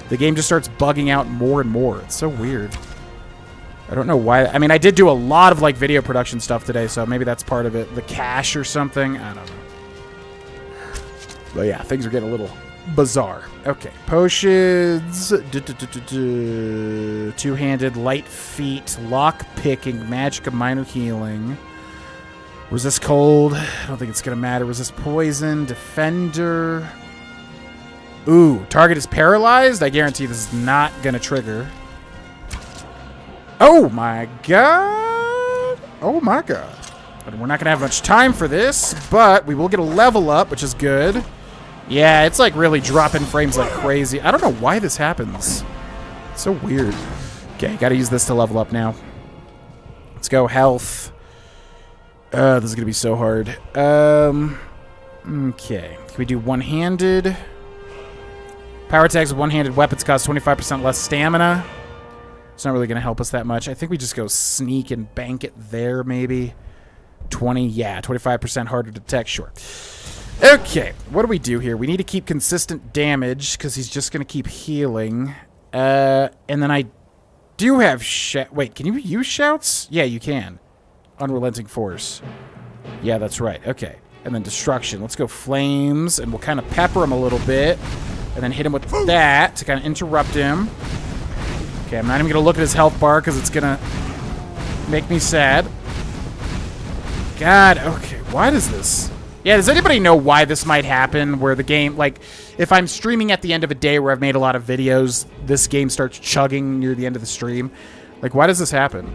the game just starts bugging out more and more. It's so weird. I don't know why. I mean, I did do a lot of, like, video production stuff today, so maybe that's part of it. The cache or something. I don't know. But yeah, things are getting a little bizarre. Okay. Potions. Two-handed, light feet, lock picking, magic of minor healing. Resist cold. I don't think it's going to matter. Resist poison. Defender. Ooh, target is paralyzed. I guarantee this is not going to trigger. Oh my god. Oh my god. But we're not going to have much time for this, but we will get a level up, which is good. Yeah, it's like really dropping frames like crazy. I don't know why this happens. It's so weird. Okay, got to use this to level up now. Let's go health. This is going to be so hard. Okay. Can we do one-handed? Power attacks with one-handed weapons cost 25% less stamina. It's not really going to help us that much. I think we just go sneak and bank it there, maybe. 20, yeah, 25% harder to detect, sure. Okay, what do we do here? We need to keep consistent damage, because he's just going to keep healing. And then I do have wait, can you use shouts? Yeah, you can. Unrelenting force. Yeah, that's right. Okay. And then destruction. Let's go flames, and we'll kind of pepper him a little bit, and then hit him with that to kind of interrupt him. Okay, I'm not even going to look at his health bar because it's going to make me sad. God, okay. Why does this... Yeah, does anybody know why this might happen, where the game, like, if I'm streaming at the end of a day where I've made a lot of videos, this game starts chugging near the end of the stream? Like, why does this happen?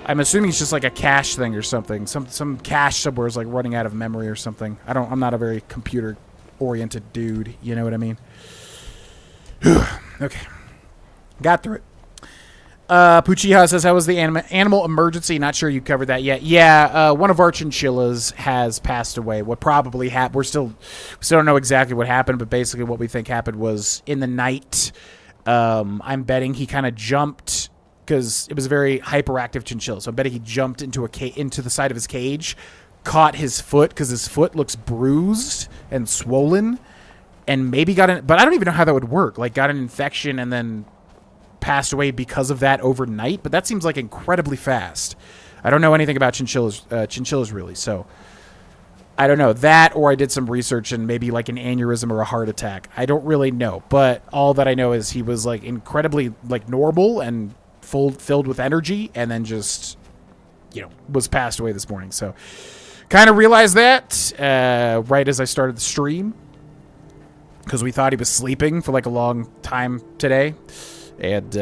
I'm assuming it's just like a cache thing or something. Some cache somewhere is like running out of memory or something. I'm not a very computer-oriented dude, you know what I mean? Okay. Got through it. Puchiha says, how was the animal emergency? Not sure you covered that yet. Yeah, one of our chinchillas has passed away. What probably happened, we still don't know exactly what happened, but basically what we think happened was in the night, I'm betting he kind of jumped, because it was a very hyperactive chinchilla. So I'm betting he jumped into the side of his cage, caught his foot, because his foot looks bruised and swollen, and maybe got an... But I don't even know how that would work. Like, got an infection and then passed away because of that overnight, but that seems like incredibly fast. I don't know anything about chinchillas really, so I don't know. That, or I did some research and maybe like an aneurysm or a heart attack. I don't really know, but all that I know is he was like incredibly like normal and filled with energy, and then just, you know, was passed away this morning. So kind of realized that right as I started the stream, because we thought he was sleeping for like a long time today. And,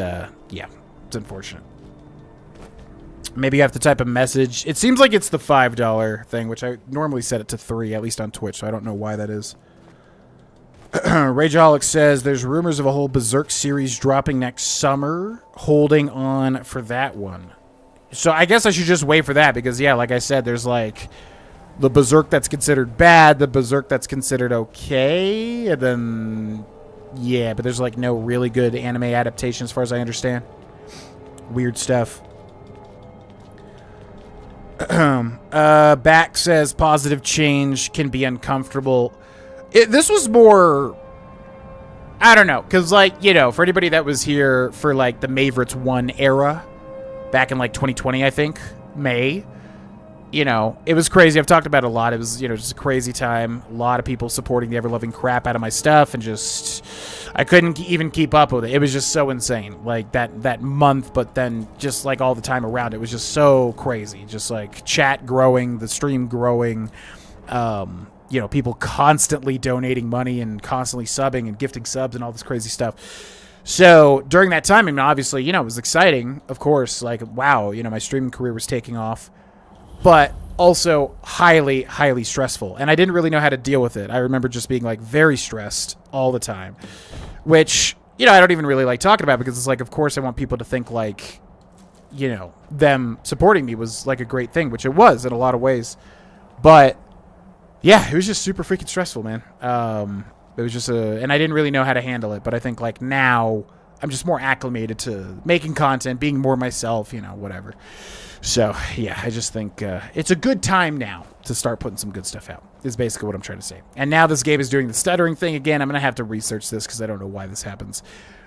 yeah, it's unfortunate. Maybe you have to type a message. It seems like it's the $5 thing, which I normally set it to $3, at least on Twitch, so I don't know why that is. Rageaholic says, there's rumors of a whole Berserk series dropping next summer. Holding on for that one. So I guess I should just wait for that, because, yeah, like I said, there's, like, the Berserk that's considered bad, the Berserk that's considered okay, and then... Yeah, but there's like no really good anime adaptation as far as I understand. Weird stuff. Back says positive change can be uncomfortable. This was more... I don't know, because like, you know, for anybody that was here for like the Maverites 1 era, back in like 2020, I think, May, you know, it was crazy. I've talked about it a lot. It was, you know, just a crazy time. A lot of people supporting the ever-loving crap out of my stuff, and just, I couldn't even keep up with it. It was just so insane, like that month, but then just like all the time around, it was just so crazy. Just like chat growing, the stream growing, you know, people constantly donating money and constantly subbing and gifting subs and all this crazy stuff. So during that time, I mean, obviously, you know, it was exciting, of course, like, wow, you know, my streaming career was taking off. But also highly, highly stressful. And I didn't really know how to deal with it. I remember just being, like, very stressed all the time. Which, you know, I don't even really like talking about, because it's like, of course I want people to think, like, you know, them supporting me was, like, a great thing, which it was in a lot of ways. But, yeah, it was just super freaking stressful, man. It was just and I didn't really know how to handle it. But I think, like, now I'm just more acclimated to making content, being more myself, you know, whatever. So, yeah, I just think it's a good time now to start putting some good stuff out, is basically what I'm trying to say. And now this game is doing the stuttering thing again. I'm going to have to research this because I don't know why this happens.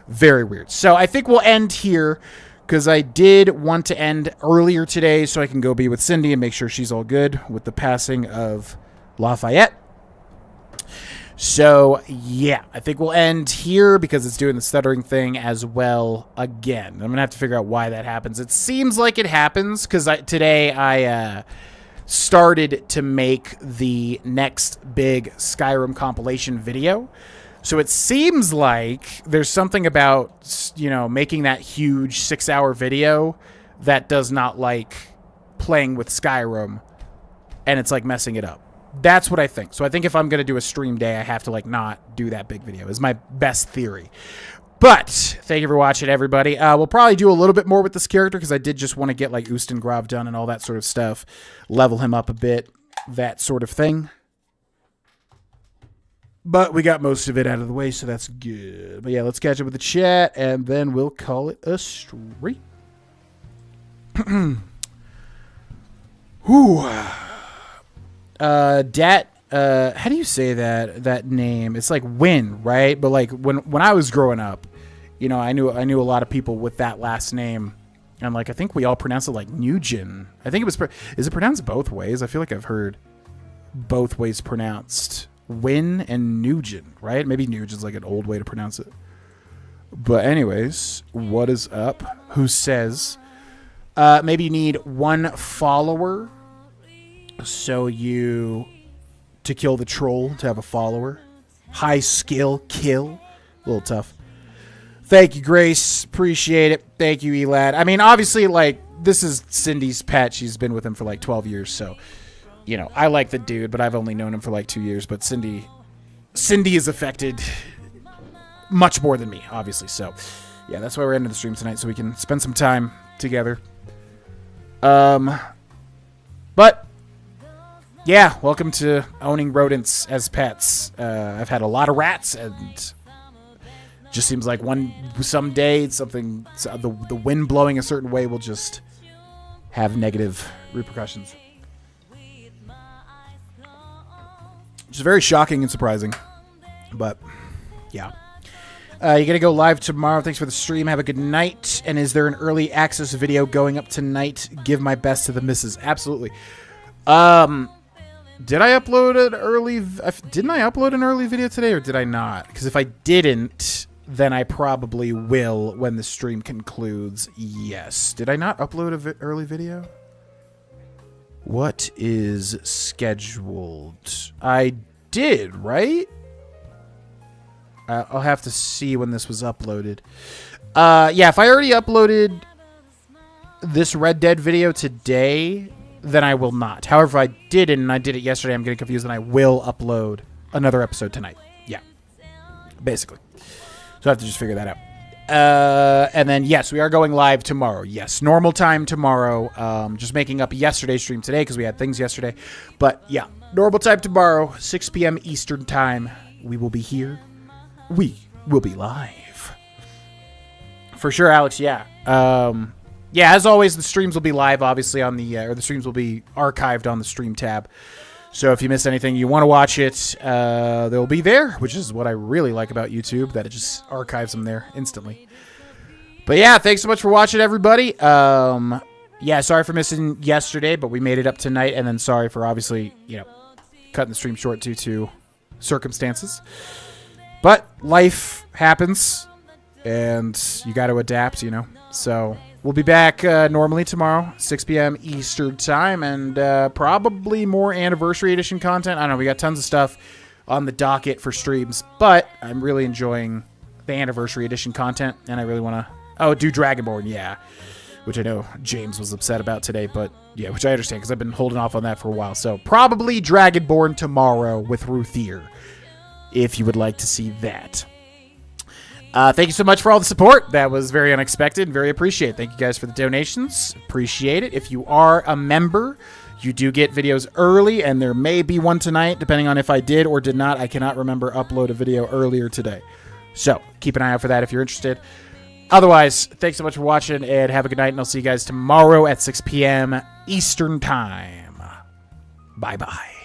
Very weird. So I think we'll end here, because I did want to end earlier today so I can go be with Cindy and make sure she's all good with the passing of Lafayette. So, yeah, I think we'll end here because it's doing the stuttering thing as well again. I'm going to have to figure out why that happens. It seems like it happens because today I started to make the next big Skyrim compilation video. So it seems like there's something about, you know, making that huge 6-hour video that does not like playing with Skyrim, and it's like messing it up. That's what I think. So I think if I'm going to do a stream day, I have to like not do that big video is my best theory. But thank you for watching, everybody. We'll probably do a little bit more with this character because I did just want to get like Ustengrav done and all that sort of stuff. Level him up a bit, that sort of thing. But we got most of it out of the way, so that's good. But yeah, let's catch up with the chat, and then we'll call it a stream. Whew. How do you say that name? It's like Win, right? But like when I was growing up, You know, I knew a lot of people with that last name, and like I think we all pronounce it like Nugent. I think it was. Is it pronounced both ways? I feel like I've heard both ways pronounced. Win and Nugent, right? Maybe Nugent's like an old way to pronounce it. But anyways, what is up? Who says? Maybe you need 1 follower, so you to kill the troll to have a follower. High skill kill, a little tough. Thank you, Grace. Appreciate it. Thank you, Elad. I mean, obviously, like, this is Cindy's pet. She's been with him for like 12 years, so, you know, I like the dude, but I've only known him for like 2 years. But Cindy is affected much more than me, obviously. So, yeah, that's why we're ending the stream tonight, so we can spend some time together. But, yeah, welcome to owning rodents as pets. I've had a lot of rats, and just seems like someday something, the wind blowing a certain way will just have negative repercussions. Which is very shocking and surprising. But, yeah. You're going to go live tomorrow. Thanks for the stream. Have a good night. And is there an early access video going up tonight? Give my best to the missus. Absolutely. Did I upload an early... Didn't I upload an early video today, or did I not? Because if I didn't, then I probably will when the stream concludes. Yes. Did I not upload an early video? What is scheduled? I did, right? I'll have to see when this was uploaded. Yeah, if I already uploaded this Red Dead video today, then I will not. However, if I didn't, and I did it yesterday, I'm getting confused, and I will upload another episode tonight. Yeah. Basically. So I have to just figure that out. And then, yes, we are going live tomorrow. Yes, normal time tomorrow. Just making up yesterday's stream today because we had things yesterday. But, yeah, normal time tomorrow, 6 p.m. Eastern time. We will be here. We will be live. For sure, Alex, yeah. Yeah, as always, the streams will be live, obviously, on the... or the streams will be archived on the stream tab. So if you missed anything, you want to watch it, they'll be there, which is what I really like about YouTube, that it just archives them there instantly. But yeah, thanks so much for watching, everybody. Yeah, sorry for missing yesterday, but we made it up tonight, and then sorry for obviously, you know, cutting the stream short due to circumstances. But life happens, and you got to adapt, you know. So we'll be back normally tomorrow, 6 p.m. Eastern time, and probably more Anniversary Edition content. I don't know, we got tons of stuff on the docket for streams, but I'm really enjoying the Anniversary Edition content, and I really want to... Oh, do Dragonborn, yeah. Which I know James was upset about today, but yeah, which I understand, because I've been holding off on that for a while. So probably Dragonborn tomorrow with Ruthier, if you would like to see that. Thank you so much for all the support. That was very unexpected and very appreciated. Thank you guys for the donations. Appreciate it. If you are a member, you do get videos early, and there may be one tonight, depending on if I did or did not. I cannot remember upload a video earlier today. So keep an eye out for that if you're interested. Otherwise, thanks so much for watching, and have a good night, and I'll see you guys tomorrow at 6 p.m. Eastern Time. Bye-bye.